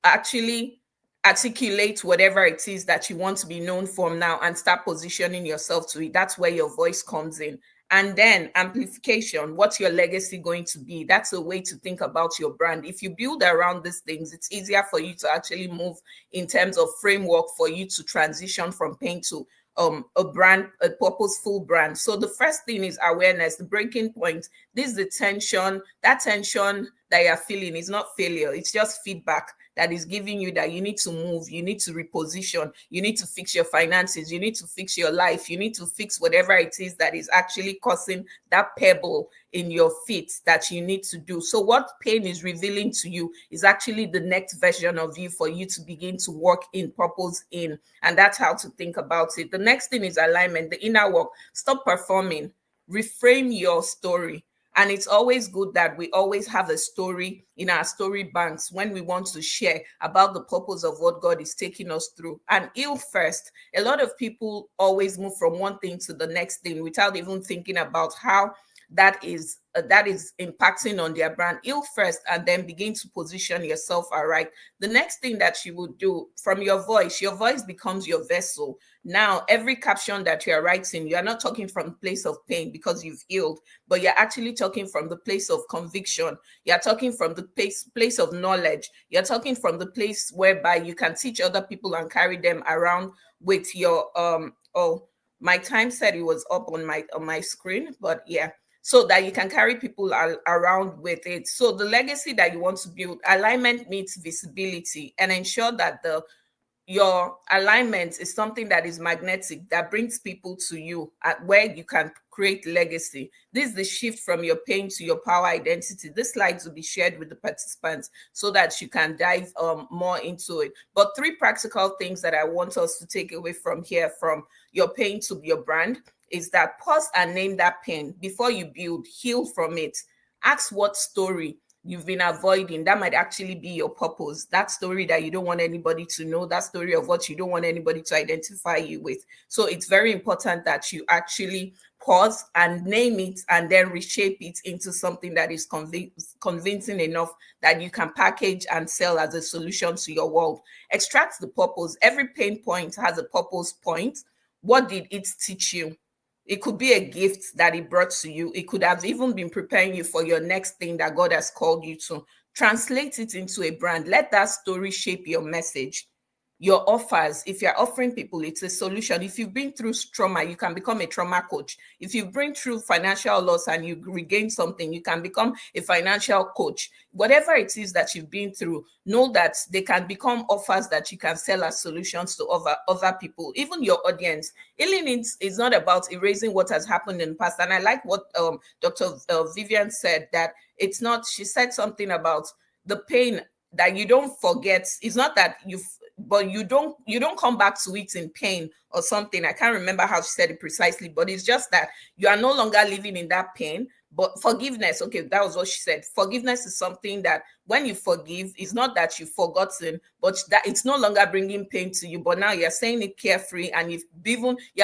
actually articulate whatever it is that you want to be known for now and start positioning yourself to it. That's where your voice comes in. And then amplification. What's your legacy going to be? That's a way to think about your brand. If you build around these things, it's easier for you to actually move in terms of framework for you to transition from pain to a brand, a purposeful brand. So the first thing is awareness, the breaking point. This is the tension. That tension that you're feeling is not failure. It's just feedback that is giving you that you need to move, you need to reposition, you need to fix your finances, you need to fix your life, you need to fix whatever it is that is actually causing that pebble in your feet that you need to do. So what pain is revealing to you is actually the next version of you for you to begin to work in, purpose in. And that's how to think about it. The next thing is alignment, the inner work. Stop performing, reframe your story. And it's always good that we always have a story in our story banks when we want to share about the purpose of what God is taking us through. And heal first. A lot of people always move from one thing to the next thing without even thinking about how that is impacting on their brand. Heal first and then begin to position yourself aright. The next thing that you would do from your voice becomes your vessel. Now, every caption that you're writing, you're not talking from the place of pain because you've healed, but you're actually talking from the place of conviction. You're talking from the place of knowledge. You're talking from the place whereby you can teach other people and carry them around with your my time said it was up on my screen, but yeah, so that you can carry people around with it. So the legacy that you want to build, alignment meets visibility, and ensure that your alignment is something that is magnetic, that brings people to you at where you can create legacy. This is the shift from your pain to your power identity. This slides will be shared with the participants so that you can dive more into it. But 3 practical things that I want us to take away from here, from your pain to your brand, is that pause and name that pain before you build. Heal from it. Ask what story you've been avoiding that might actually be your purpose, that story that you don't want anybody to know, that story of what you don't want anybody to identify you with. So it's very important that you actually pause and name it and then reshape it into something that is convincing enough that you can package and sell as a solution to your world. Extract the purpose. Every pain point has a purpose point. What did it teach you? It could be a gift that it brought to you. It could have even been preparing you for your next thing that God has called you to. Translate it into a brand. Let that story shape your message. Your offers, if you're offering people, it's a solution. If you've been through trauma, you can become a trauma coach. If you've been through financial loss and you regain something, you can become a financial coach. Whatever it is that you've been through, know that they can become offers that you can sell as solutions to other people, even your audience. Healing is not about erasing what has happened in the past. And I like what Dr. Vivian said, that it's not, she said something about the pain that you don't forget. It's not that but you don't come back to it in pain or something. I can't remember how she said it precisely, but it's just that you are no longer living in that pain. But forgiveness, okay, that was what she said. Forgiveness is something that when you forgive, it's not that you've forgotten, but that it's no longer bringing pain to you. But now you're saying it carefree, and you're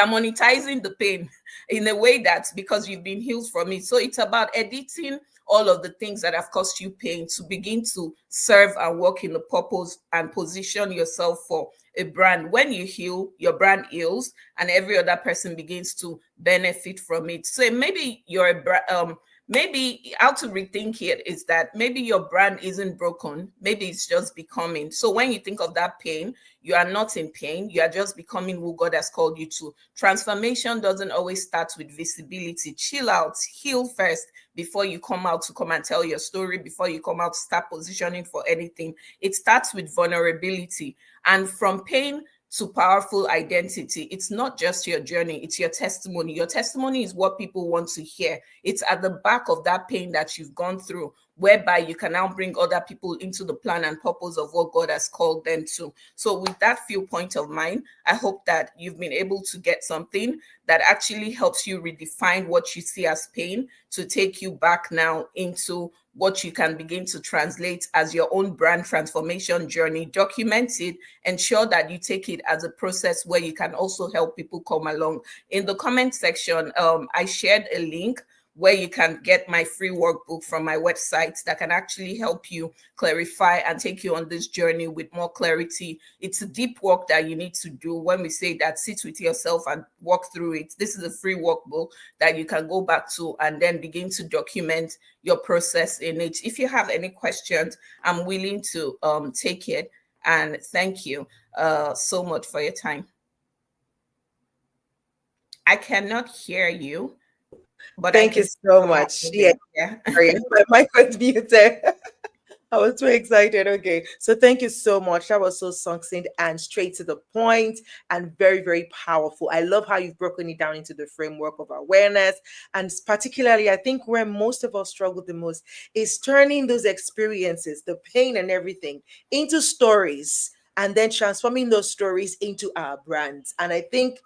monetizing the pain in a way that's because you've been healed from it. So it's about editing all of the things that have caused you pain to begin to serve and work in the purpose and position yourself for a brand. When you heal, your brand heals, and every other person begins to benefit from it. So maybe maybe how to rethink it is that maybe your brand isn't broken, maybe it's just becoming. So when you think of that pain, you are not in pain, you are just becoming who God has called you to. Transformation doesn't always start with visibility. Chill out, heal first before you come out to come and tell your story, before you come out to start positioning for anything. It starts with vulnerability, and from pain to powerful identity. It's not just your journey, it's your testimony. Your testimony is what people want to hear. It's at the back of that pain that you've gone through, whereby you can now bring other people into the plan and purpose of what God has called them to. So with that viewpoint of mine, I hope that you've been able to get something that actually helps you redefine what you see as pain to take you back now into what you can begin to translate as your own brand transformation journey. Document it, ensure that you take it as a process where you can also help people come along. In the comment section, I shared a link where you can get my free workbook from my website that can actually help you clarify and take you on this journey with more clarity. It's a deep work that you need to do. When we say that, sit with yourself and walk through it. This is a free workbook that you can go back to and then begin to document your process in it. If you have any questions, I'm willing to take it. And thank you so much for your time. I cannot hear you, but I Thank you can so come up much. with Yeah, it. Yeah. sorry, my mic was muted. I was too excited. Okay. So thank you so much. That was so succinct and straight to the point and very, very powerful. I love how you've broken it down into the framework of awareness. And particularly, I think where most of us struggle the most is turning those experiences, the pain and everything, into stories and then transforming those stories into our brands. And I think,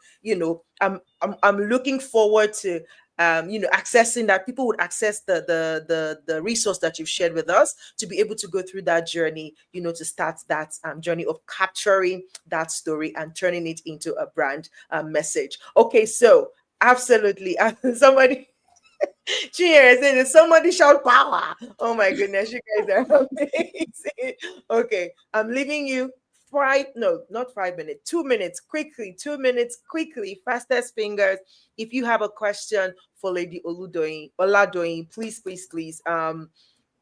I'm looking forward to accessing that. People would access the resource that you've shared with us to be able to go through that journey, to start that journey of capturing that story and turning it into a brand message. Okay, so absolutely, somebody. Cheers! And somebody shout power. Oh my goodness, you guys are amazing. Okay, I'm leaving you no, not 5 minutes, 2 minutes, quickly, 2 minutes, quickly, fastest fingers. If you have a question for Lady Oladoyin, please, please, please,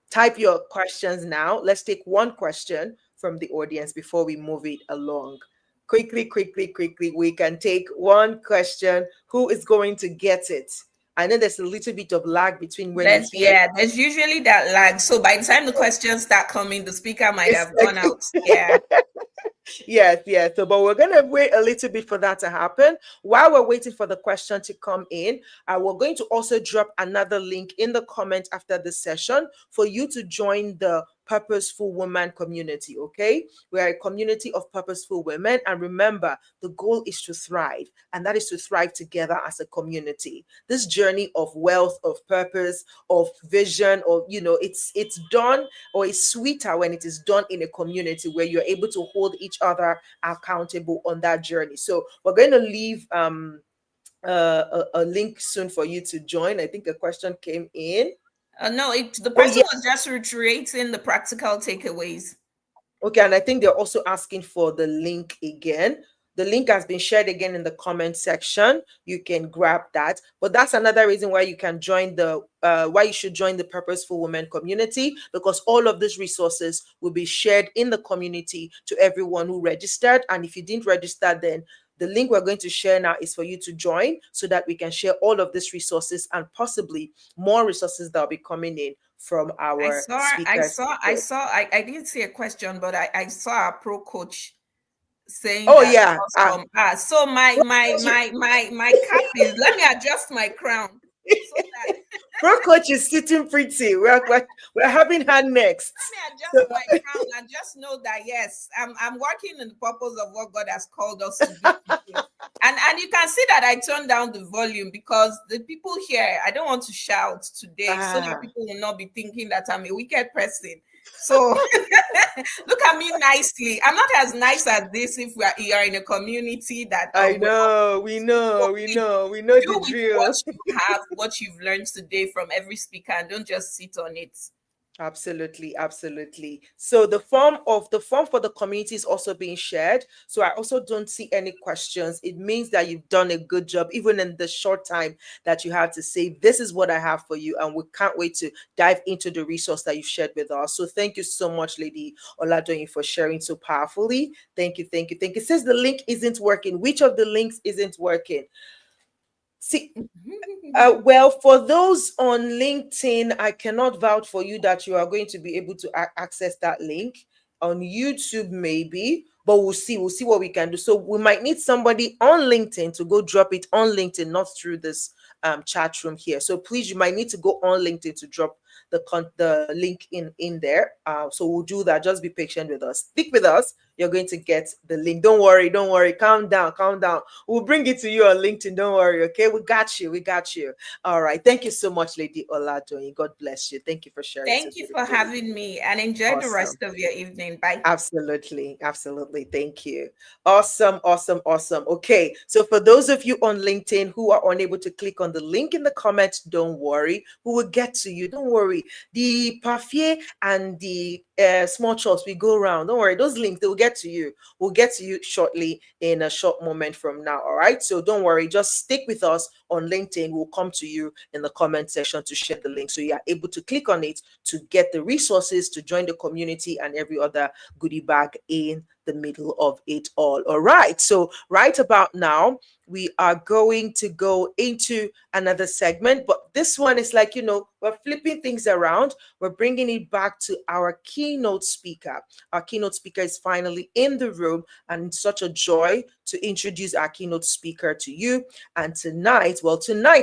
type your questions now. Let's take one question from the audience before we move it along. Quickly, quickly, quickly, we can take one question. Who is going to get it? I know there's a little bit of lag between when you hear. Yeah, there's usually that lag. So by the time the questions start coming, the speaker might It's have like, gone out. Yeah. yes, yes. So, but we're gonna wait a little bit for that to happen. While we're waiting for the question to come in, we're going to also drop another link in the comment after this session for you to join the Purposeful Woman community. Okay, we are a community of purposeful women, and remember, the goal is to thrive, and that is to thrive together as a community. This journey of wealth, of purpose, of vision, of it's done, or it's sweeter when it is done in a community where you're able to hold each other accountable on that journey. So we're going to leave a link soon for you to join. I think a question came in. No, the Oh person yeah. was just reiterating the practical takeaways. Okay, and I think they're also asking for the link again. The link has been shared again in the comment section. You can grab that. But that's another reason why you can join why you should join the Purposeful Women community, because all of these resources will be shared in the community to everyone who registered. And if you didn't register, then the link we're going to share now is for you to join so that we can share all of these resources and possibly more resources that will be coming in from our speakers. I didn't see a question, but I saw a pro coach saying Oh that yeah. awesome. So my cap is, let me adjust my crown so that Pro coach is sitting pretty. We're having her next. let me So, adjust my crown and just know that yes, I'm working in the purpose of what God has called us to do today. And you can see that I turned down the volume because the people here, I don't want to shout today so that people will not be thinking that I'm a wicked person. So look at me nicely. I'm not as nice as this if you are in a community that I know, we know do the with drill. what you have, what you've learned today from every speaker, and don't just sit on it. Absolutely, absolutely. So the form for the community is also being shared. So I also don't see any questions. It means that you've done a good job, even in the short time that you have to say, this is what I have for you. And we can't wait to dive into the resource that you've shared with us. So thank you so much, Lady Oladoyin, for sharing so powerfully. Thank you, thank you, thank you. It says the link isn't working. Which of the links isn't working? See, well, for those on LinkedIn, I cannot vouch for you that you are going to be able to access that link. On YouTube, maybe, but we'll see. We'll see what we can do. So we might need somebody on LinkedIn to go drop it on LinkedIn, not through this chat room here. So please, you might need to go on LinkedIn to drop the link in there. So we'll do that. Just be patient with us. Stick with us. You're going to get the link. Don't worry. Don't worry. Calm down. Calm down. We'll bring it to you on LinkedIn. Don't worry. Okay. We got you. We got you. All right. Thank you so much, Lady Oladoyin. God bless you. Thank you for sharing so Thank you for beautifully. having me and enjoy the Awesome. rest of your evening. Bye. Absolutely. Absolutely. Thank you. Awesome. Awesome. Awesome. Okay. So for those of you on LinkedIn who are unable to click on the link in the comments, don't worry. We will get to you. Don't worry. The parfait and the small chops we go around. Don't worry. Those links, they will get to you. We'll get to you shortly in a short moment from now. All right. So don't worry. Just stick with us on LinkedIn. We'll come to you in the comment section to share the link. So you are able to click on it to get the resources to join the community and every other goodie bag in the middle of it all. All right. So right about now, we are going to go into another segment, but this one is like, we're flipping things around. We're bringing it back to our keynote speaker. Our keynote speaker is finally in the room, and it's such a joy to introduce our keynote speaker to you. And tonight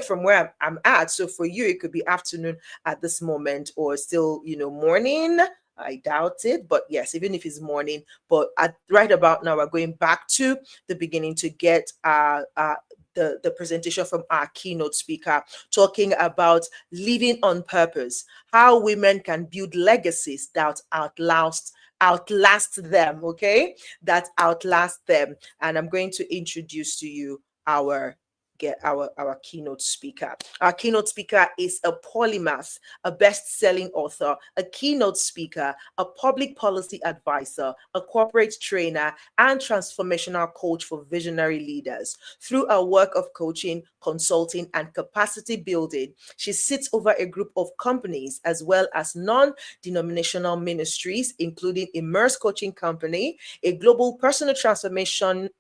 from where I'm at, so for you, it could be afternoon at this moment or still, morning. I doubt it, but yes, even if it's morning, but right about now, we're going back to the beginning to get the presentation from our keynote speaker, talking about living on purpose, how women can build legacies that outlast them, okay? That outlast them. And I'm going to introduce to you our keynote speaker. Our keynote speaker is a polymath, a best-selling author, a keynote speaker, a public policy advisor, a corporate trainer, and transformational coach for visionary leaders. Through her work of coaching, consulting, and capacity building, she sits over a group of companies as well as non-denominational ministries, including Immerse Coaching Company, a global personal transformation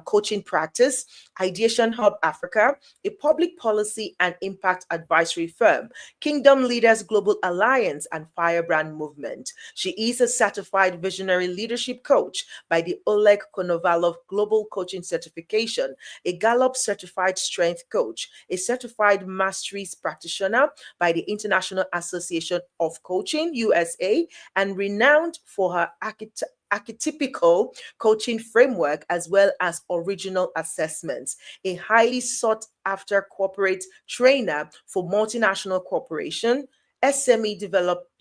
coaching practice, Ideation Hub Africa, a public policy and impact advisory firm, Kingdom Leaders Global Alliance, and Firebrand Movement. She is a certified visionary leadership coach by the Oleg Konovalov Global Coaching Certification, a Gallup certified strength coach, a certified masteries practitioner by the International Association of Coaching, USA, and renowned for her archetypical coaching framework as well as original assessments, a highly sought after corporate trainer for multinational corporation, SME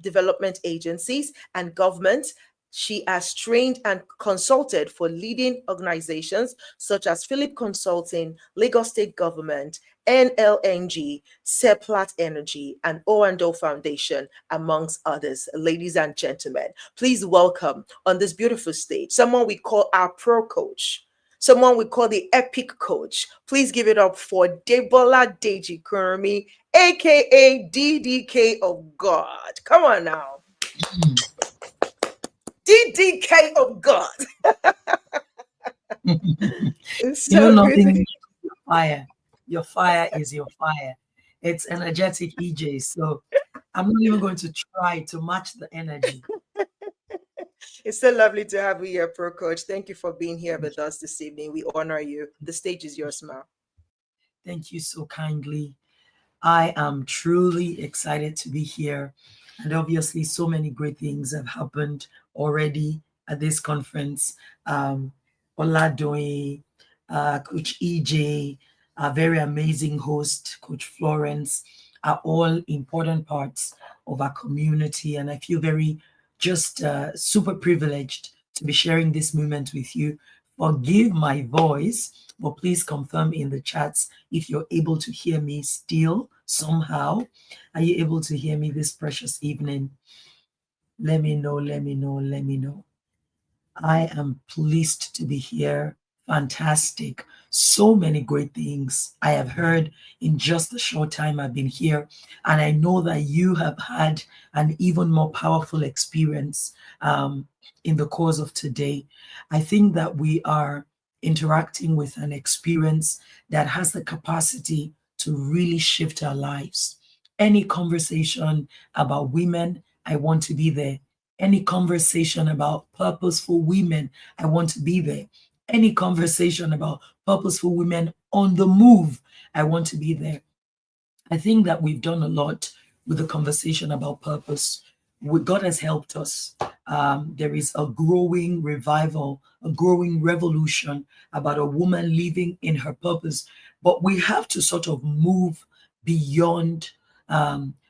development agencies, and governments. She has trained and consulted for leading organizations such as Philip Consulting, Lagos State Government, NLNG, Seplat Energy, and O&O Foundation, amongst others. Ladies and gentlemen, please welcome on this beautiful stage someone we call our pro coach, someone we call the epic coach. Please give it up for Debola Deji Kurumi, aka DDK of God. Come on now. DDK of God. It's so Nothing good. is your fire. Your fire is your fire. It's energetic EJ. So I'm not even going to try to match the energy. It's so lovely to have you here, Pro Coach. Thank you for being here with us this evening. We honor you. The stage is yours, Ma. Thank you so kindly. I am truly excited to be here. And obviously, so many great things have happened already at this conference. Oladoyin, Coach EJ, a very amazing host, Coach Florence, are all important parts of our community. And I feel very just super privileged to be sharing this moment with you. Forgive my voice, but please confirm in the chats if you're able to hear me still somehow. Are you able to hear me this precious evening? Let me know, let me know, let me know. I am pleased to be here. Fantastic. So many great things I have heard in just the short time I've been here. And I know that you have had an even more powerful experience in the course of today. I think that we are interacting with an experience that has the capacity to really shift our lives. Any conversation about women, I want to be there. Any conversation about purposeful women, I want to be there. Any conversation about purposeful women on the move, I want to be there. I think that we've done a lot with the conversation about purpose. God has helped us. There is a growing revival, a growing revolution about a woman living in her purpose. But we have to sort of move beyond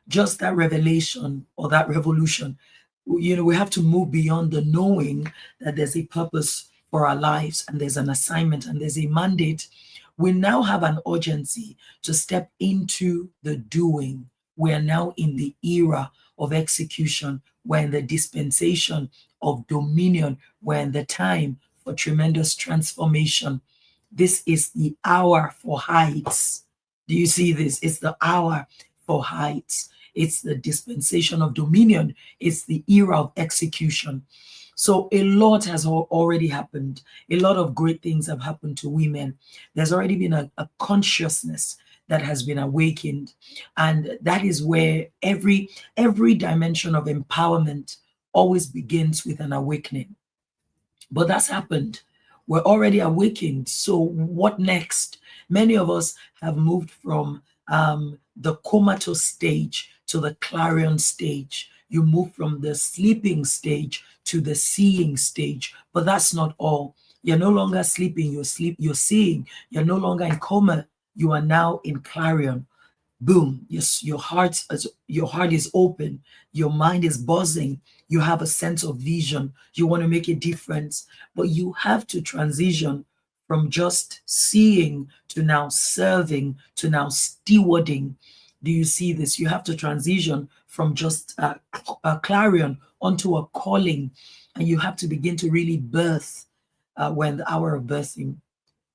just that revelation or that revolution. We have to move beyond the knowing that there's a purpose for our lives and there's an assignment and there's a mandate. We now have an urgency to step into the doing. We are now in the era of execution. We're in the dispensation of dominion. We're in the time for tremendous transformation. This is the hour for heights. Do you see this? It's the hour for heights. It's the dispensation of dominion. It's the era of execution. So a lot has already happened. A lot of great things have happened to women. There's already been a consciousness that has been awakened. And that is where every dimension of empowerment always begins with an awakening. But that's happened. We're already awakened. So what next? Many of us have moved from the comatose stage to the clarion stage. You move from the sleeping stage to the seeing stage. But that's not all. You're no longer sleeping, you're seeing. You're no longer in coma. You are now in clarion. Boom. Yes, your heart is open. Your mind is buzzing. You have a sense of vision. You want to make a difference. But you have to transition from just seeing to now serving to now stewarding. Do you see this? You have to transition from just a clarion onto a calling. And you have to begin to really birth when the hour of birthing.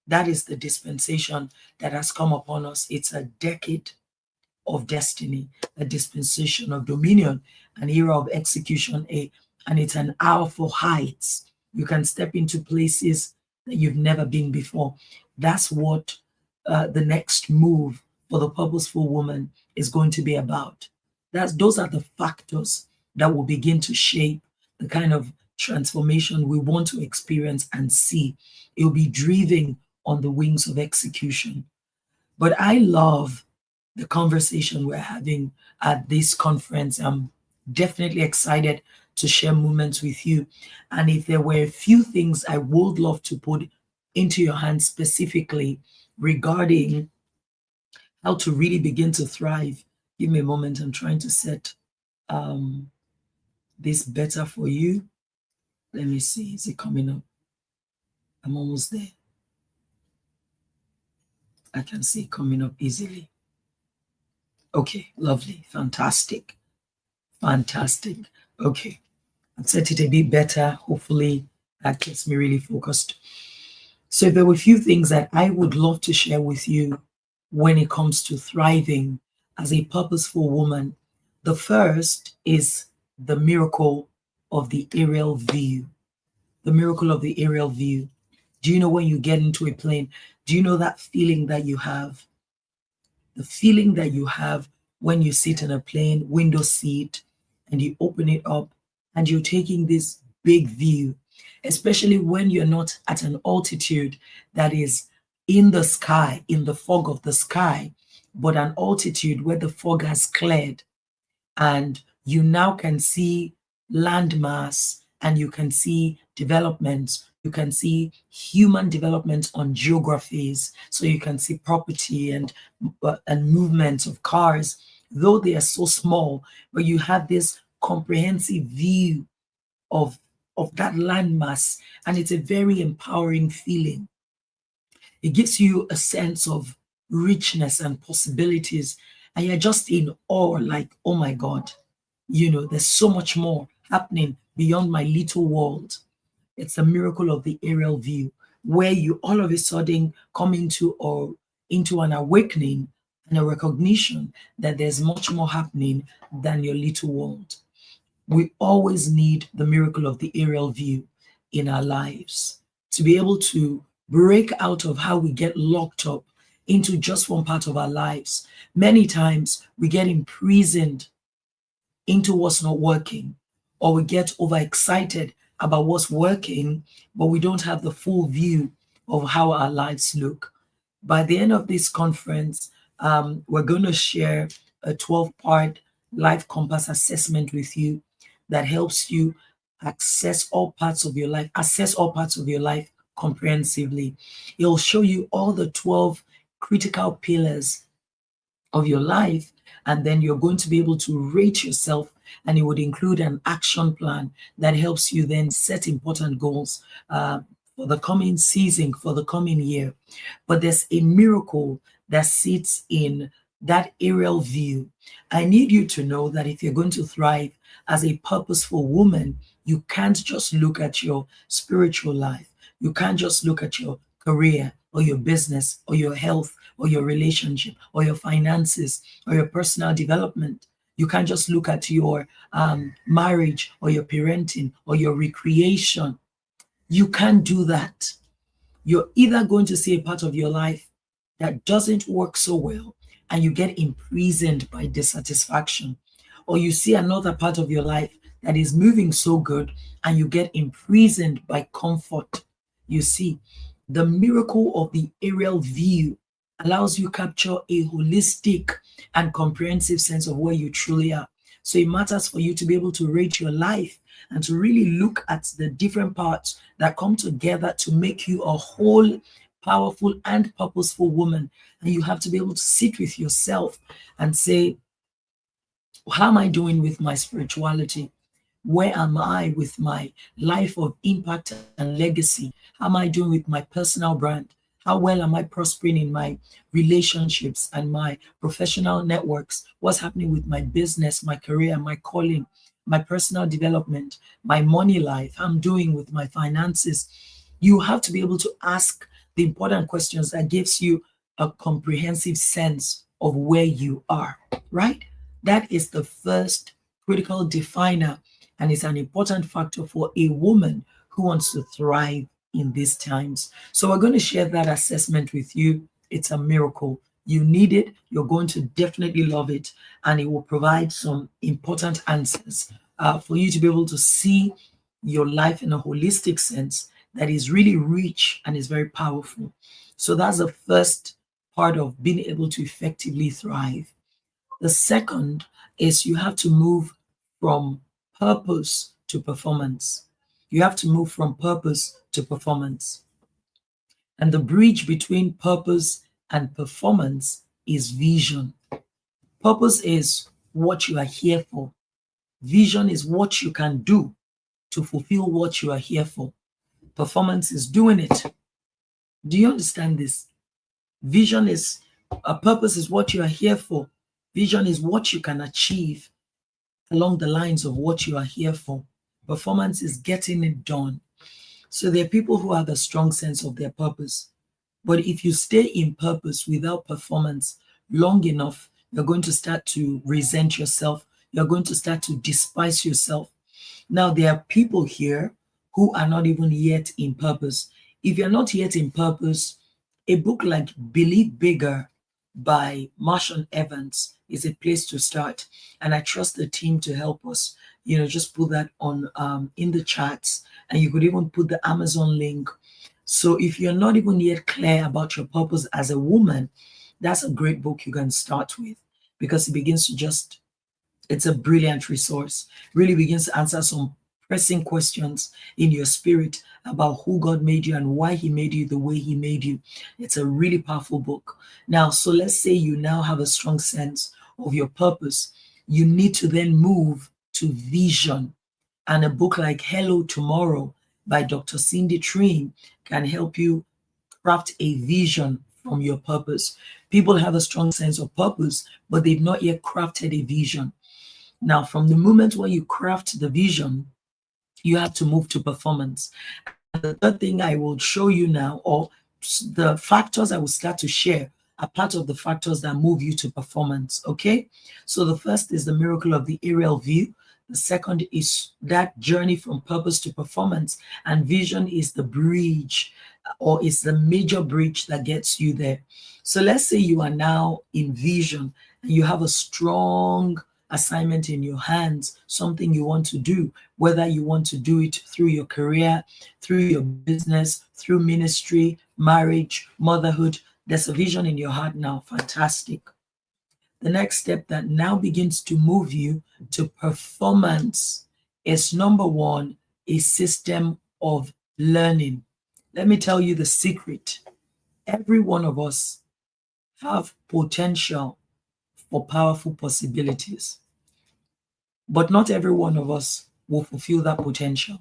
That is the dispensation that has come upon us. It's a decade of destiny, a dispensation of dominion, an era of execution, and it's an hour for heights. You can step into places that you've never been before. That's what the next move for the purposeful woman is going to be about. Those are the factors that will begin to shape the kind of transformation we want to experience and see. It will be driven on the wings of execution. But I love the conversation we're having at this conference. I'm definitely excited to share moments with you. And if there were a few things I would love to put into your hands specifically regarding how to really begin to thrive, give me a moment. I'm trying to set this better for you. Let me see. Is it coming up? I'm almost there. I can see it coming up easily. Okay, lovely, fantastic. Okay, I've set it a bit better. Hopefully that gets me really focused. So there were a few things that I would love to share with you when it comes to thriving as a purposeful woman. The first is the miracle of the aerial view. The miracle of the aerial view. Do you know when you get into a plane, do you know that feeling that you have? The feeling that you have when you sit in a plane window seat and you open it up and you're taking this big view, especially when you're not at an altitude that is in the sky, in the fog of the sky, but an altitude where the fog has cleared and you now can see landmass and you can see developments. You can see human development on geographies. So you can see property and movements of cars, though they are so small, but you have this comprehensive view of that landmass, and it's a very empowering feeling. It gives you a sense of richness and possibilities, and you're just in awe, like, oh my God, there's so much more happening beyond my little world. It's a miracle of the aerial view, where you all of a sudden come into an awakening and a recognition that there's much more happening than your little world. We always need the miracle of the aerial view in our lives to be able to break out of how we get locked up into just one part of our lives. Many times we get imprisoned into what's not working, or we get overexcited about what's working, but we don't have the full view of how our lives look. By the end of this conference, we're going to share a 12-part life compass assessment with you that helps you assess all parts of your life comprehensively. It'll show you all the 12 critical pillars of your life, and then you're going to be able to rate yourself, and it would include an action plan that helps you then set important goals for the coming season, for the coming year. But there's a miracle that sits in that aerial view. I need you to know that if you're going to thrive as a purposeful woman, you can't just look at your spiritual life. You can't just look at your career or your business or your health or your relationship or your finances or your personal development. You can't just look at your marriage or your parenting or your recreation. You can't do that. You're either going to see a part of your life that doesn't work so well and you get imprisoned by dissatisfaction, or you see another part of your life that is moving so good and you get imprisoned by comfort. You see, the miracle of the aerial view allows you capture a holistic and comprehensive sense of where you truly are. So it matters for you to be able to rate your life and to really look at the different parts that come together to make you a whole, powerful, and purposeful woman. And you have to be able to sit with yourself and say, how am I doing with my spirituality? Where am I with my life of impact and legacy? How am I doing with my personal brand? How well am I prospering in my relationships and my professional networks? What's happening with my business, my career, my calling, my personal development, my money life? How I'm doing with my finances? You have to be able to ask the important questions that gives you a comprehensive sense of where you are, right? That is the first critical definer, and it's an important factor for a woman who wants to thrive in these times. So we're going to share that assessment with you. It's a miracle. You need it. You're going to definitely love it, and it will provide some important answers for you to be able to see your life in a holistic sense that is really rich and is very powerful. So that's the first part of being able to effectively thrive. The second is you have to move from purpose to performance. You have to move from purpose to performance. And the bridge between purpose and performance is vision. Purpose is what you are here for. Vision is what you can do to fulfill what you are here for. Performance is doing it. Do you understand this? Vision is a purpose is what you are here for. Vision is what you can achieve along the lines of what you are here for. Performance is getting it done. So there are people who have a strong sense of their purpose. But if you stay in purpose without performance long enough, you're going to start to resent yourself. You're going to start to despise yourself. Now, there are people here who are not even yet in purpose. If you're not yet in purpose, a book like Believe Bigger by Marshall Evans is a place to start. And I trust the team to help us, just put that on in the chats. And you could even put the Amazon link. So if you're not even yet clear about your purpose as a woman, that's a great book you can start with, because it begins to it's a brilliant resource. Really begins to answer some pressing questions in your spirit about who God made you and why he made you the way he made you. It's a really powerful book. Now, so let's say you now have a strong sense of your purpose. You need to then move to vision. And a book like Hello Tomorrow by Dr. Cindy Trim can help you craft a vision from your purpose. People have a strong sense of purpose, but they've not yet crafted a vision. Now, from the moment when you craft the vision, you have to move to performance. And the third thing I will show you now, or the factors I will start to share, are part of the factors that move you to performance. Okay. So the first is the miracle of the aerial view. The second is that journey from purpose to performance. And vision is the bridge, or is the major bridge that gets you there. So let's say you are now in vision and you have a strong assignment in your hands, something you want to do, whether you want to do it through your career, through your business, through ministry, marriage, motherhood. There's a vision in your heart now. Fantastic. The next step that now begins to move you to performance is number one, a system of learning. Let me tell you the secret. Every one of us have potential for powerful possibilities, but not every one of us will fulfill that potential.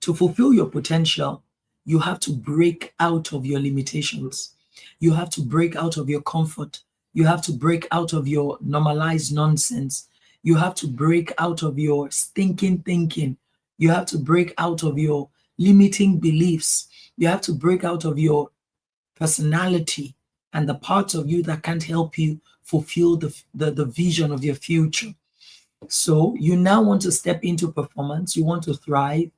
To fulfill your potential, you have to break out of your limitations. You have to break out of your comfort. You have to break out of your normalized nonsense. You have to break out of your stinking thinking. You have to break out of your limiting beliefs. You have to break out of your personality and the parts of you that can't help you fulfill the vision of your future. So you now want to step into performance. You want to thrive,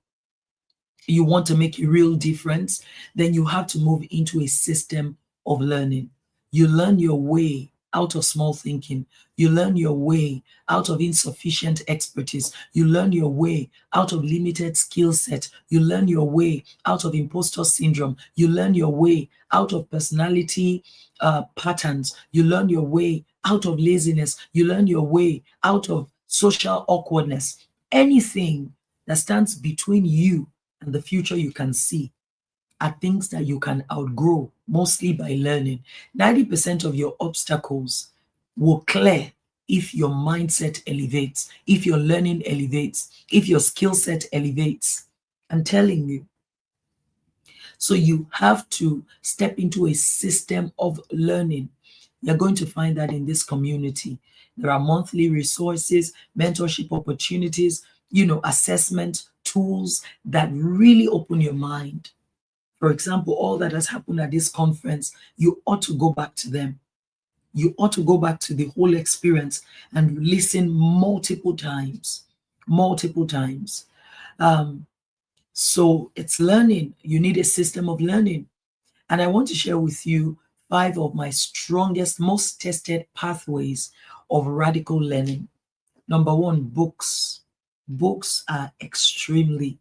you want to make a real difference, then you have to move into a system of learning. You learn your way out of small thinking. You learn your way out of insufficient expertise. You learn your way out of limited skill set. You learn your way out of imposter syndrome. You learn your way out of personality patterns. You learn your way out of laziness. You learn your way out of social awkwardness. Anything that stands between you and the future you can see are things that you can outgrow, mostly by learning. 90% of your obstacles will clear if your mindset elevates, if your learning elevates, if your skill set elevates. I'm telling you. So you have to step into a system of learning. You're going to find that in this community. There are monthly resources, mentorship opportunities, assessment tools that really open your mind. For example, all that has happened at this conference, you ought to go back to them. You ought to go back to the whole experience and listen multiple times, multiple times. So it's learning. You need a system of learning. And I want to share with you 5 of my strongest, most tested pathways of radical learning. Number 1, books. Books are extremely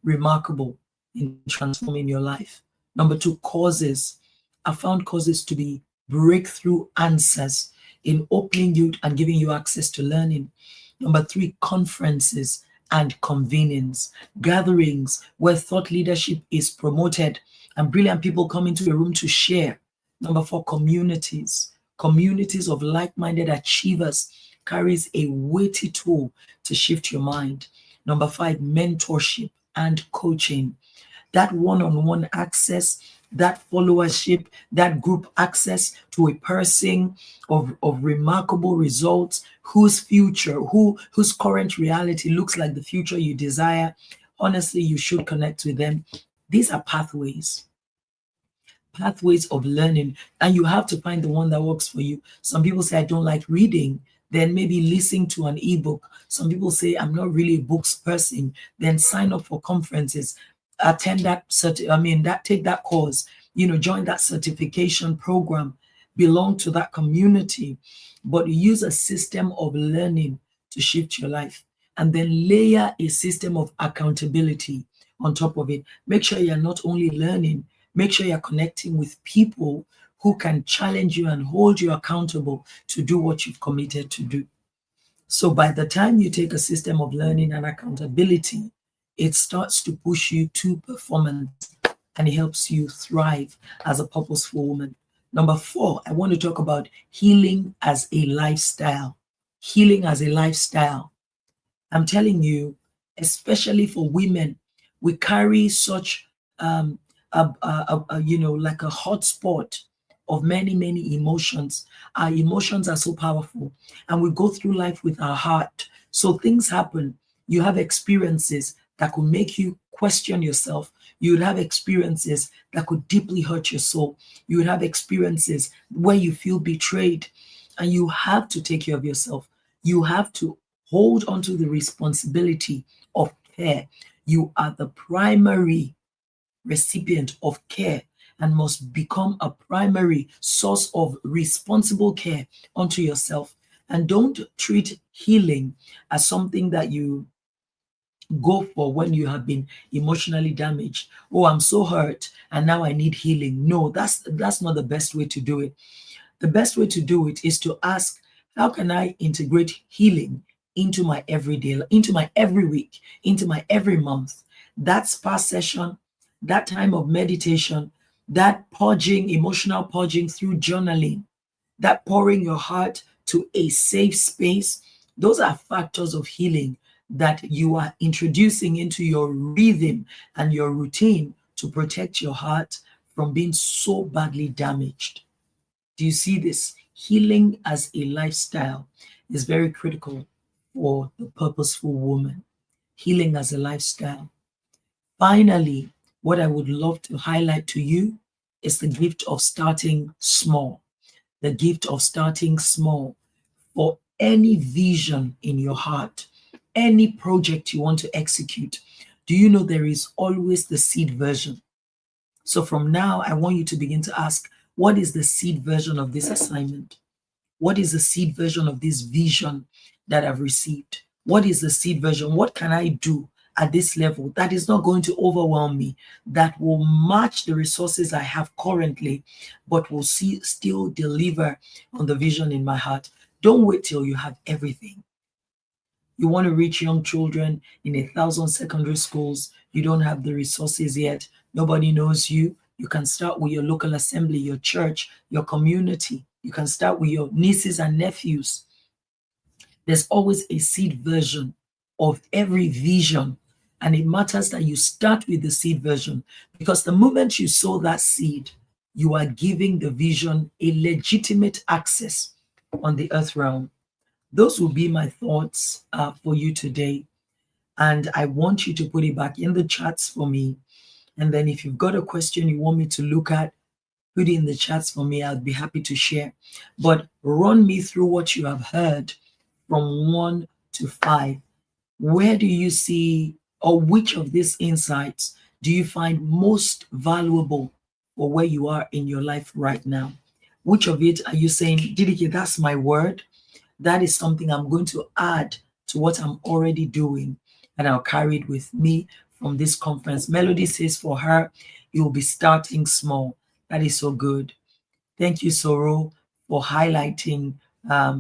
remarkable in transforming your life. Number 2, causes. I found causes to be breakthrough answers in opening you and giving you access to learning. Number 3, conferences and convenings, gatherings where thought leadership is promoted and brilliant people come into a room to share. Number 4, communities. Communities of like-minded achievers carries a weighty tool to shift your mind. Number 5, mentorship and coaching. That one-on-one access, that followership, that group access to a person of remarkable results, whose future, whose current reality looks like the future you desire. Honestly, you should connect with them. These are pathways of learning, and you have to find the one that works for you. Some people say, I don't like reading, then maybe listen to an ebook. Some people say, I'm not really a books person, then sign up for conferences, attend take that course, join that certification program, belong to that community, but use a system of learning to shift your life, and then layer a system of accountability on top of it. Make sure you're not only learning, make sure you're connecting with people who can challenge you and hold you accountable to do what you've committed to do. So by the time you take a system of learning and accountability, it starts to push you to performance and it helps you thrive as a purposeful woman. Number 4, I want to talk about healing as a lifestyle. Healing as a lifestyle. I'm telling you, especially for women, we carry such like a hot spot of many, many emotions. Our emotions are so powerful, and we go through life with our heart. So things happen. You have experiences that could make you question yourself. You would have experiences that could deeply hurt your soul. You would have experiences where you feel betrayed, and you have to take care of yourself. You have to hold on to the responsibility of care. You are the primary recipient of care and must become a primary source of responsible care unto yourself. And don't treat healing as something that you go for when you have been emotionally damaged. Oh, I'm so hurt and now I need healing. No, that's not the best way to do it. The best way to do it is to ask, How can I integrate healing into my everyday, into my every week, into my every month? That spa session, that time of meditation, that purging, emotional purging through journaling, that pouring your heart to a safe space, those are factors of healing that you are introducing into your rhythm and your routine to protect your heart from being so badly damaged. Do you see this? Healing as a lifestyle is very critical for the purposeful woman. Healing as a lifestyle. Finally, what I would love to highlight to you is the gift of starting small. The gift of starting small for any vision in your heart, any project you want to execute. Do you know there is always the seed version? So from now, I want you to begin to ask, what is the seed version of this assignment? What is the seed version of this vision that I've received? What is the seed version? What can I do at this level that is not going to overwhelm me, that will match the resources I have currently, but will still deliver on the vision in my heart? Don't wait till you have everything. You want to reach young children in 1,000 secondary schools. You don't have the resources yet. Nobody knows you. You can start with your local assembly, your church, your community. You can start with your nieces and nephews. There's always a seed version of every vision. And it matters that you start with the seed version, because the moment you sow that seed, you are giving the vision a legitimate access on the earth realm. Those will be my thoughts for you today. And I want you to put it back in the chats for me. And then if you've got a question you want me to look at, put it in the chats for me. I'll be happy to share. But run me through what you have heard from 1 to 5. Where do you see, or which of these insights do you find most valuable for where you are in your life right now? Which of it are you saying, Didike, that's my word? That is something I'm going to add to what I'm already doing, and I'll carry it with me from this conference. Melody says for her, you will be starting small. That is so good. Thank you, Soro, for highlighting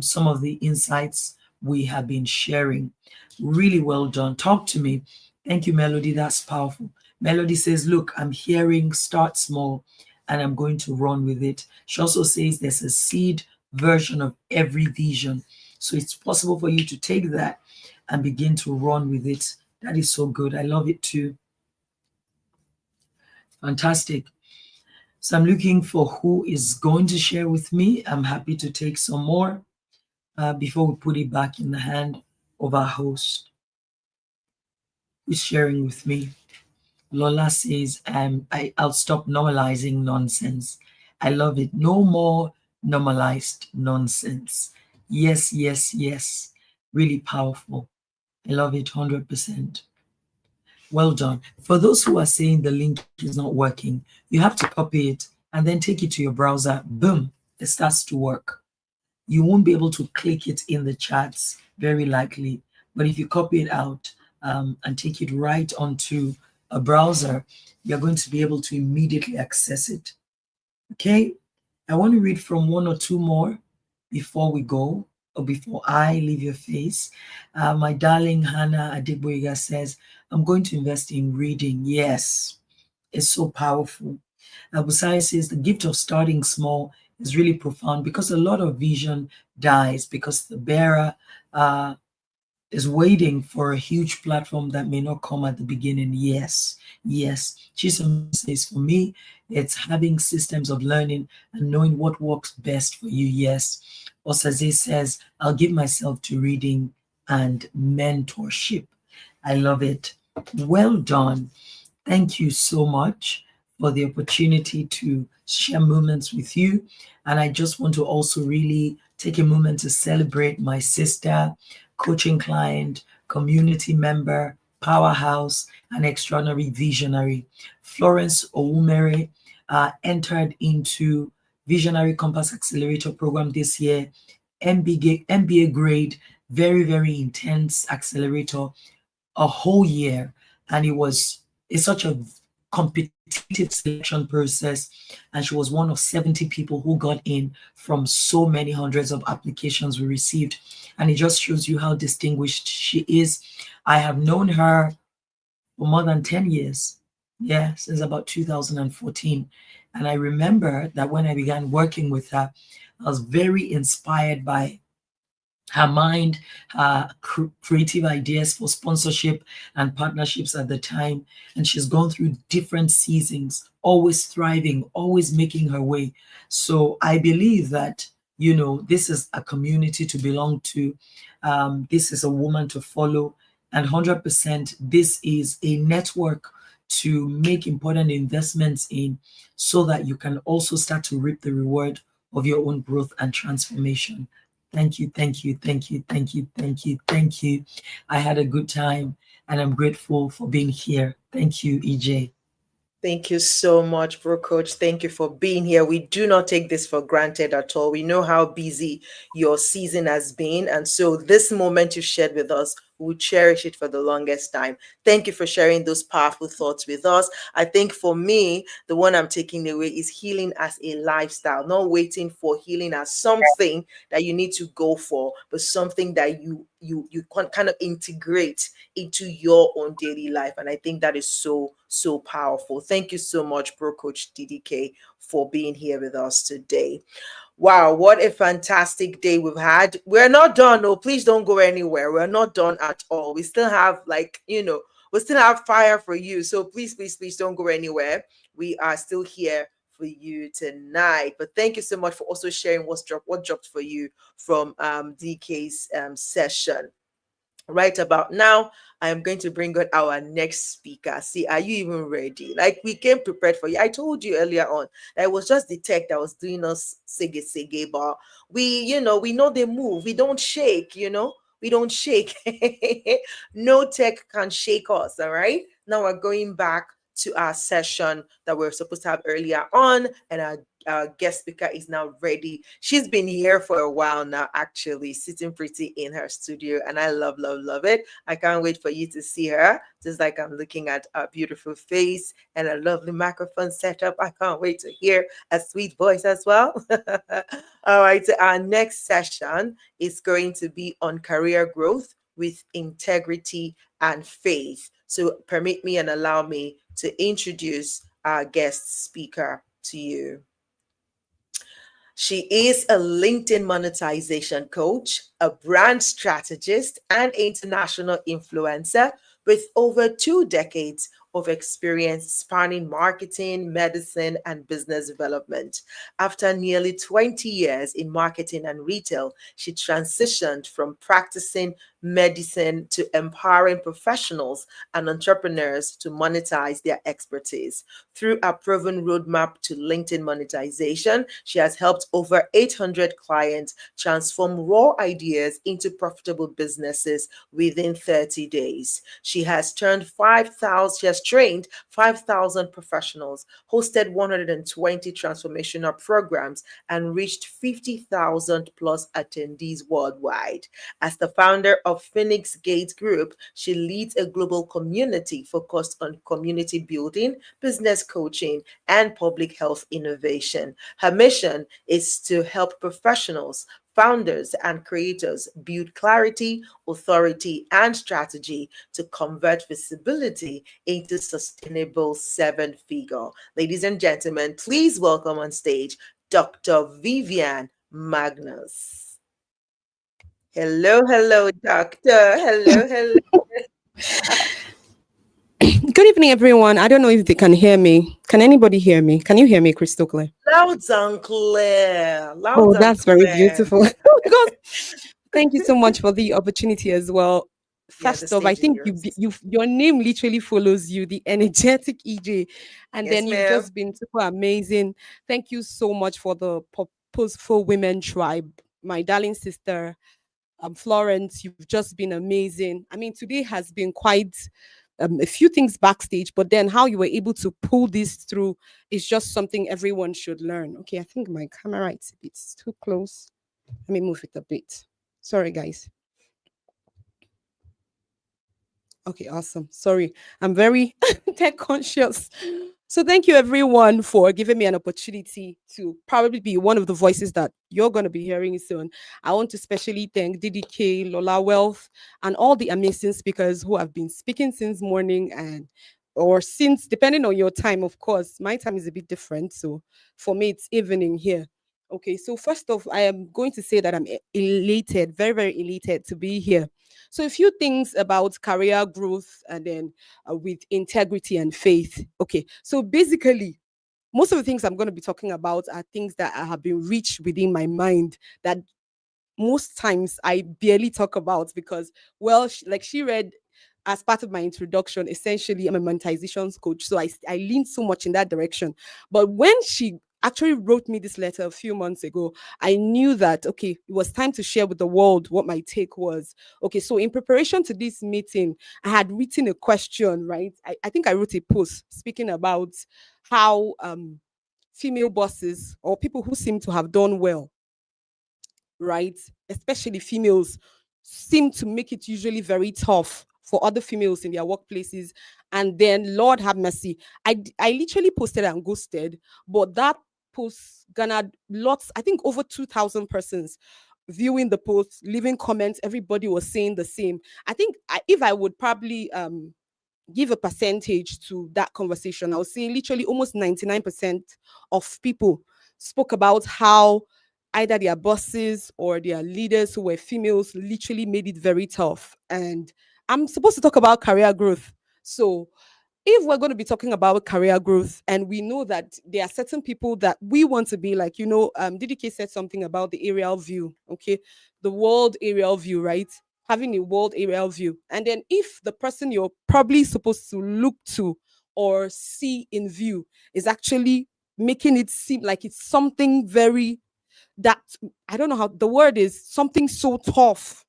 some of the insights we have been sharing. Really well done. Talk to me. Thank you, Melody. That's powerful. Melody says, look, I'm hearing start small and I'm going to run with it. She also says there's a seed version of every vision. So it's possible for you to take that and begin to run with it. That is so good. I love it too. Fantastic. So I'm looking for who is going to share with me. I'm happy to take some more before we put it back in the hand of our host. Who's sharing with me? Lola says, I'll stop normalizing nonsense. I love it. No more normalized nonsense. Yes, yes, yes. Really powerful. I love it 100%. Well done. For those who are saying the link is not working, you have to copy it and then take it to your browser. Boom, it starts to work. You won't be able to click it in the chats, very likely. But if you copy it out and take it right onto a browser, you're going to be able to immediately access it. Okay, I want to read from 1 or 2 more before we go, or before I leave your face. My darling Hannah Adegboyega says, I'm going to invest in reading. Yes, it's so powerful. Busai says, the gift of starting small is really profound, because a lot of vision dies because the bearer is waiting for a huge platform that may not come at the beginning. Yes, yes. Chisom says, for me, it's having systems of learning and knowing what works best for you. Yes. Osaze says, I'll give myself to reading and mentorship. I love it. Well done. Thank you so much for the opportunity to share moments with you. And I just want to also really take a moment to celebrate my sister, coaching client, community member, powerhouse, and extraordinary visionary. Florence Owumere entered into Visionary Compass Accelerator program this year, MBA grade, very, very intense accelerator, a whole year. And it's such a competitive selection process, and she was one of 70 people who got in from so many hundreds of applications we received. And it just shows you how distinguished she is. I have known her for more than 10 years. Yeah, since about 2014. And I remember that when I began working with her, I was very inspired by her mind, creative ideas for sponsorship and partnerships at the time. And she's gone through different seasons, always thriving, always making her way. So I believe that, this is a community to belong to. This is a woman to follow. And 100%, this is a network to make important investments in so that you can also start to reap the reward of your own growth and transformation. Thank you, thank you, thank you, thank you, thank you, thank you. I had a good time and I'm grateful for being here. Thank you, EJ. Thank you so much, Bro Coach. Thank you for being here. We do not take this for granted at all. We know how busy your season has been. And so this moment you shared with us, we'll cherish it for the longest time. Thank you for sharing those powerful thoughts with us. I think for me, the one I'm taking away is healing as a lifestyle, not waiting for healing as something that you need to go for, but something that you can kind of integrate into your own daily life. And I think that is so powerful. Thank you so much, Bro Coach DDK, for being here with us today. Wow, what a fantastic day we've had. We're not done. No, please don't go anywhere. We're not done at all. We still have, we still have fire for you. So please don't go anywhere. We are still here for you tonight. But thank you so much for also sharing what dropped for you from DK's session. Right about now, I am going to bring on our next speaker. See, are you even ready? Like, we came prepared for you. I told you earlier on that it was just the tech that was doing us sige, but we know they move. We don't shake, we don't shake. No tech can shake us. All right. Now we're going back to our session that we were supposed to have earlier on, and our guest speaker is now ready. She's been here for a while now, actually, sitting pretty in her studio, and I love it. I can't wait for you to see her, just like I'm looking at a beautiful face and a lovely microphone setup. I can't wait to hear a sweet voice as well. All right, so our next session is going to be on career growth with integrity and faith. So permit me and allow me to introduce our guest speaker to you. She is a LinkedIn monetization coach, a brand strategist, and international influencer with over 2 decades of experience spanning marketing, medicine, and business development. After nearly 20 years in marketing and retail, she transitioned from practicing medicine to empowering professionals and entrepreneurs to monetize their expertise. Through a proven roadmap to LinkedIn monetization, she has helped over 800 clients transform raw ideas into profitable businesses within 30 days. She has trained 5,000 professionals, hosted 120 transformational programs, and reached 50,000 plus attendees worldwide. As the founder of Phoenix Gate Group, she leads a global community focused on community building, business coaching, and public health innovation. Her mission is to help professionals, founders, and creators build clarity, authority, and strategy to convert visibility into sustainable 7-figure. Ladies and gentlemen, please welcome on stage Dr. Vivian Magnus. Hello, doctor. Hello. Good evening, everyone. I don't know if they can hear me. Can anybody hear me? Can you hear me crystal clear? Loud and clear. Oh, that's very beautiful. Because thank you so much for the opportunity as well. Yeah, the First off, I stage is think yours. your name literally follows you, the energetic EJ, and Yes, then you've ma'am. just been super amazing. Thank you so much for the Purposeful Women Tribe, my darling sister, Florence. You've just been amazing. I mean, today has been quite a few things backstage, but then how you were able to pull this through is just something everyone should learn. Okay, I think my camera is a bit too close. Let me move it a bit. Sorry, guys. Okay, awesome. Sorry, I'm very tech conscious. So thank you everyone for giving me an opportunity to probably be one of the voices that you're going to be hearing soon. I want to especially thank DDK, Lola Wealth, and all the amazing speakers who have been speaking since morning and or since, depending on your time, of course. My time is a bit different. So for me, it's evening here. Okay, so first off, I am going to say that I'm elated, very, very elated to be here. So a few things about career growth and then with integrity and faith. Okay, so basically, most of the things I'm going to be talking about are things that have been rich within my mind that most times I barely talk about because, well, like she read as part of my introduction, essentially, I'm a monetizations coach. So I lean so much in that direction. But when she actually wrote me this letter a few months ago, I knew that, okay, it was time to share with the world what my take was. Okay, so in preparation to this meeting, I had written a question, right? I think I wrote a post speaking about how female bosses or people who seem to have done well, right? Especially females, seem to make it usually very tough for other females in their workplaces. And then, Lord have mercy, I literally posted and ghosted, but that post garnered lots, I think over 2,000 persons viewing the post, leaving comments. Everybody was saying the same. I think if I would probably give a percentage to that conversation, I would say literally almost 99% of people spoke about how either their bosses or their leaders who were females literally made it very tough. And I'm supposed to talk about career growth. So if we're going to be talking about career growth and we know that there are certain people that we want to be like, DDK said something about the aerial view, okay, the world aerial view, right? Having a world aerial view. And then if the person you're probably supposed to look to or see in view is actually making it seem like it's something very, that I don't know how the word is, something so tough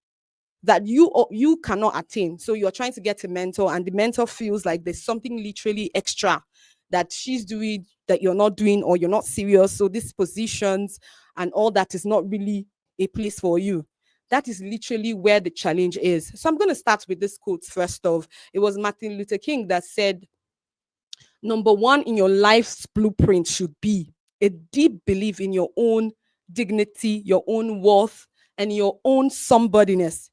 that you cannot attain. So you're trying to get a mentor, and the mentor feels like there's something literally extra that she's doing that you're not doing, or you're not serious. So these positions and all that is not really a place for you. That is literally where the challenge is. So I'm going to start with this quote first of. It was Martin Luther King that said, number one in your life's blueprint should be a deep belief in your own dignity, your own worth, and your own somebodyness.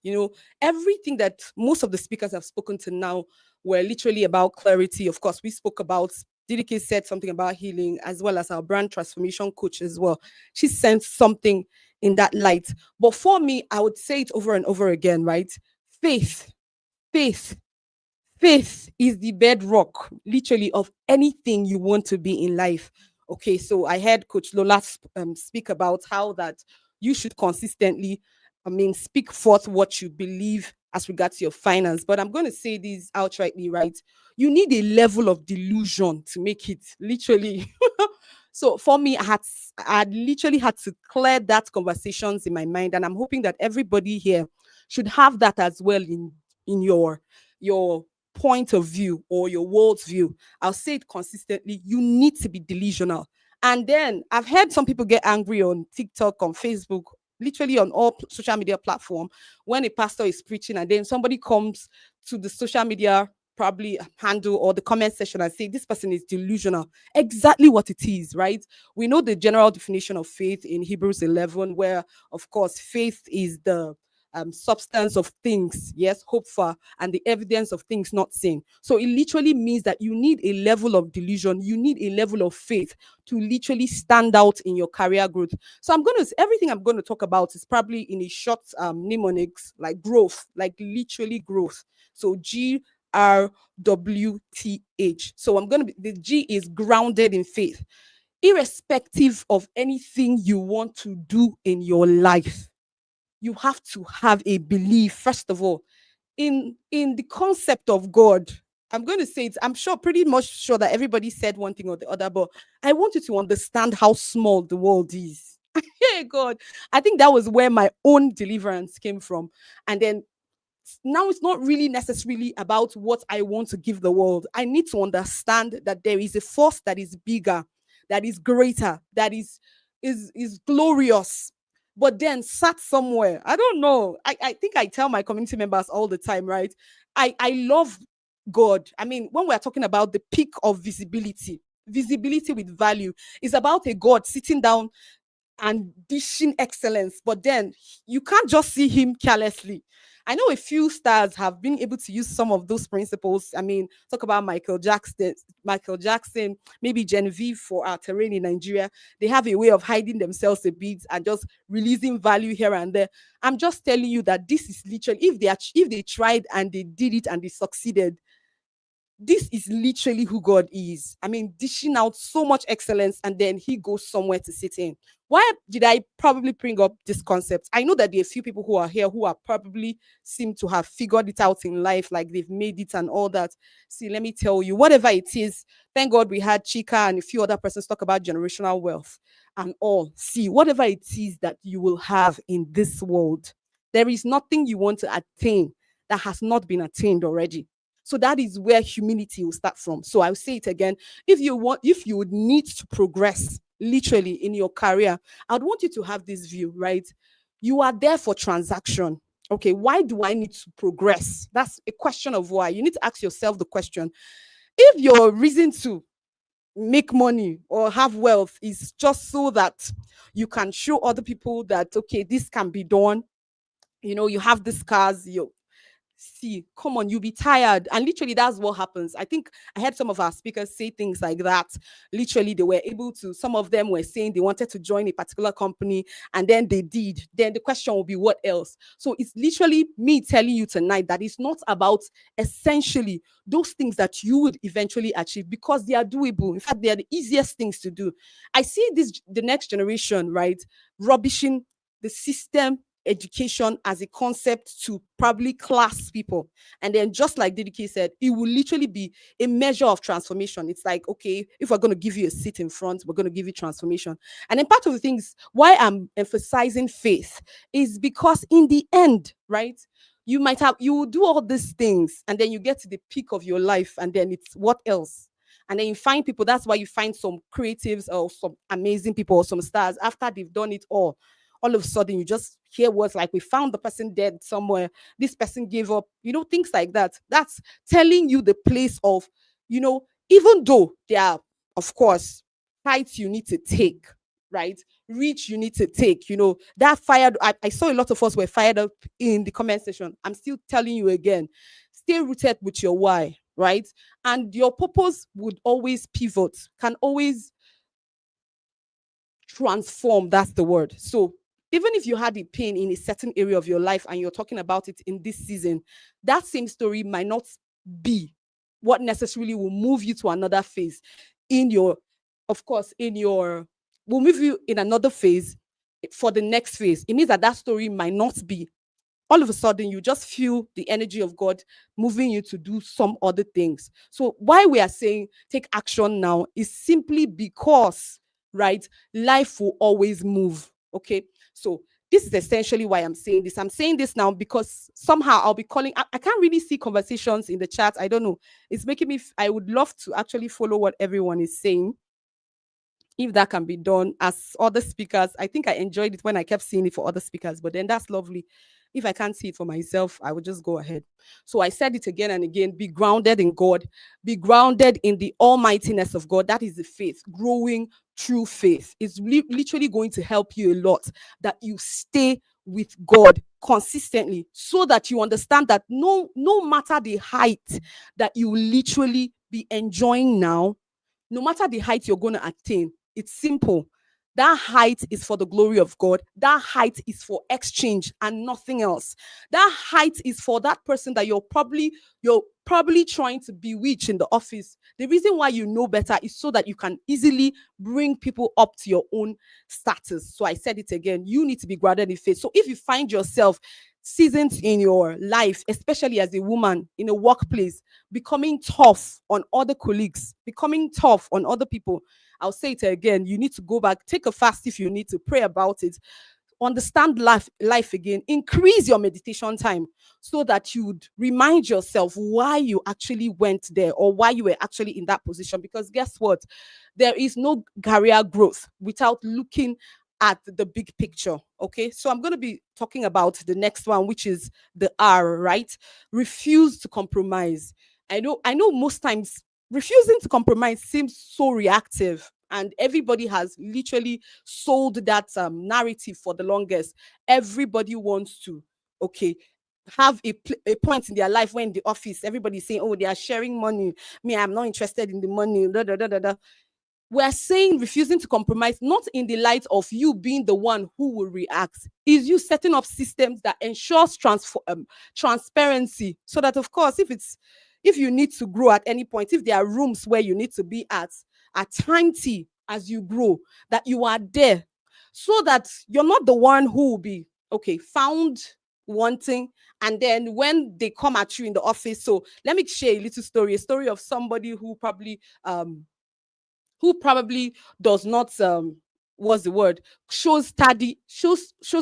Everything that most of the speakers have spoken to now were literally about clarity. Of course, we spoke about, DDK said something about healing, as well as our brand transformation coach as well. She sent something in that light. But for me, I would say it over and over again, right? Faith, faith, faith is the bedrock, literally, of anything you want to be in life. Okay, so I heard Coach Lola speak about how that you should consistently, speak forth what you believe as regards to your finance. But I'm going to say this outrightly, right? You need a level of delusion to make it, literally. So for me, I had literally had to clear that conversations in my mind, and I'm hoping that everybody here should have that as well in your point of view or your world's view. I'll say it consistently. You need to be delusional. And then I've heard some people get angry on TikTok, on Facebook, literally on all social media platform, when a pastor is preaching and then somebody comes to the social media probably handle or the comment section and say this person is delusional. Exactly what it is, right? We know the general definition of faith in Hebrews 11, where of course faith is the substance of things, yes, hope for, and the evidence of things not seen. So it literally means that you need a level of delusion, you need a level of faith to literally stand out in your career growth. So everything I'm going to talk about is probably in a short mnemonics, like growth, like literally growth. So GRWTH. So the G is grounded in faith, irrespective of anything you want to do in your life. You have to have a belief, first of all, in the concept of God. I'm going to say it. I'm sure, pretty much sure that everybody said one thing or the other, but I want you to understand how small the world is. Hey, God. I think that was where my own deliverance came from. And then now it's not really necessarily about what I want to give the world. I need to understand that there is a force that is bigger, that is greater, that is glorious, but then sat somewhere. I don't know. I think I tell my community members all the time, right? I love God. I mean, when we're talking about the peak of visibility, visibility with value. It's about a God sitting down and dishing excellence, but then you can't just see him carelessly. I know a few stars have been able to use some of those principles. I mean, talk about Michael Jackson, maybe Genevieve for our terrain in Nigeria. They have a way of hiding themselves a bit and just releasing value here and there. I'm just telling you that this is literally, if they tried and they did it and they succeeded, this is literally who God is. I mean, dishing out so much excellence and then he goes somewhere to sit in. Why did I probably bring up this concept? I know that there are a few people who are here who are probably seem to have figured it out in life, like they've made it and all that. See, let me tell you, whatever it is, thank God we had Chika and a few other persons talk about generational wealth and all. See, whatever it is that you will have in this world, there is nothing you want to attain that has not been attained already. So that is where humility will start from. So I'll say it again. If you would need to progress literally in your career, I'd want you to have this view, right? You are there for transaction. Okay, why do I need to progress? That's a question of why. You need to ask yourself the question. If your reason to make money or have wealth is just so that you can show other people that, okay, this can be done, you have these cars, see, come on, you'll be tired. And literally, that's what happens. I think I heard some of our speakers say things like that. Literally, they were able to, some of them were saying they wanted to join a particular company and then they did. Then the question will be, what else? So it's literally me telling you tonight that it's not about essentially those things that you would eventually achieve, because they are doable. In fact, they are the easiest things to do. I see the next generation, right, rubbishing the system education as a concept to probably class people. And then just like DDK said, it will literally be a measure of transformation. It's like, okay, if we're going to give you a seat in front, we're going to give you transformation. And then part of the things why I'm emphasizing faith is because in the end, right, you will do all these things and then you get to the peak of your life and then it's what else? And then you find people, that's why you find some creatives or some amazing people or some stars after they've done it all of a sudden you just hear words like, we found the person dead somewhere, this person gave up, things like that. That's telling you the place of, even though there are, of course, heights you need to take, right? Reach you need to take, that fired. I saw a lot of us were fired up in the comment section. I'm still telling you again, stay rooted with your why, right? And your purpose would always pivot, can always transform. That's the word. So even if you had a pain in a certain area of your life and you're talking about it in this season, that same story might not be what necessarily will move you to another phase will move you in another phase for the next phase. It means that story might not be all of a sudden you just feel the energy of God moving you to do some other things. So why we are saying take action now is simply because, right, life will always move. Okay. So this is essentially why I'm saying this. I'm saying this now because somehow I'll be calling. I can't really see conversations in the chat. I don't know. It's making me, I would love to actually follow what everyone is saying, if that can be done as other speakers. I think I enjoyed it when I kept seeing it for other speakers, but then that's lovely. If I can't see it for myself, I would just go ahead. So I said it again and again, be grounded in God, be grounded in the almightiness of God. That is the faith, growing through faith. It's literally going to help you a lot that you stay with God consistently so that you understand that no matter the height that you will literally be enjoying now, no matter the height you're going to attain, it's simple. That height is for the glory of God. That height is for exchange and nothing else. That height is for that person that you're probably trying to bewitch in the office. The reason why you know better is so that you can easily bring people up to your own status. So I said it again, you need to be grounded in faith. So if you find yourself seasons in your life, especially as a woman in a workplace, becoming tough on other colleagues, becoming tough on other people, I'll say it again, you need to go back, take a fast if you need to, pray about it, understand life again, increase your meditation time so that you would remind yourself why you actually went there or why you were actually in that position. Because guess what? There is no career growth without looking at the big picture. Okay, so I'm going to be talking about the next one, which is the R, right? Refuse to compromise. I know most times refusing to compromise seems so reactive, and everybody has literally sold that narrative for the longest. Everybody wants to, okay, have a point in their life when in the office everybody's saying, oh, they are sharing money, me, I'm not interested in the money, da, da, da, da, da. We're saying refusing to compromise, not in the light of you being the one who will react, is you setting up systems that ensures transparency, so that, of course, if you need to grow at any point, if there are rooms where you need to be at time t as you grow, that you are there, so that you're not the one who will be, okay, found wanting, and then when they come at you in the office. So let me share a story of somebody who probably does not what's the word, shows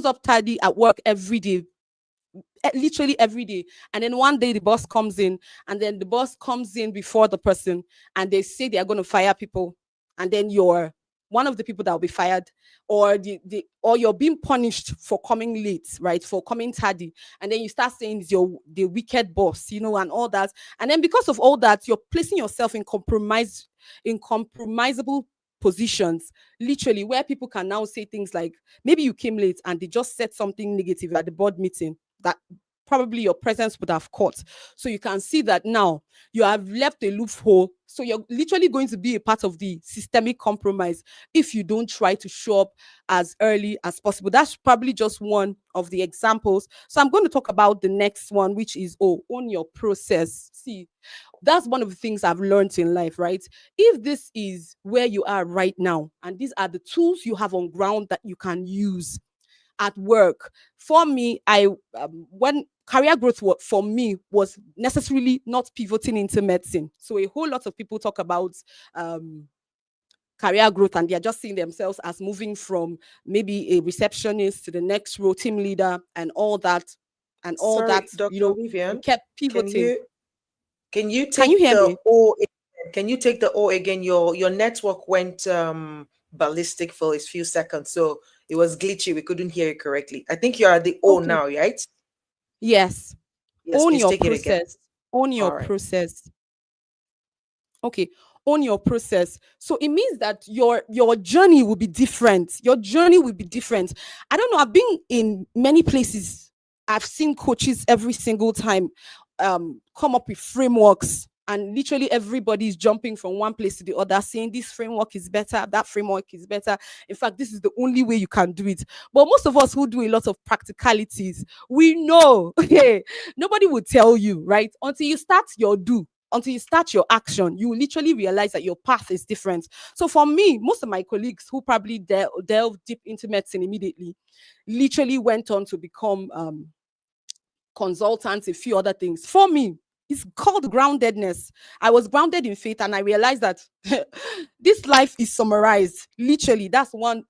up tardy at work every day, literally every day. And then one day the boss comes in, and then the boss comes in before the person, and they say they are going to fire people, and then you're one of the people that will be fired, or or you're being punished for coming late, right, for coming tardy. And then you start saying it's the wicked boss, and all that. And then because of all that, you're placing yourself in compromisable positions, literally, where people can now say things like, maybe you came late and they just said something negative at the board meeting that probably your presence would have caught. So you can see that now you have left a loophole. So you're literally going to be a part of the systemic compromise if you don't try to show up as early as possible. That's probably just one of the examples. So I'm going to talk about the next one, which is, own your process. See, that's one of the things I've learned in life, right? If this is where you are right now, and these are the tools you have on ground that you can use at work. For me, when career growth for me was necessarily not pivoting into medicine. So a whole lot of people talk about career growth, and they're just seeing themselves as moving from maybe a receptionist to the next role, team leader, and all that, Sorry, Dr. we Vivian, kept can pivoting. you can you Can you take hear the me? O again? Can you take the O again? Your network went ballistic for a few seconds, so it was glitchy. We couldn't hear it correctly. I think you're at the O Okay. now, right? Yes. Yes, Own please your take it again. process. Own your All right. process. Okay, own your process. So it means that your journey will be different. Your journey will be different. I don't know, I've been in many places. I've seen coaches every single time come up with frameworks, and literally everybody is jumping from one place to the other, saying this framework is better, that framework is better. In fact, this is the only way you can do it. But most of us who do a lot of practicalities, we know, okay, nobody will tell you, right? Until you start your action, you will literally realize that your path is different. So for me, most of my colleagues who probably delve deep into medicine immediately literally went on to become consultants, a few other things. For me, it's called groundedness. I was grounded in faith, and I realized that this life is summarized. Literally, that's one.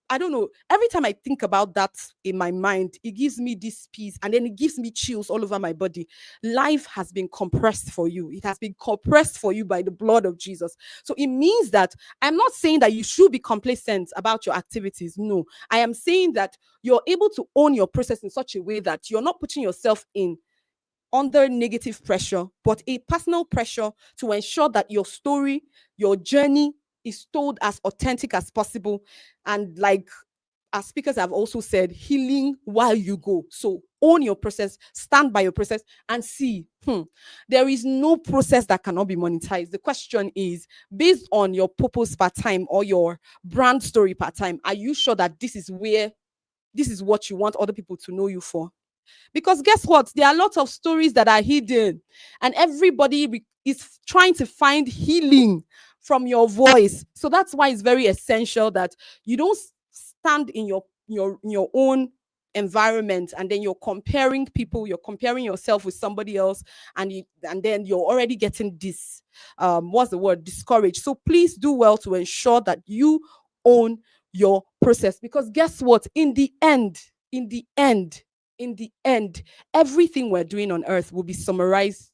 I don't know. Every time I think about that in my mind, it gives me this peace, and then it gives me chills all over my body. Life has been compressed for you. It has been compressed for you by the blood of Jesus. So it means that I'm not saying that you should be complacent about your activities. No, I am saying that you're able to own your process in such a way that you're not putting yourself in under negative pressure, but a personal pressure to ensure that your story, your journey is told as authentic as possible. And like as speakers have also said, healing while you go. So own your process, stand by your process, and see. There is no process that cannot be monetized. The question is, based on your purpose part time or your brand story part time, are you sure that this is what you want other people to know you for? Because guess what? There are lots of stories that are hidden, and everybody is trying to find healing from your voice. So that's why it's very essential that you don't stand in your own environment, and then you're comparing people, you're comparing yourself with somebody else, and then you're already getting this what's the word, discouraged. So please do well to ensure that you own your process, because guess what, in the end, everything we're doing on earth will be summarized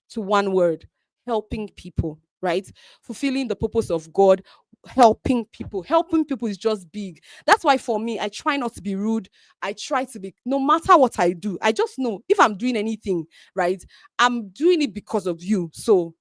to one word: helping people, right? Fulfilling the purpose of God, helping people. Helping people is just big. That's why for me, I try not to be rude. I try to be, no matter what I do, I just know if I'm doing anything, right, I'm doing it because of you. So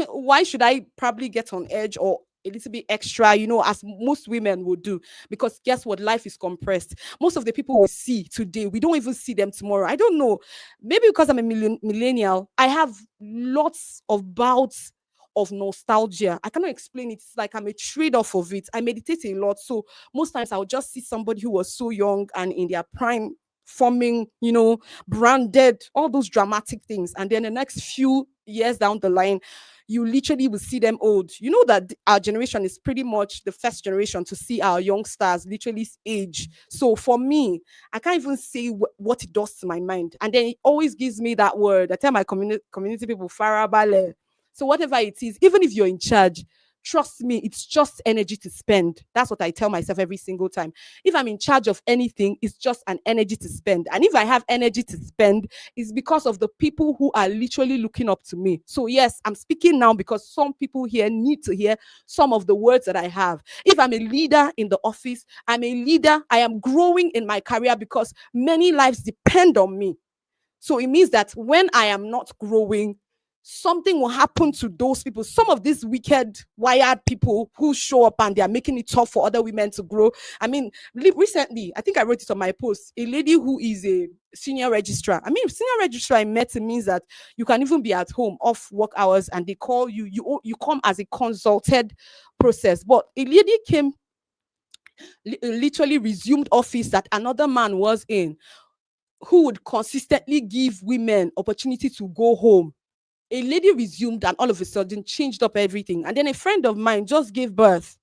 why should I probably get on edge or a little bit extra, as most women would do? Because guess what? Life is compressed. Most of the people we see today, we don't even see them tomorrow. I don't know. Maybe because I'm a millennial, I have lots of bouts of nostalgia. I cannot explain it. It's like I'm a trade off of it. I meditate a lot. So most times I'll just see somebody who was so young and in their prime, forming, branded, all those dramatic things. And then the next few years down the line, you literally will see them old. You know that our generation is pretty much the first generation to see our young stars literally age. So for me, I can't even say what it does to my mind. And then it always gives me that word. I tell my community people, farabale. So whatever it is, even if you're in charge, trust me, it's just energy to spend. That's what I tell myself every single time. If I'm in charge of anything, it's just an energy to spend. And if I have energy to spend, it's because of the people who are literally looking up to me. So yes, I'm speaking now because some people here need to hear some of the words that I have. If I'm a leader in the office, I'm a leader. I am growing in my career because many lives depend on me. So it means that when I am not growing, something will happen to those people. Some of these wicked, wired people who show up and they are making it tough for other women to grow. I mean, recently, I think I wrote it on my post, a lady who is a senior registrar. I mean, senior registrar in medicine means that you can even be at home off work hours and they call you, you come as a consulted process. But a lady came, literally resumed office that another man was in, who would consistently give women opportunity to go home. A lady resumed and all of a sudden changed up everything. And then a friend of mine just gave birth.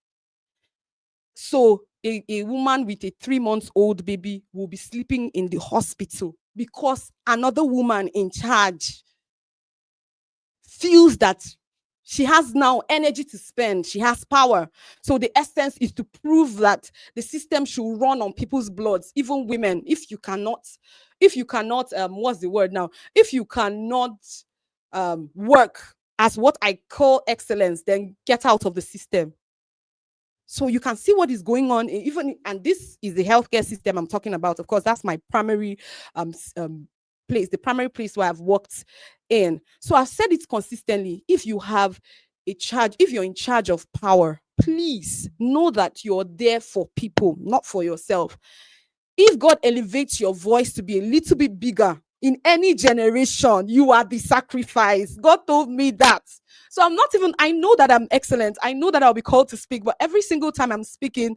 So a woman with a 3-month-old baby will be sleeping in the hospital because another woman in charge feels that she has now energy to spend. She has power. So the essence is to prove that the system should run on people's bloods, even women. If you cannot, what's the word now? If you cannot work as what I call excellence, then get out of the system. So you can see what is going on, and this is the healthcare system I'm talking about. Of course, that's my primary place, the primary place where I've worked in. So I've said it consistently. If you're in charge of power, please know that you're there for people, not for yourself. If God elevates your voice to be a little bit bigger in any generation, you are the sacrifice. God told me that. So I know that I'm excellent. I know that I'll be called to speak, but every single time I'm speaking,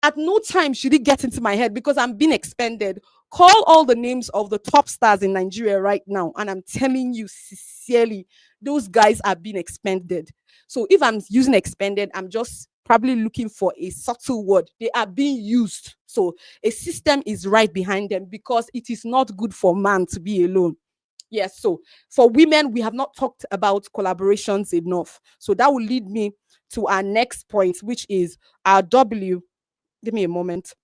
at no time should it get into my head because I'm being expended. Call all the names of the top stars in Nigeria right now, and I'm telling you sincerely, those guys are being expended. So if I'm using expended, I'm just probably looking for a subtle word. They are being used. So a system is right behind them because it is not good for man to be alone. Yes, so for women, we have not talked about collaborations enough. So that will lead me to our next point, which is our W. Give me a moment.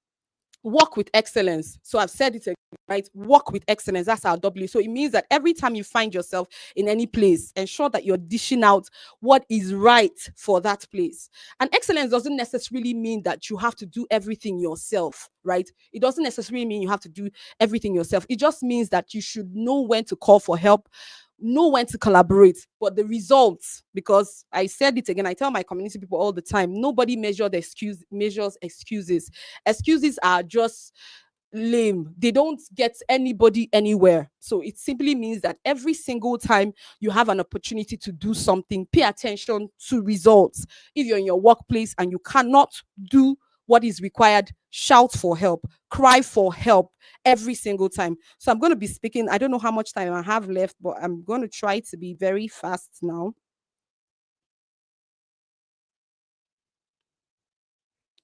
Work with excellence. So I've said it again, right? Work with excellence. That's our W. So it means that every time you find yourself in any place, ensure that you're dishing out what is right for that place. And excellence doesn't necessarily mean that you have to do everything yourself, right? It doesn't necessarily mean you have to do everything yourself. It just means that you should know when to call for help, know when to collaborate. But the results, because I said it again, I tell my community people all the time, nobody measures excuses. Excuses are just lame. They don't get anybody anywhere. So it simply means that every single time you have an opportunity to do something, pay attention to results. If you're in your workplace and you cannot do what is required, shout for help, cry for help every single time. So I'm going to be speaking. I don't know how much time I have left, but I'm going to try to be very fast now.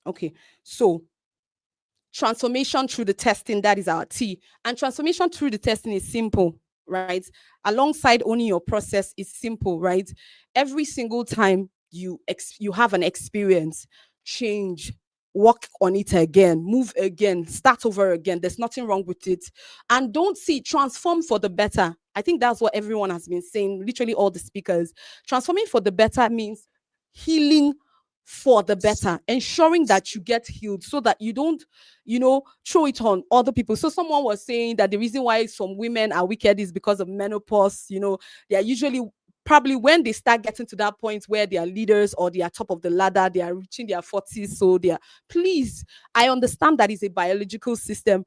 Okay, so transformation through the testing, that is our T. And transformation through the testing is simple, right? Alongside owning your process is simple, right? Every single time you have an experience, change, work on it again, move again, start over again. There's nothing wrong with it. And don't see transform for the better. I think that's what everyone has been saying, literally all the speakers. Transforming for the better means healing for the better, ensuring that you get healed so that you don't, throw it on other people. So someone was saying that the reason why some women are wicked is because of menopause. They are usually probably when they start getting to that point where they are leaders or they are top of the ladder, they are reaching their 40s. So they are, please, I understand that is a biological system.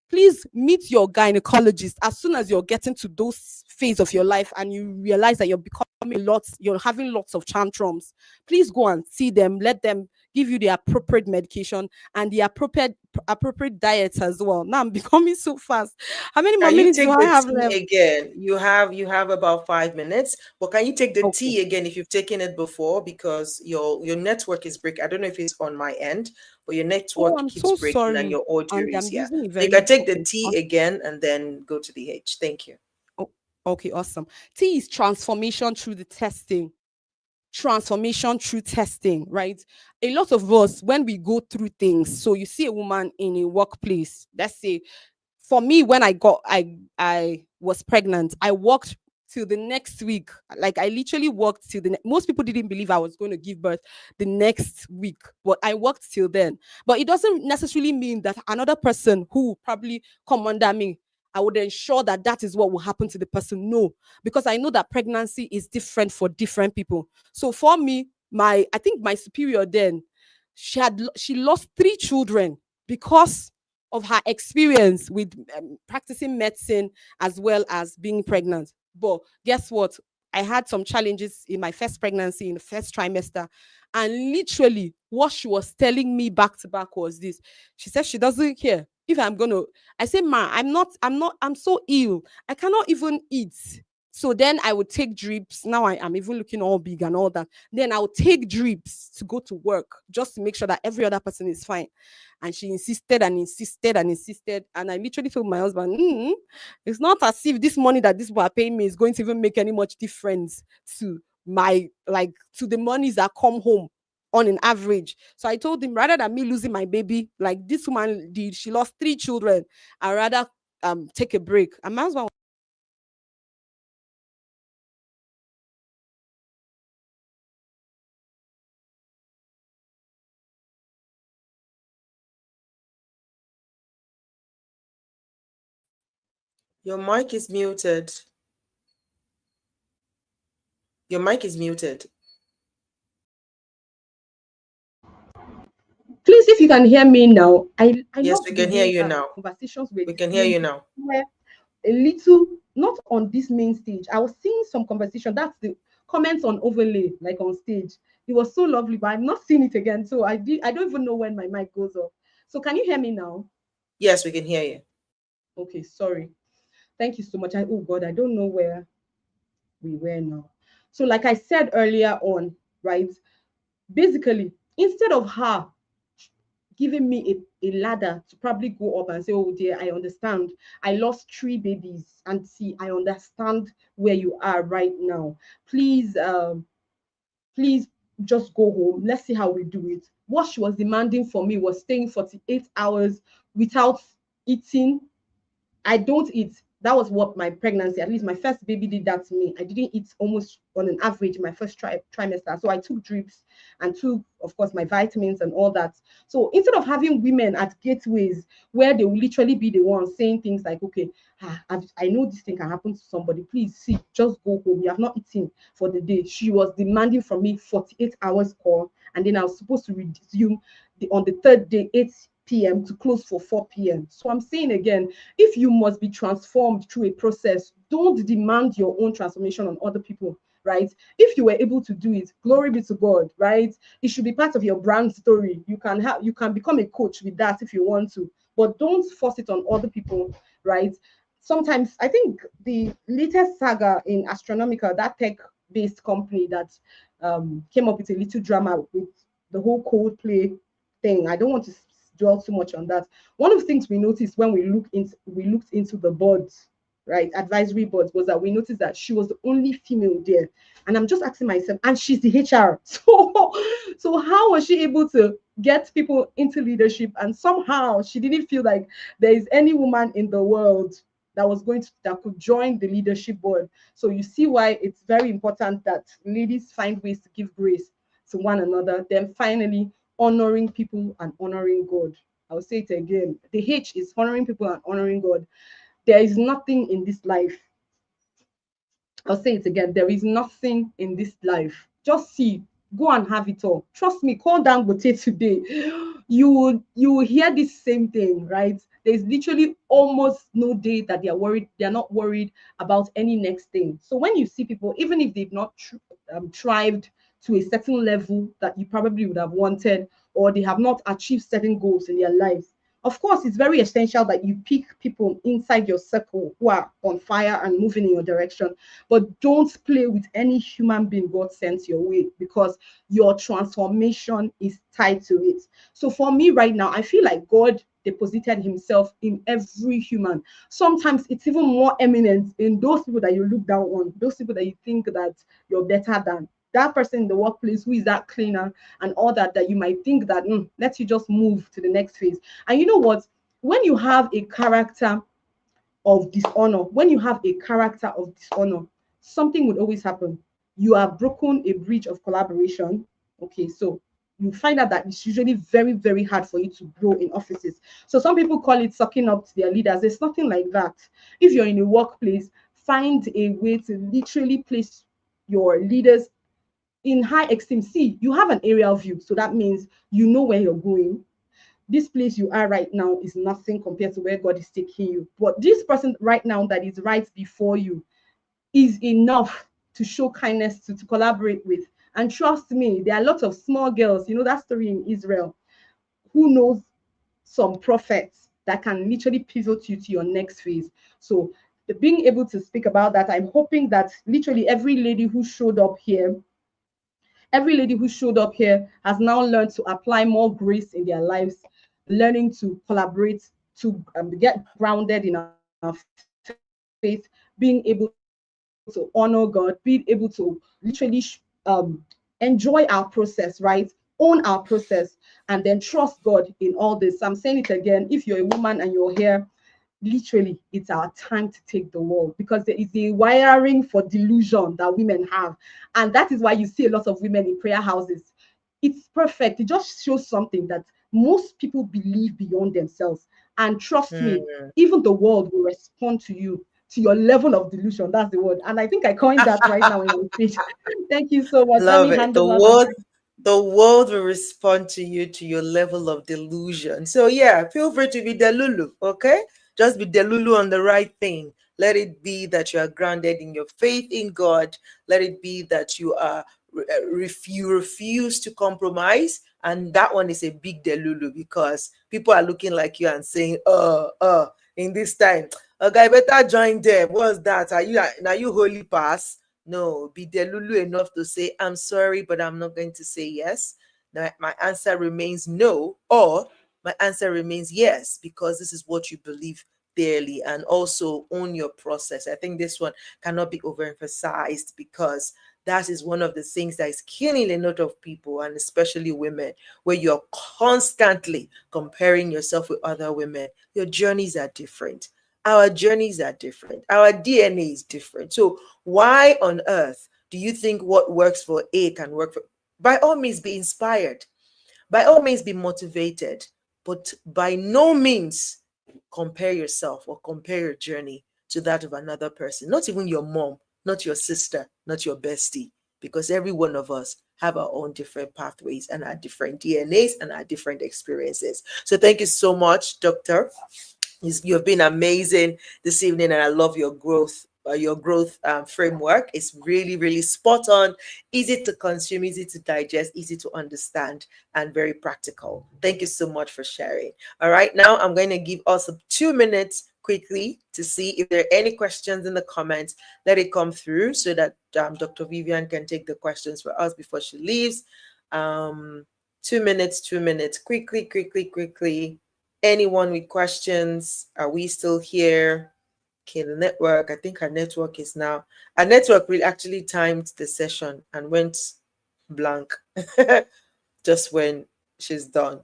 Please meet your gynecologist as soon as you're getting to those phase of your life and you realize that you're becoming lots, you're having lots of tantrums. Please go and see them. Let them give you the appropriate medication and the appropriate diet as well. Now I'm becoming so fast. How many more Can you minutes do take I the have T left? again? You have about 5 minutes, but can you take the Okay. T again if you've taken it before? Because your network is breaking. I don't know if it's on my end, but your Oh, network I'm keeps so breaking and sorry. your audio And is, I'm yeah. using a So you can very take the okay. T again and then go to the H. Thank you. Oh, okay, awesome. T is transformation through the testing. Transformation through testing, right? A lot of us, when we go through things, so you see a woman in a workplace, let's say, for me, when I was pregnant, I worked till the next week. Like I literally worked till most people didn't believe I was going to give birth the next week, but I worked till then. But it doesn't necessarily mean that another person who will probably come under me, I would ensure that that is what will happen to the person. No, because I know that pregnancy is different for different people. So for me, I think my superior then, she lost 3 children because of her experience with practicing medicine as well as being pregnant. But guess what? I had some challenges in my first pregnancy in the first trimester. And literally, what she was telling me back to back was this. She said she doesn't care if I'm going to. I said, Ma, I'm so ill. I cannot even eat. So then I would take drips. Now I am even looking all big and all that. Then I would take drips to go to work just to make sure that every other person is fine. And she insisted and insisted and insisted. And I literally told my husband, it's not as if this money that this people are paying me is going to even make any much difference to to the monies that come home on an average. So I told him, rather than me losing my baby, like this woman did, she lost 3 children. I rather take a break. And my husband. Your mic is muted. Your mic is muted. Please, if you can hear me now, I Yes, love we the can hear way you now. conversations were We can hear flowing you now. were a little, not on this main stage. I was seeing some conversation. That's the comments on overlay, like on stage. It was so lovely, but I'm not seeing it again. So I don't even know when my mic goes off. So can you hear me now? Yes, we can hear you. Okay, sorry. Thank you so much. Oh God, I don't know where we were now. So, like I said earlier on, right? Basically, instead of her giving me a ladder to probably go up and say, oh dear, I understand. I lost 3 babies. And see, I understand where you are right now. Please, please just go home. Let's see how we do it. What she was demanding for me was staying 48 hours without eating. I don't eat. That was what my pregnancy, at least my first baby, did that to me. I didn't eat almost on an average in my first trimester. So I took drips and took, of course, my vitamins and all that. So instead of having women at gateways where they will literally be the ones saying things like, okay, I know this thing can happen to somebody. Please see, just go home. You have not eaten for the day. She was demanding from me 48 hours call. And then I was supposed to resume on the third day, 8 p.m. to close for 4 p.m. So I'm saying again, if you must be transformed through a process, don't demand your own transformation on other people, right? If you were able to do it, glory be to God, right? It should be part of your brand story. You can become a coach with that if you want to, but don't force it on other people, right? Sometimes I think the latest saga in Astronomical, that tech-based company that came up with a little drama with the whole Coldplay thing. I don't want to dwell too much on that. One of the things we noticed when we looked into the boards, right, advisory boards, was that we noticed that she was the only female there. And I'm just asking myself, and she's the HR. So how was she able to get people into leadership? And somehow she didn't feel like there is any woman in the world that could join the leadership board. So you see why it's very important that ladies find ways to give grace to one another. Then finally, honoring people and honoring God. I'll say it again. The H is honoring people and honoring God. There is nothing in this life I'll say it again. There is nothing in this life. Just see, go and have it all. Trust me, call down Dangote today. You will hear this same thing, right? There's literally almost no day that they are worried. They are not worried about any next thing. So when you see people, even if they've not thrived to a certain level that you probably would have wanted, or they have not achieved certain goals in their lives, of course, it's very essential that you pick people inside your circle who are on fire and moving in your direction. But don't play with any human being God sends your way, because your transformation is tied to it. So for me right now, I feel like God deposited himself in every human. Sometimes it's even more eminent in those people that you look down on, those people that you think that you're better than. That person in the workplace who is that cleaner and all that, that you might think that let you just move to the next phase. And you know what? When you have a character of dishonor, something would always happen. You have broken a bridge of collaboration. Okay, so you find out that it's usually very, very hard for you to grow in offices. So some people call it sucking up to their leaders. There's nothing like that. If you're in a workplace, find a way to literally place your leaders in high esteem. See, you have an aerial view, so that means you know where you're going. This place you are right now is nothing compared to where God is taking you. But this person right now that is right before you is enough to show kindness to collaborate with. And trust me, there are lots of small girls, you know that story in Israel, who knows some prophets that can literally pivot you to your next phase. So being able to speak about that, I'm hoping that literally every lady who showed up here has now learned to apply more grace in their lives, learning to collaborate, to get grounded in our faith, being able to honor God, being able to literally enjoy our process, right? Own our process, and then trust God in all this. I'm saying it again. If you're a woman and you're here, literally, it's our time to take the world, because there is a wiring for delusion that women have. And that is why you see a lot of women in prayer houses. It's perfect. It just shows something that most people believe beyond themselves. And trust me, Mm. even the world will respond to you, to your level of delusion. That's the word. And I think I coined that right now in my speech. Thank you so much. Let Love me it. hand over the The world will respond to you to your level of delusion. So yeah, feel free to be delulu, okay? Just be delulu on the right thing. Let it be that you are grounded in your faith in God. Let it be that you are you refuse to compromise. And that one is a big delulu, because people are looking like you and saying, in this time, a guy better join them. What's that? Are you holy pass? No, be delulu enough to say, I'm sorry, but I'm not going to say yes. Now, my answer remains no, or my answer remains yes, because this is what you believe dearly, and also own your process. I think this one cannot be overemphasized, because that is one of the things that is killing a lot of people, and especially women, where you're constantly comparing yourself with other women. Your journeys are different. Our journeys are different. Our DNA is different. So why on earth do you think what works for A can work for? By all means, be inspired. By all means, be motivated. But by no means compare yourself or compare your journey to that of another person. Not even your mom, not your sister, not your bestie. Because every one of us have our own different pathways and our different DNAs and our different experiences. So thank you so much, Doctor. You've been amazing this evening, and I love your growth. Your growth framework is really, really spot on, easy to consume, easy to digest, easy to understand, and very practical. Thank you so much for sharing. All right, now I'm going to give us 2 minutes quickly to see if there are any questions in the comments. Let it come through so that Dr. Vivian can take the questions for us before she leaves. 2 minutes, quickly, quickly, quickly. Anyone with questions? Are we still here? Okay, the network. I think our network really actually timed the session and went blank just when she's done,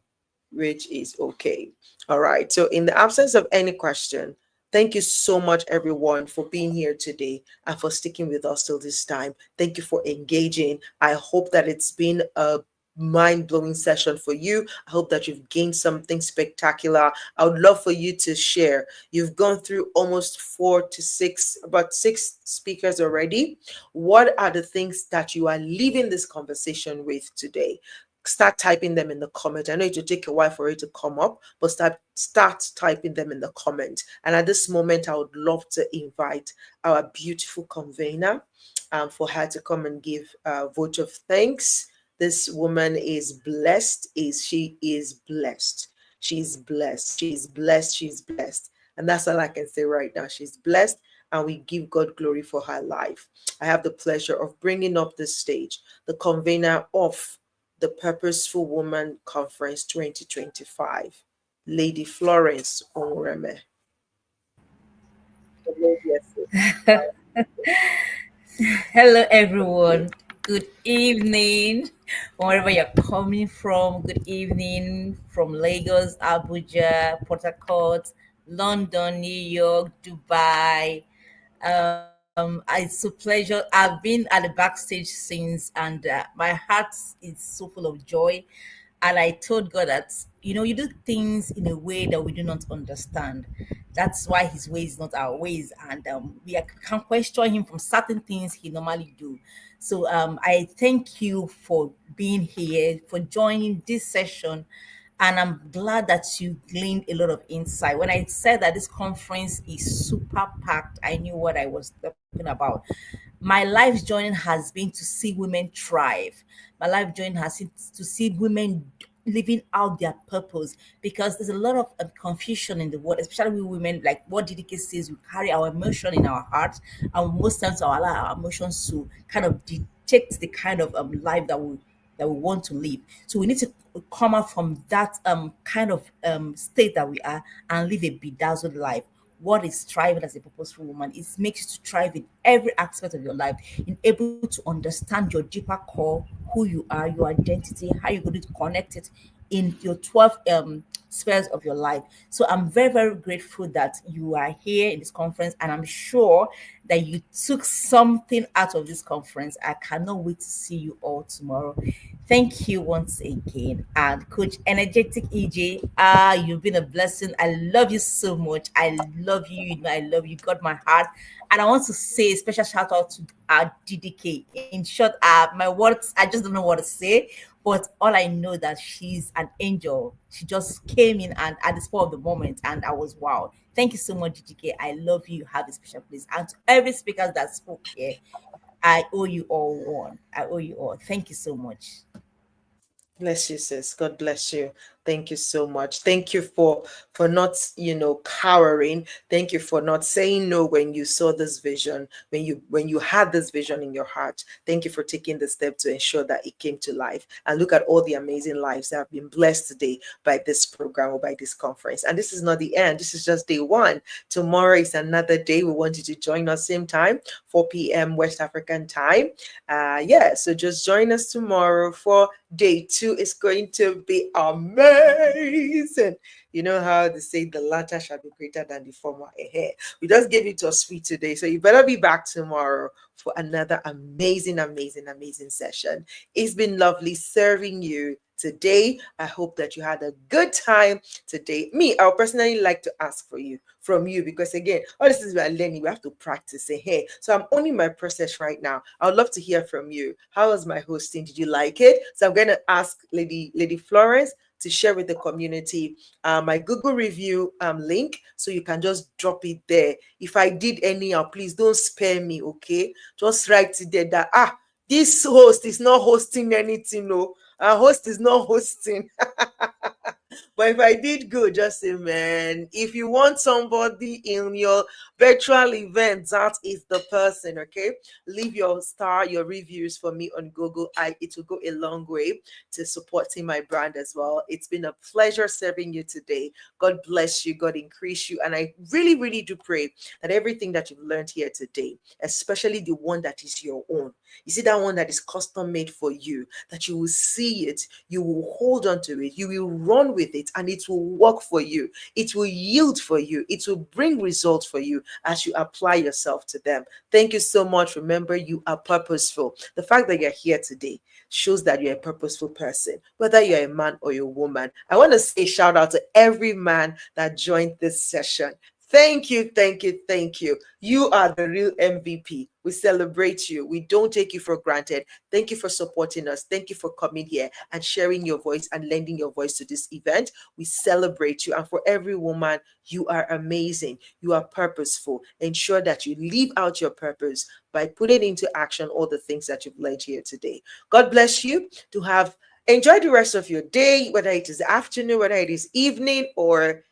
which is okay. All right. So in the absence of any question, thank you so much, everyone, for being here today and for sticking with us till this time. Thank you for engaging. I hope that it's been a mind-blowing session for you. I hope that you've gained something spectacular. I would love for you to share. You've gone through almost about six speakers already. What are the things that you are leaving this conversation with today? Start typing them in the comment. I know it will take a while for it to come up, but start typing them in the comment. And at this moment, I would love to invite our beautiful convener for her to come and give a vote of thanks. This woman is blessed. She is blessed. She's blessed. She's blessed. She's blessed. And that's all I can say right now. She's blessed, and we give God glory for her life. I have the pleasure of bringing up this stage the convener of the Purposeful Woman Conference 2025, Lady Florence Onwureme. Hello, everyone. Good evening, wherever you're coming from. Good evening from Lagos, Abuja, Port Harcourt, London, New York, Dubai. It's a pleasure. I've been at the backstage since, and my heart is so full of joy. And I told God that, you do things in a way that we do not understand. That's why his ways is not our ways. And can question him from certain things he normally do. So I thank you for being here, for joining this session. And I'm glad that you gleaned a lot of insight. When I said that this conference is super packed, I knew what I was talking about. My life journey has been to see women thrive. My life journey has been to see women living out their purpose, because there's a lot of confusion in the world, especially with women. Like what DDK says, we carry our emotion in our hearts, and most times we allow our emotions to kind of dictate the kind of life that we want to live. So we need to come out from that kind of state that we are and live a bedazzled life. What is thriving as a purposeful woman? It makes you to thrive in every aspect of your life, in able to understand your deeper core, who you are, your identity, how you're going to connect it in your 12 spheres of your life. So I'm very, very grateful that you are here in this conference, and I'm sure that you took something out of this conference. I cannot wait to see you all tomorrow. Thank you once again. And Coach Energetic EJ, you've been a blessing. I love you so much. I love you. I love you. Got my heart. And I want to say a special shout out to our DDK. In short, my words, I just don't know what to say. But all I know that she's an angel. She just came in and at the spur of the moment, and I was wow. Thank you so much, DDK. I love you. You have a special place. And to every speaker that spoke here, I owe you all one. I owe you all. Thank you so much. Bless you, sis. God bless you. Thank you so much. Thank you for not, cowering. Thank you for not saying no when you saw this vision, when you had this vision in your heart. Thank you for taking the step to ensure that it came to life. And look at all the amazing lives that have been blessed today by this program or by this conference. And this is not the end. This is just day one. Tomorrow is another day. We want you to join us same time, 4 p.m. West African time. So just join us tomorrow for day two. It's going to be amazing. You know how they say the latter shall be greater than the former. We just gave it to us sweet today. So you better be back tomorrow for another amazing, amazing, amazing session. It's been lovely serving you today. I hope that you had a good time today. Me, I would personally like to ask from you, because again, all this is we are learning, we have to practice it. Hey, so I'm owning my process right now. I would love to hear from you. How was my hosting? Did you like it? So I'm going to ask Lady Florence to share with the community my Google review link, so you can just drop it there. If I did anyhow, please don't spare me, okay? Just write it there that this host is not hosting anything. No, our host is not hosting. But if I did good, just say, man, if you want somebody in your virtual event, that is the person, okay? Leave your reviews for me on Google. It will go a long way to supporting my brand as well. It's been a pleasure serving you today. God bless you. God increase you. And I really, really do pray that everything that you've learned here today, especially the one that is your own, you see that one that is custom made for you, that you will see it, you will hold on to it, you will run with it, and it will work for you. It will yield for you. It will bring results for you as you apply yourself to them. Thank you so much. Remember, you are purposeful. The fact that you're here today, shows that you're a purposeful person, whether you're a man or you're a woman. I want to say shout out to every man that joined this session. Thank you, thank you, thank you. You are the real MVP. We celebrate you. We don't take you for granted. Thank you for supporting us. Thank you for coming here and sharing your voice and lending your voice to this event. We celebrate you. And for every woman, you are amazing. You are purposeful. Ensure that you live out your purpose by putting into action all the things that you've learned here today. God bless you to have enjoy the rest of your day, whether it is afternoon, whether it is evening or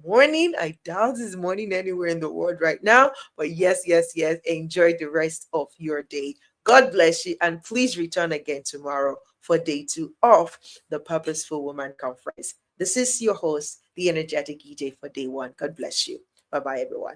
morning. I doubt it's morning anywhere in the world right now, but yes, yes, yes, enjoy the rest of your day. God bless you, and please return again tomorrow for day 2 of the Purposeful Woman Conference. This is your host, the energetic EJ, for day 1. God bless you. Bye bye, everyone.